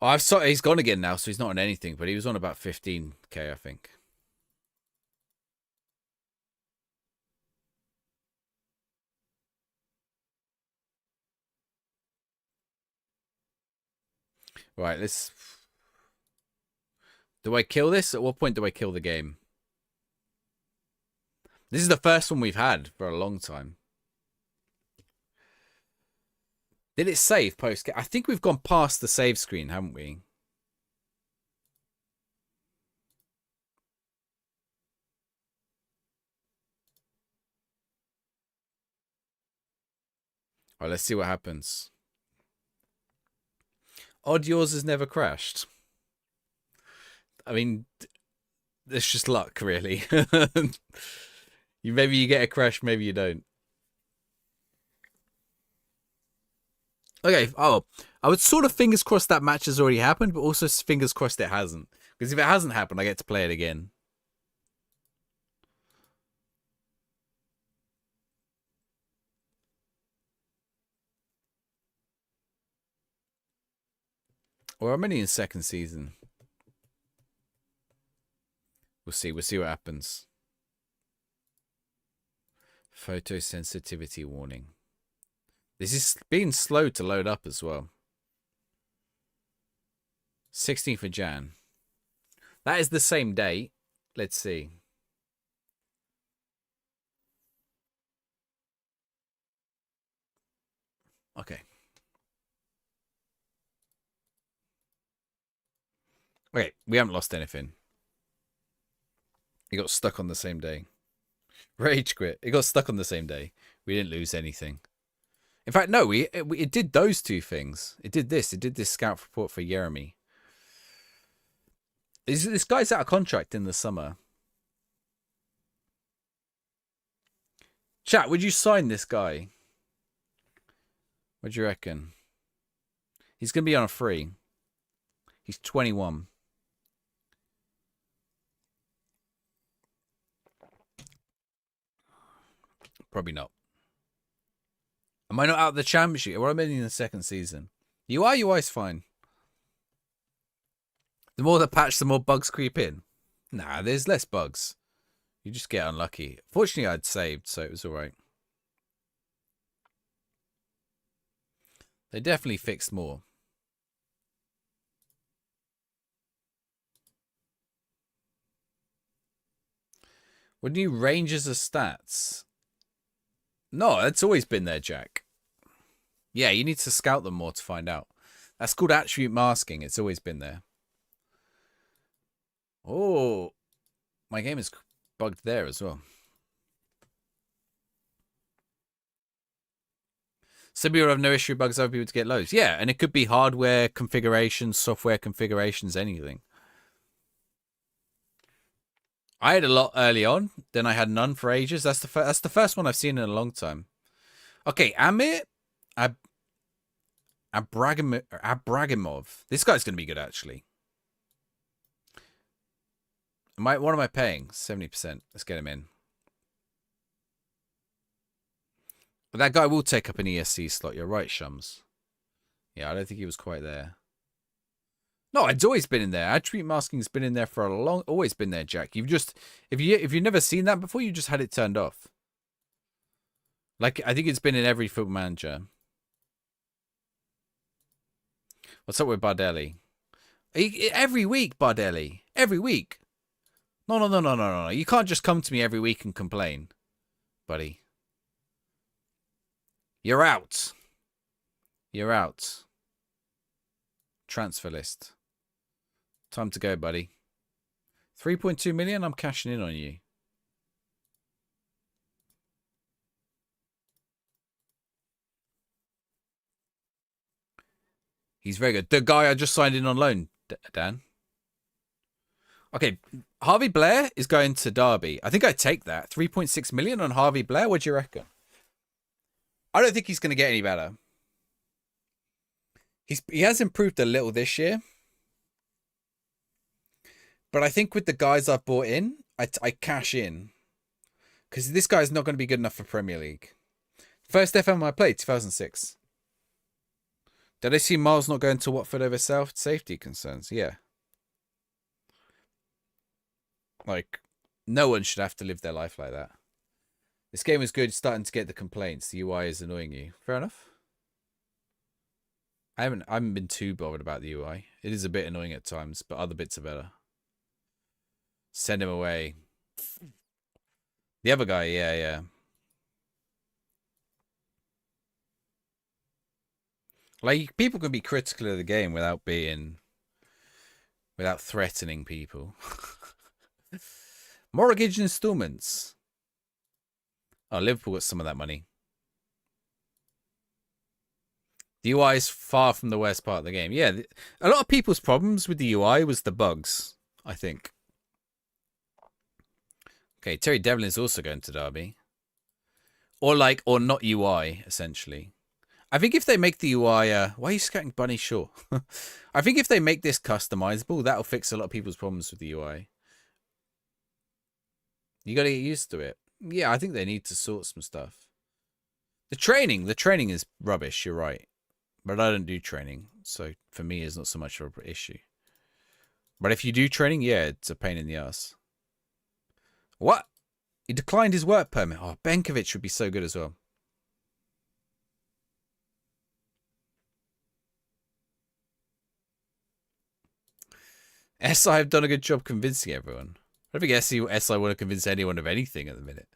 Oh, he's gone again now, so he's not on anything, but he was on about 15k, I think. Right, let's... Do I kill this? At what point do I kill the game? This is the first one we've had for a long time. Did it save post? I think we've gone past the save screen, haven't we? All right, let's see what happens. Odd yours has never crashed. I mean, it's just luck, really. Maybe you get a crash, maybe you don't. Okay, oh, I would sort of fingers crossed that match has already happened, but also fingers crossed it hasn't. Because if it hasn't happened, I get to play it again. Or I'm only in second season. We'll see what happens. Photosensitivity warning. This is being slow to load up as well. 16th of Jan. That is the same date. Let's see. Okay. Okay, we haven't lost anything. It got stuck on the same day. Rage quit. It got stuck on the same day. We didn't lose anything. In fact, no, it did those two things. It did this. It did this scout report for Jeremy. This guy's out of contract in the summer. Chat, would you sign this guy? What do you reckon? He's going to be on a free. He's 21. Probably not. Am I not out of the championship? Well, I'm in the second season. UI's fine. The more the patch, the more bugs creep in. Nah, there's less bugs. You just get unlucky. Fortunately, I'd saved, so it was all right. They definitely fixed more. What new ranges of stats? No, it's always been there, Jack. Yeah, you need to scout them more to find out. That's called attribute masking. It's always been there. Oh, my game is bugged there as well. Some people have no issue with bugs, other people to get loads. Yeah, and it could be hardware configurations, software configurations, anything. I had a lot early on, then I had none for ages. That's the first one I've seen in a long time. Okay, Amir Abragimov. This guy's going to be good, actually. What am I paying? 70%. Let's get him in. But that guy will take up an ESC slot. You're right, Shums. Yeah, I don't think he was quite there. No, it's always been in there. Attribute masking's been in there for a long. Always been there, Jack. You've just if you've never seen that before, you just had it turned off. Like I think it's been in every Football Manager. What's up with Bardelli? Every week, Bardelli. Every week. No. You can't just come to me every week and complain, buddy. You're out. You're out. Transfer list. Time to go, buddy. 3.2 million, I'm cashing in on you. He's very good. The guy I just signed in on loan, Dan. Okay, Harvey Blair is going to Derby. I think I'd take that. 3.6 million on Harvey Blair. What do you reckon? I don't think he's going to get any better. He has improved a little this year. But I think with the guys I've bought in, I cash in. Because this guy's not going to be good enough for Premier League. First FM I played, 2006. Did I see Miles not going to Watford over safety concerns? Yeah. Like, no one should have to live their life like that. This game is good, starting to get the complaints. The UI is annoying you. Fair enough. I haven't been too bothered about the UI. It is a bit annoying at times, but other bits are better. Send him away. The other guy, yeah. Like, people can be critical of the game without threatening people. Mortgage installments. Oh, Liverpool got some of that money. The UI is far from the worst part of the game. Yeah, a lot of people's problems with the UI was the bugs, I think. Okay, Terry Devlin is also going to Derby. Or not UI, essentially. I think if they make the UI... why are you scouting Bunny Shaw? I think if they make this customizable, that'll fix a lot of people's problems with the UI. You got to get used to it. Yeah, I think they need to sort some stuff. The training is rubbish, you're right. But I don't do training, so for me it's not so much of an issue. But if you do training, yeah, it's a pain in the ass. What? He declined his work permit. Oh, Benkovic would be so good as well. SI have done a good job convincing everyone. I don't think SI want to convince anyone of anything at the minute.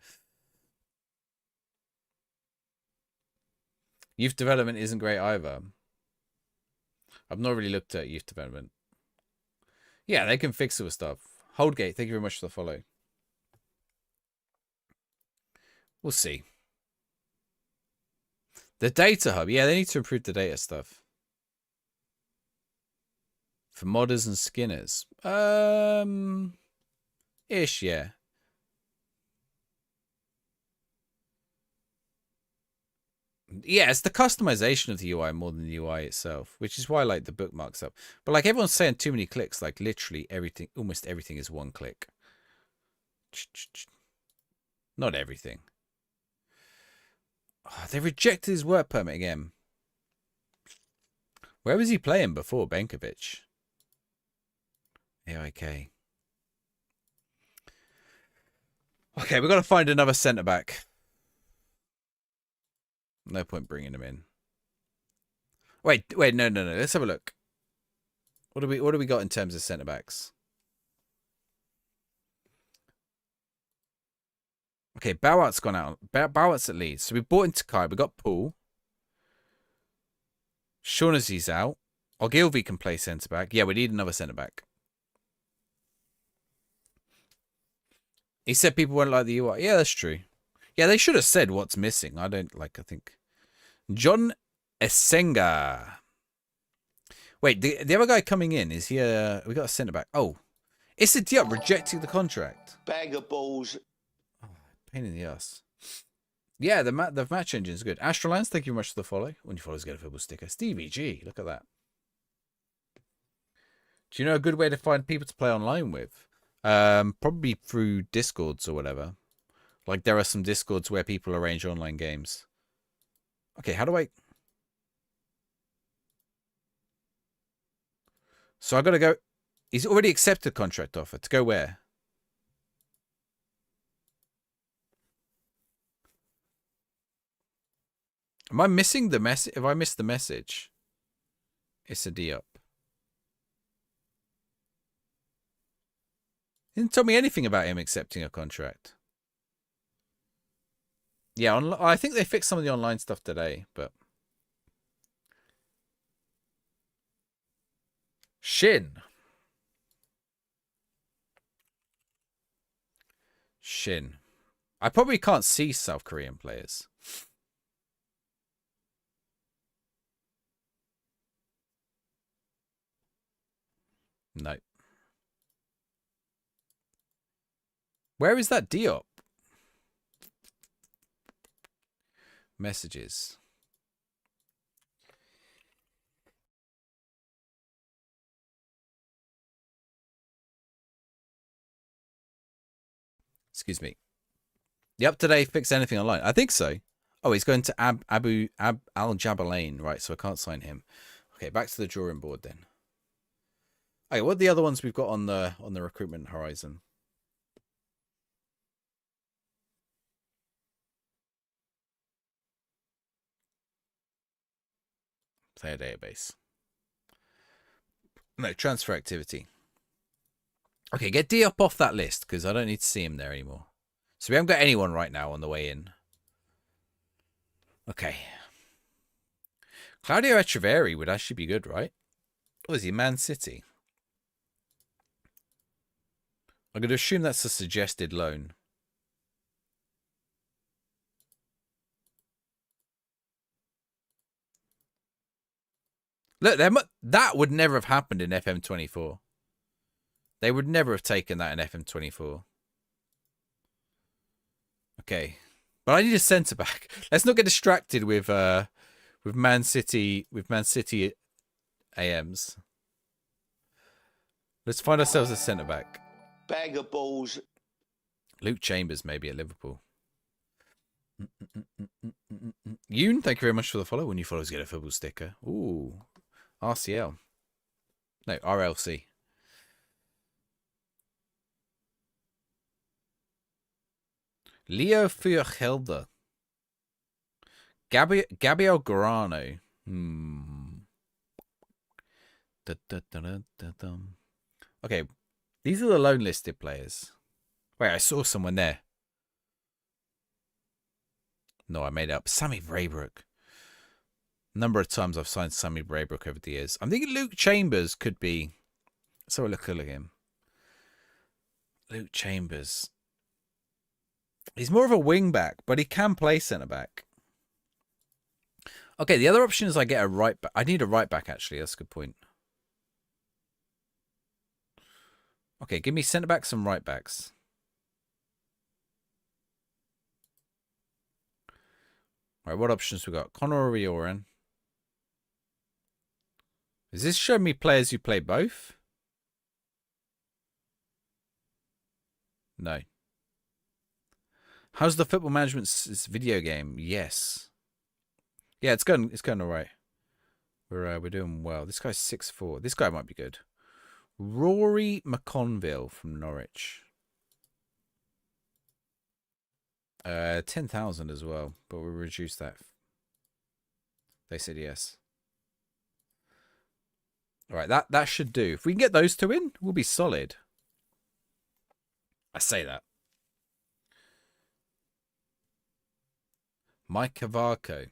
Youth development isn't great either. I've not really looked at youth development. Yeah, they can fix it with stuff. Holdgate, thank you very much for the follow. We'll see. The data hub. Yeah, they need to improve the data stuff. For modders and skinners. Ish, yeah. Yeah, it's the customization of the UI more than the UI itself, which is why I like the bookmarks up. But like everyone's saying too many clicks, like literally everything, almost everything is one click. Not everything. Oh, they rejected his work permit again. Where was he playing before, Benkovic? AIK. Okay, we've got to find another centre-back. No point bringing him in. Wait, no. Let's have a look. What do we got in terms of centre-backs? Okay, Bowart's gone out. Bowart's at Leeds. So we bought into Kai. We got Paul. Shaughnessy's out. Ogilvy can play centre-back. Yeah, we need another centre-back. He said people won't like the UI. Yeah, that's true. Yeah, they should have said what's missing. I think. John Essenga. Wait, the other guy coming in, is he we got a centre-back. Oh, it's a Diop rejecting the contract. Bag of balls. Oh, pain in the ass. Yeah, the match engine is good. Astrolance, thank you very much for the follow. When you follow, get a football sticker. Stevie G, look at that. Do you know a good way to find people to play online with? Probably through Discords or whatever. Like there are some Discords where people arrange online games. Okay, how do I... So I got to go... He's already accepted contract offer. To go where? Am I missing the message? If I missed the message, it's a Diop. He didn't tell me anything about him accepting a contract. Yeah, I think they fixed some of the online stuff today, but... Shin. I probably can't see South Korean players. No. Where is that Diop? Messages. Excuse me. The up-to-date fix anything online? I think so. Oh, he's going to Abu Al Jabalain, right? So I can't sign him. Okay, back to the drawing board then. Okay, what are the other ones we've got on the recruitment horizon? Player database. No, transfer activity. Okay, get Diop off that list because I don't need to see him there anymore. So we haven't got anyone right now on the way in. Okay. Claudio Echeverri would actually be good, right? Or is he Man City? I'm going to assume that's a suggested loan. Look, that would never have happened in FM24. They would never have taken that in FM24. Okay. But I need a centre back. Let's not get distracted with Man City AMs. Let's find ourselves a centre back. Bag of balls. Luke Chambers maybe at Liverpool. Yoon, thank you very much for the follow. When you follow, get a football sticker. Ooh. RCL. No, RLC. Leo Feuchelde. Gabriel Garano. Okay, these are the loan listed players. Wait, I saw someone there. No, I made it up. Sammy Braybrook. Number of times I've signed Sammy Braybrook over the years. I'm thinking Luke Chambers could be. Let's have a look at him. Luke Chambers. He's more of a wing back, but he can play centre back. Okay, the other option is I get a right back. I need a right back, actually. That's a good point. Okay, give me centre backs and right backs. Right, what options we got? Conor Rioran. Is this showing me players who play both? No. How's the football management video game? Yes. Yeah, it's going all right. We're doing well. This guy's 6'4". This guy might be good. Rory McConville from Norwich. 10,000 as well, but we'll reduce that. They said yes. All right, that should do. If we can get those two in, we'll be solid. I say that. Mike Cavarco.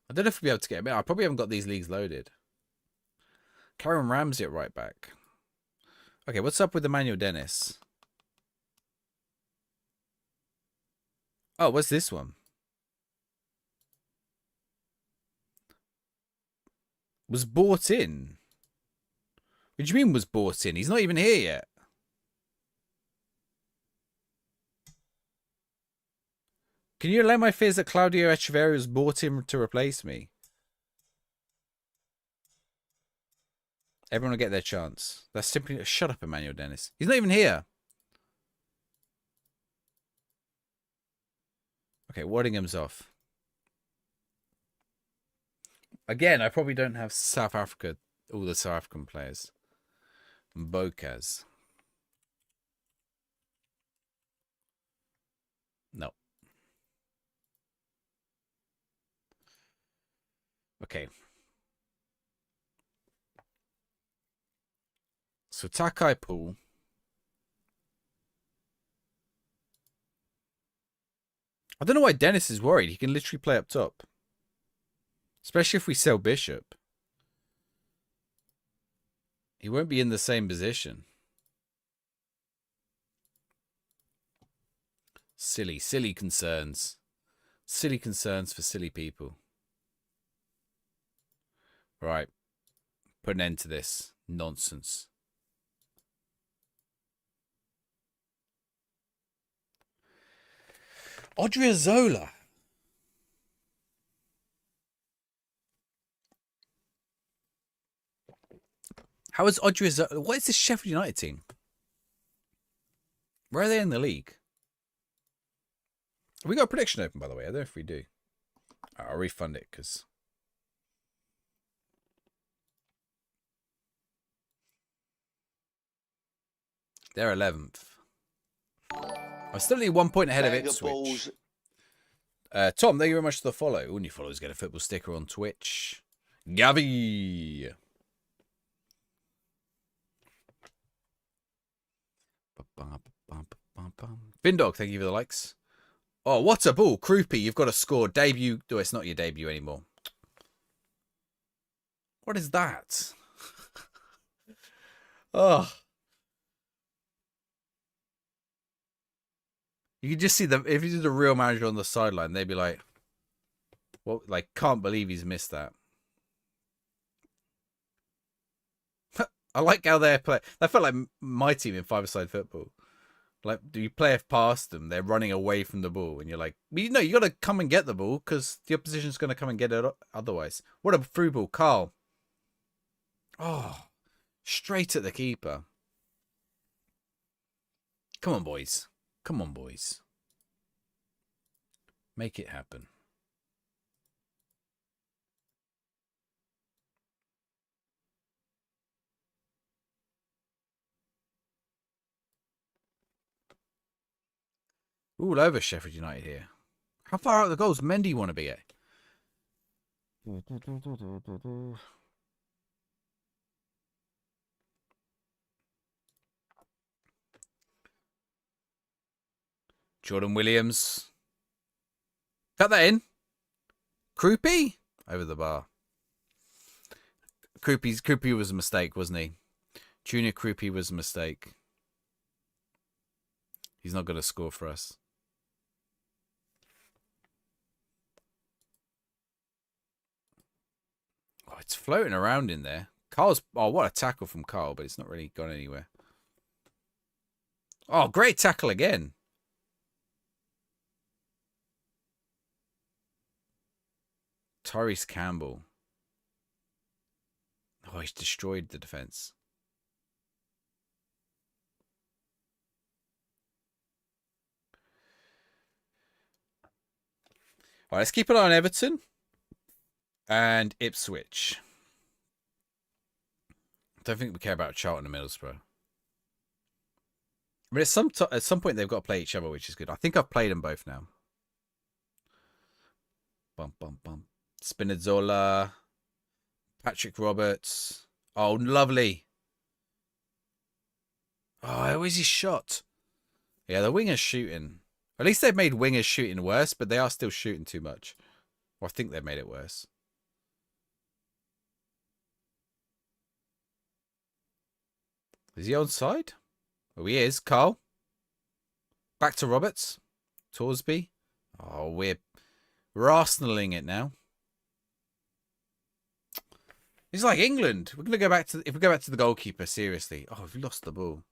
I don't know if we'll be able to get him in. I probably haven't got these leagues loaded. Karen Ramsey at right back. Okay, what's up with Emmanuel Dennis? Oh, what's this one? Was bought in. What do you mean was bought in? He's not even here yet. Can you allay my fears that Claudio Echeverri was bought in to replace me? Everyone will get their chance. That's simply... Shut up, Emmanuel Dennis. He's not even here. Okay, Waddingham's off. Again, I probably don't have South Africa, all the South African players. Bocas. No. Okay. So Takai Pool. I don't know why Dennis is worried. He can literally play up top. Especially if we sell Bishop. He won't be in the same position. Silly concerns. Silly concerns for silly people. Right. Put an end to this nonsense. Odriozola. How is Odriozola? What is this Sheffield United team? Where are they in the league? Have we got a prediction open, by the way? I don't know if we do. I'll refund it because... They're 11th. I'm still only 1 point ahead of Ipswich. Tom, thank you very much for the follow. All new followers get a football sticker on Twitch. Gavi. Vindog, thank you for the likes. Oh, what a ball. Croupy, you've got to score. Debut. Oh, it's not your debut anymore. What is that? Oh. You can just see them. If you did a real manager on the sideline, they'd be like, "Well, like, can't believe he's missed that." I like how they play. That felt like my team in five-a-side football. Like, do you play past them? They're running away from the ball, and you're like, you know, you got to come and get the ball because the opposition's going to come and get it otherwise. What a through ball, Carl. Oh, straight at the keeper. Come on, boys. Come on, boys. Make it happen. All over Sheffield United here. How far out of the goals Mendy want to be at? Jordan Williams. Cut that in. Croupy? Over the bar. Croupy was a mistake, wasn't he? Junior Croupy was a mistake. He's not going to score for us. Oh, it's floating around in there. Carl's... Oh, what a tackle from Carl, but it's not really gone anywhere. Oh, great tackle again. Tyrese Campbell. Oh, he's destroyed the defense. All right, let's keep an eye on Everton and Ipswich. Don't think we care about Charlton and Middlesbrough. I mean, at some point they've got to play each other, which is good. I think I've played them both now. Bum bum bum. Spinazzola, Patrick Roberts. Oh, lovely. Oh, where's his shot? Yeah, the wingers shooting. At least they've made wingers shooting worse, but they are still shooting too much. Or I think they've made it worse. Is he onside? Oh, he is. Carl. Back to Roberts. Torsby. Oh, we're arsenaling it now. It's like England. We're gonna go back to... If we go back to the goalkeeper, seriously. Oh, we've lost the ball.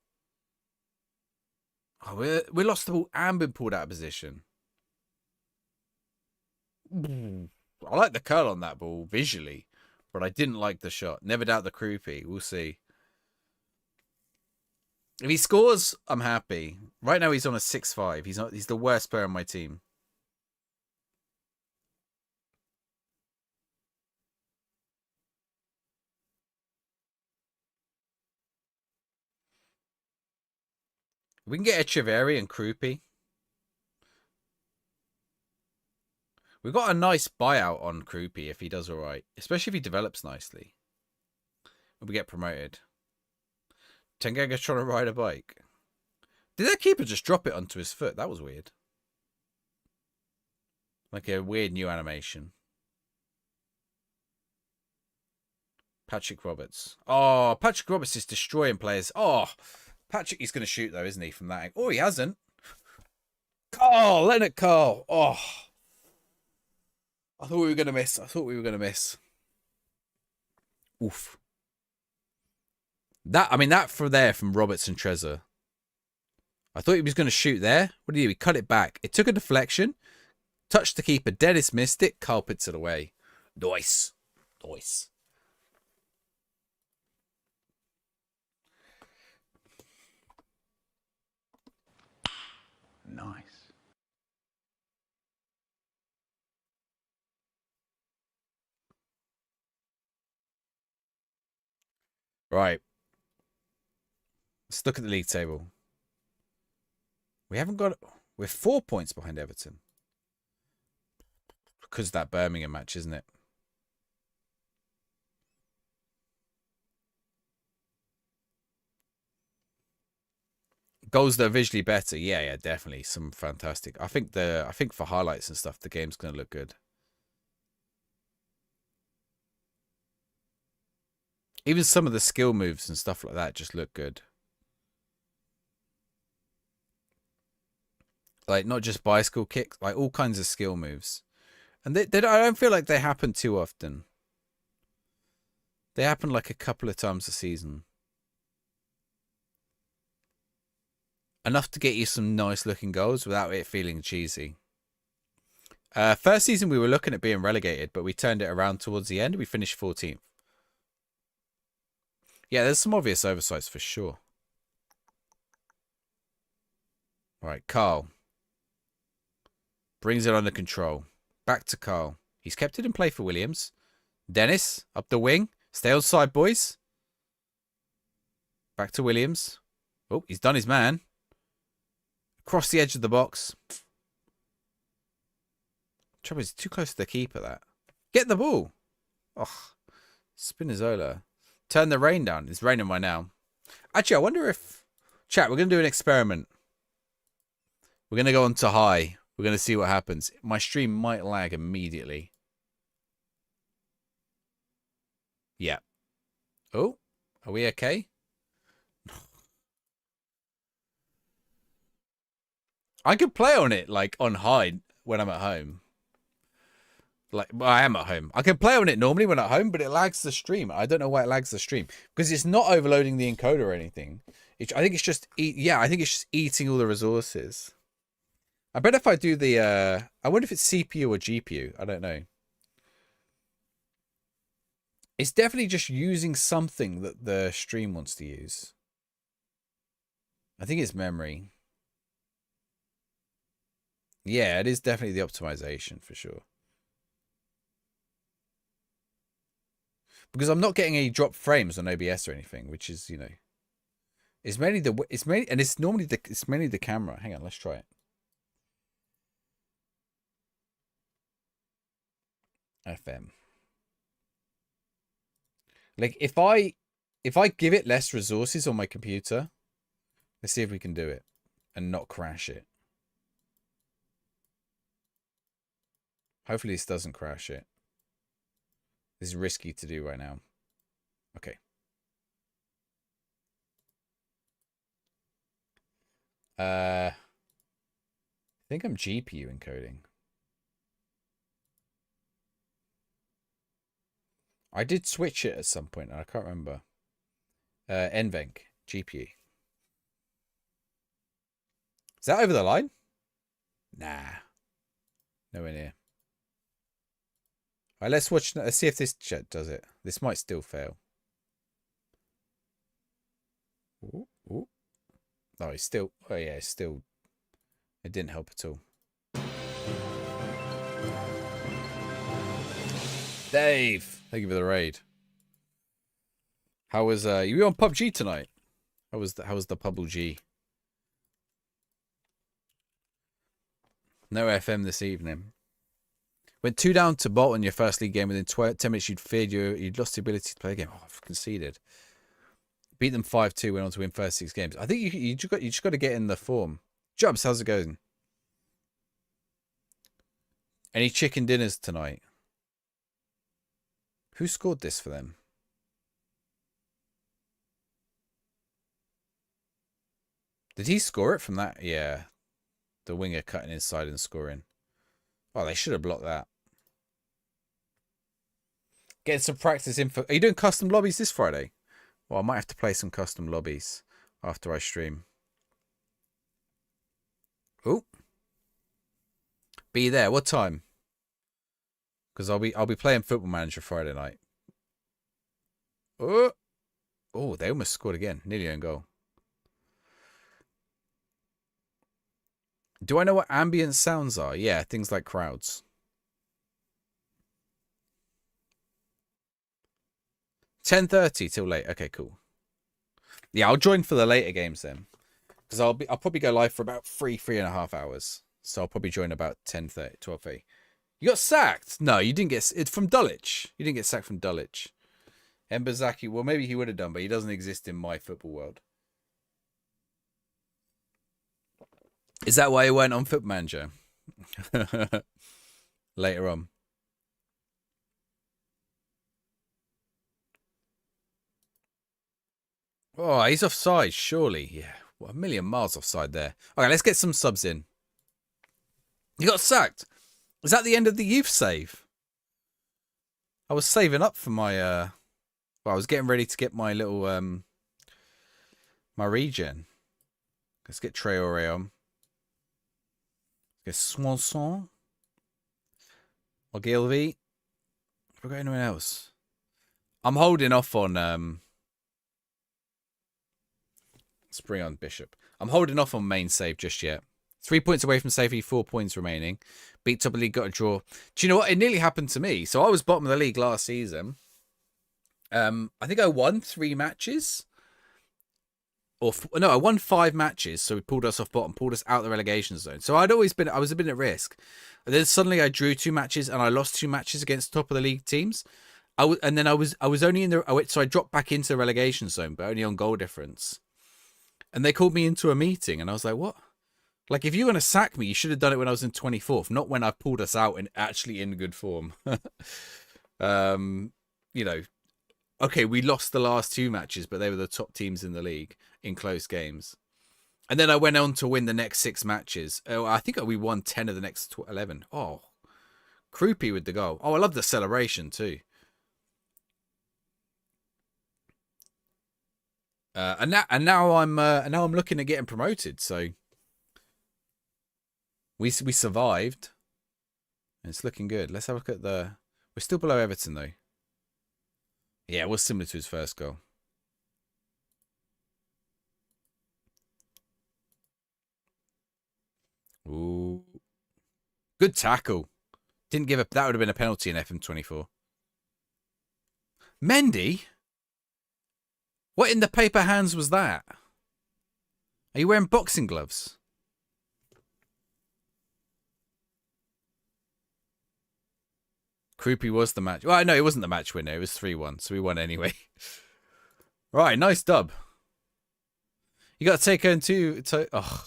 Oh, we lost the ball and been pulled out of position. I like the curl on that ball visually, but I didn't like the shot. Never doubt the Kroopy. We'll see. If he scores, I'm happy. Right now he's on a 6-5. He's the worst player on my team. We can get Echeverry and Kroopy. We've got a nice buyout on Kroopy if he does all right, especially if he develops nicely. When we get promoted. Tanganga trying to ride a bike. Did that keeper just drop it onto his foot? That was weird. Like a weird new animation. Patrick Roberts. Oh, Patrick Roberts is destroying players. Oh, Patrick, he's going to shoot though, isn't he, from that angle? Oh, he hasn't. Carl, Leonard Carl. Oh. I thought we were going to miss. Oof. That from Roberts and Trezor. I thought he was going to shoot there. What did he do? He cut it back. It took a deflection. Touched the keeper. Dennis missed it. Carl puts it away. Nice. Nice. Right. Let's look at the league table. We're 4 points behind Everton. Because of that Birmingham match, isn't it? Goals that are visually better. Yeah, definitely. Some fantastic. I think for highlights and stuff, the game's going to look good. Even some of the skill moves and stuff like that just look good. Like, not just bicycle kicks, like all kinds of skill moves. And I don't feel like they happen too often. They happen like a couple of times a season. Enough to get you some nice looking goals without it feeling cheesy. First season we were looking at being relegated, but we turned it around towards the end. We finished 14th. Yeah, there's some obvious oversights for sure. All right, Carl. Brings it under control. Back to Carl. He's kept it in play for Williams. Dennis, up the wing. Stay on side, boys. Back to Williams. Oh, he's done his man. Across the edge of the box. Trouble is, too close to the keeper, that. Get the ball. Oh, Spinazzola. Turn the rain down. It's raining right now. Actually, I wonder if... Chat, we're going to do an experiment. We're going to go on to high. We're going to see what happens. My stream might lag immediately. Yeah. Oh, are we okay? I could play on it like on high when I'm at home. Like, well, I am at home. I can play on it normally when at home, but it lags the stream. I don't know why it lags the stream because it's not overloading the encoder or anything. I think it's just I think it's just eating all the resources. I bet if I do the I wonder if it's CPU or GPU. I don't know. It's definitely just using something that the stream wants to use. I think it's memory. Yeah, it is definitely the optimization for sure. Because I'm not getting any drop frames on OBS or anything, which is, you know, it's mainly the camera. Hang on, let's try it. FM. Like if I give it less resources on my computer, let's see if we can do it and not crash it. Hopefully this doesn't crash it. This is risky to do right now. Okay. I think I'm GPU encoding. I did switch it at some point, and I can't remember. NVENC, GPU. Is that over the line? Nah. Nowhere near. All right, let's watch. Let's see if this chat does it. This might still fail. Ooh, ooh. Oh, it's still. Oh, yeah, it's still. It didn't help at all. Dave, thank you for the raid. How was you were on PUBG tonight? How was the PUBG? No FM this evening. Went 2 down to bot in your first league game. Within 10 minutes, you'd lost the ability to play the game. Oh, I've conceded. Beat them 5-2. Went on to win first 6 games. I think you just got to get in the form. Jubs, how's it going? Any chicken dinners tonight? Who scored this for them? Did he score it from that? Yeah. The winger cutting inside and scoring. Oh, they should have blocked that. Getting some practice info. Are you doing custom lobbies this Friday? Well, I might have to play some custom lobbies after I stream. Oh. Be there. What time? Because I'll be playing Football Manager Friday night. Oh. Oh, they almost scored again. Nearly own goal. Do I know what ambient sounds are? Yeah, things like crowds. 10:30 till late. Okay, cool. Yeah, I'll join for the later games then, because I'll probably go live for about 3.5 hours. So I'll probably join about 10:30, 12:30. You got sacked? No, you didn't get it from Dulwich. You didn't get sacked from Dulwich. Mbazaki, well, maybe he would have done, but he doesn't exist in my football world. Is that why he went on Football Manager? Later on. Oh, he's offside, surely. Yeah, what, a million miles offside there. Okay, let's get some subs in. You got sacked. Is that the end of the youth save? I was saving up for my well, I was getting ready to get my little my regen. Let's get Traore on. Get Swanson. Ogilvy. Have I got anyone else? I'm holding off on let's bring on Bishop. I'm holding off on main save just yet. 3 points away from safety, 4 points remaining. Beat top of the league, got a draw. Do you know what? It nearly happened to me. So I was bottom of the league last season. I think I won 3 matches. No, I won 5 matches. So we pulled us off bottom, pulled us out of the relegation zone. So I was a bit at risk. And then suddenly I drew 2 matches and I lost 2 matches against top of the league teams. I was only in the, so I dropped back into the relegation zone, but only on goal difference. And they called me into a meeting and I was like, what? Like, if you're going to sack me, you should have done it when I was in 24th, not when I pulled us out and actually in good form. You know, okay, we lost the last 2 matches, but they were the top teams in the league in close games. And then I went on to win the next 6 matches. Oh, I think we won 10 of the next 11. Oh, Krupi with the goal. Oh, I love the celebration too. And now I'm looking at getting promoted. So we survived. It's looking good. Let's have a look at the. We're still below Everton though. Yeah, it was similar to his first goal. Ooh, good tackle. Didn't give a. That would have been a penalty in FM24. Mendy. What in the paper hands was that? Are you wearing boxing gloves? Krupi was the match. Well, no, it wasn't the match winner. It was 3-1, so we won anyway. Right, nice dub. You got a Tycoon too. Oh.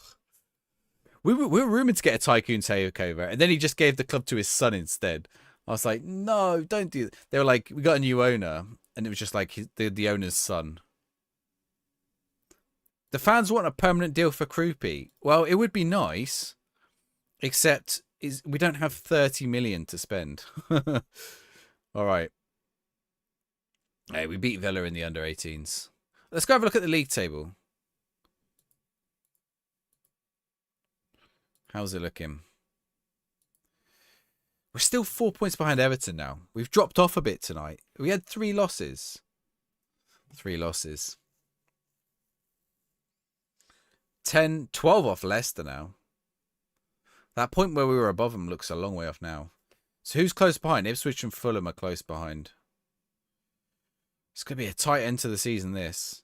We were rumoured to get a Tycoon takeover, and then he just gave the club to his son instead. I was like, no, don't do that. They were like, we got a new owner, and it was just like the owner's son. The fans want a permanent deal for Krupi. Well, it would be nice, except we don't have 30 million to spend. All right. Hey, we beat Villa in the under-18s. Let's go have a look at the league table. How's it looking? We're still 4 points behind Everton now. We've dropped off a bit tonight. We had 3 losses. 3 losses. 10, 12 off Leicester now. That point where we were above them looks a long way off now. So who's close behind? Ipswich and Fulham are close behind. It's going to be a tight end to the season, this.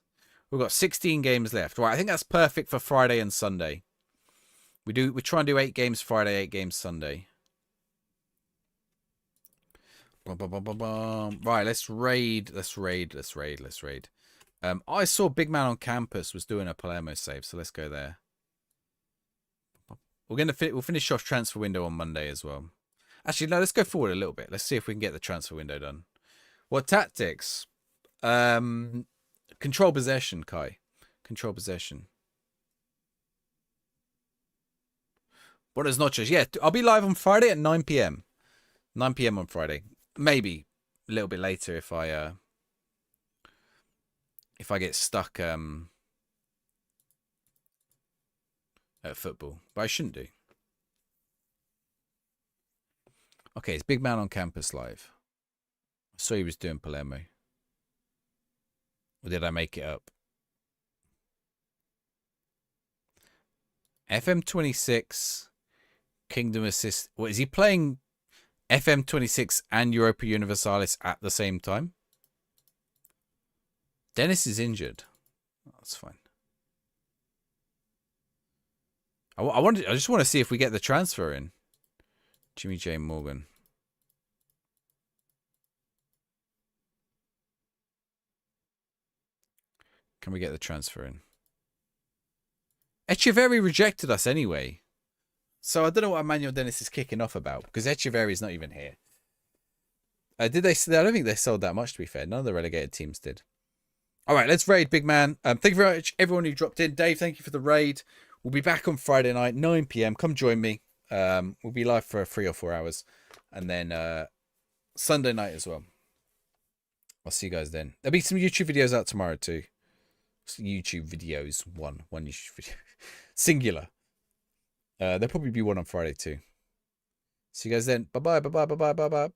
We've got 16 games left. Right, I think that's perfect for Friday and Sunday. We try and do 8 games Friday, 8 games Sunday. Right, let's raid. I saw Big Man on Campus was doing a Palermo save, so let's go there. We'll finish off transfer window on Monday as well. Actually, no, let's go forward a little bit. Let's see if we can get the transfer window done. What tactics? Control possession, Kai. Control possession. Buenas noches. Yeah, I'll be live on Friday at 9 p.m. 9 p.m. on Friday. Maybe a little bit later if I get stuck at football, but I shouldn't do. Okay, it's Big Man on Campus live. I saw he was doing Palermo. Or did I make it up? FM26 Kingdom Assist. What is he playing? FM26 and Europa Universalis at the same time? Dennis is injured. That's fine. I just want to see if we get the transfer in. Jimmy J. Morgan. Can we get the transfer in? Echeverri rejected us anyway. So I don't know what Emmanuel Dennis is kicking off about, because Echeverri is not even here. Did they? I don't think they sold that much, to be fair. None of the relegated teams did. All right, let's raid Big Man. Thank you very much, everyone who dropped in. Dave, thank you for the raid. We'll be back on Friday night, 9 p.m. Come join me. We'll be live for 3 or 4 hours. And then Sunday night as well. I'll see you guys then. There'll be some YouTube videos out tomorrow too. YouTube videos. One YouTube video. Singular. There'll probably be one on Friday too. See you guys then. Bye-bye, bye-bye, bye-bye, bye-bye.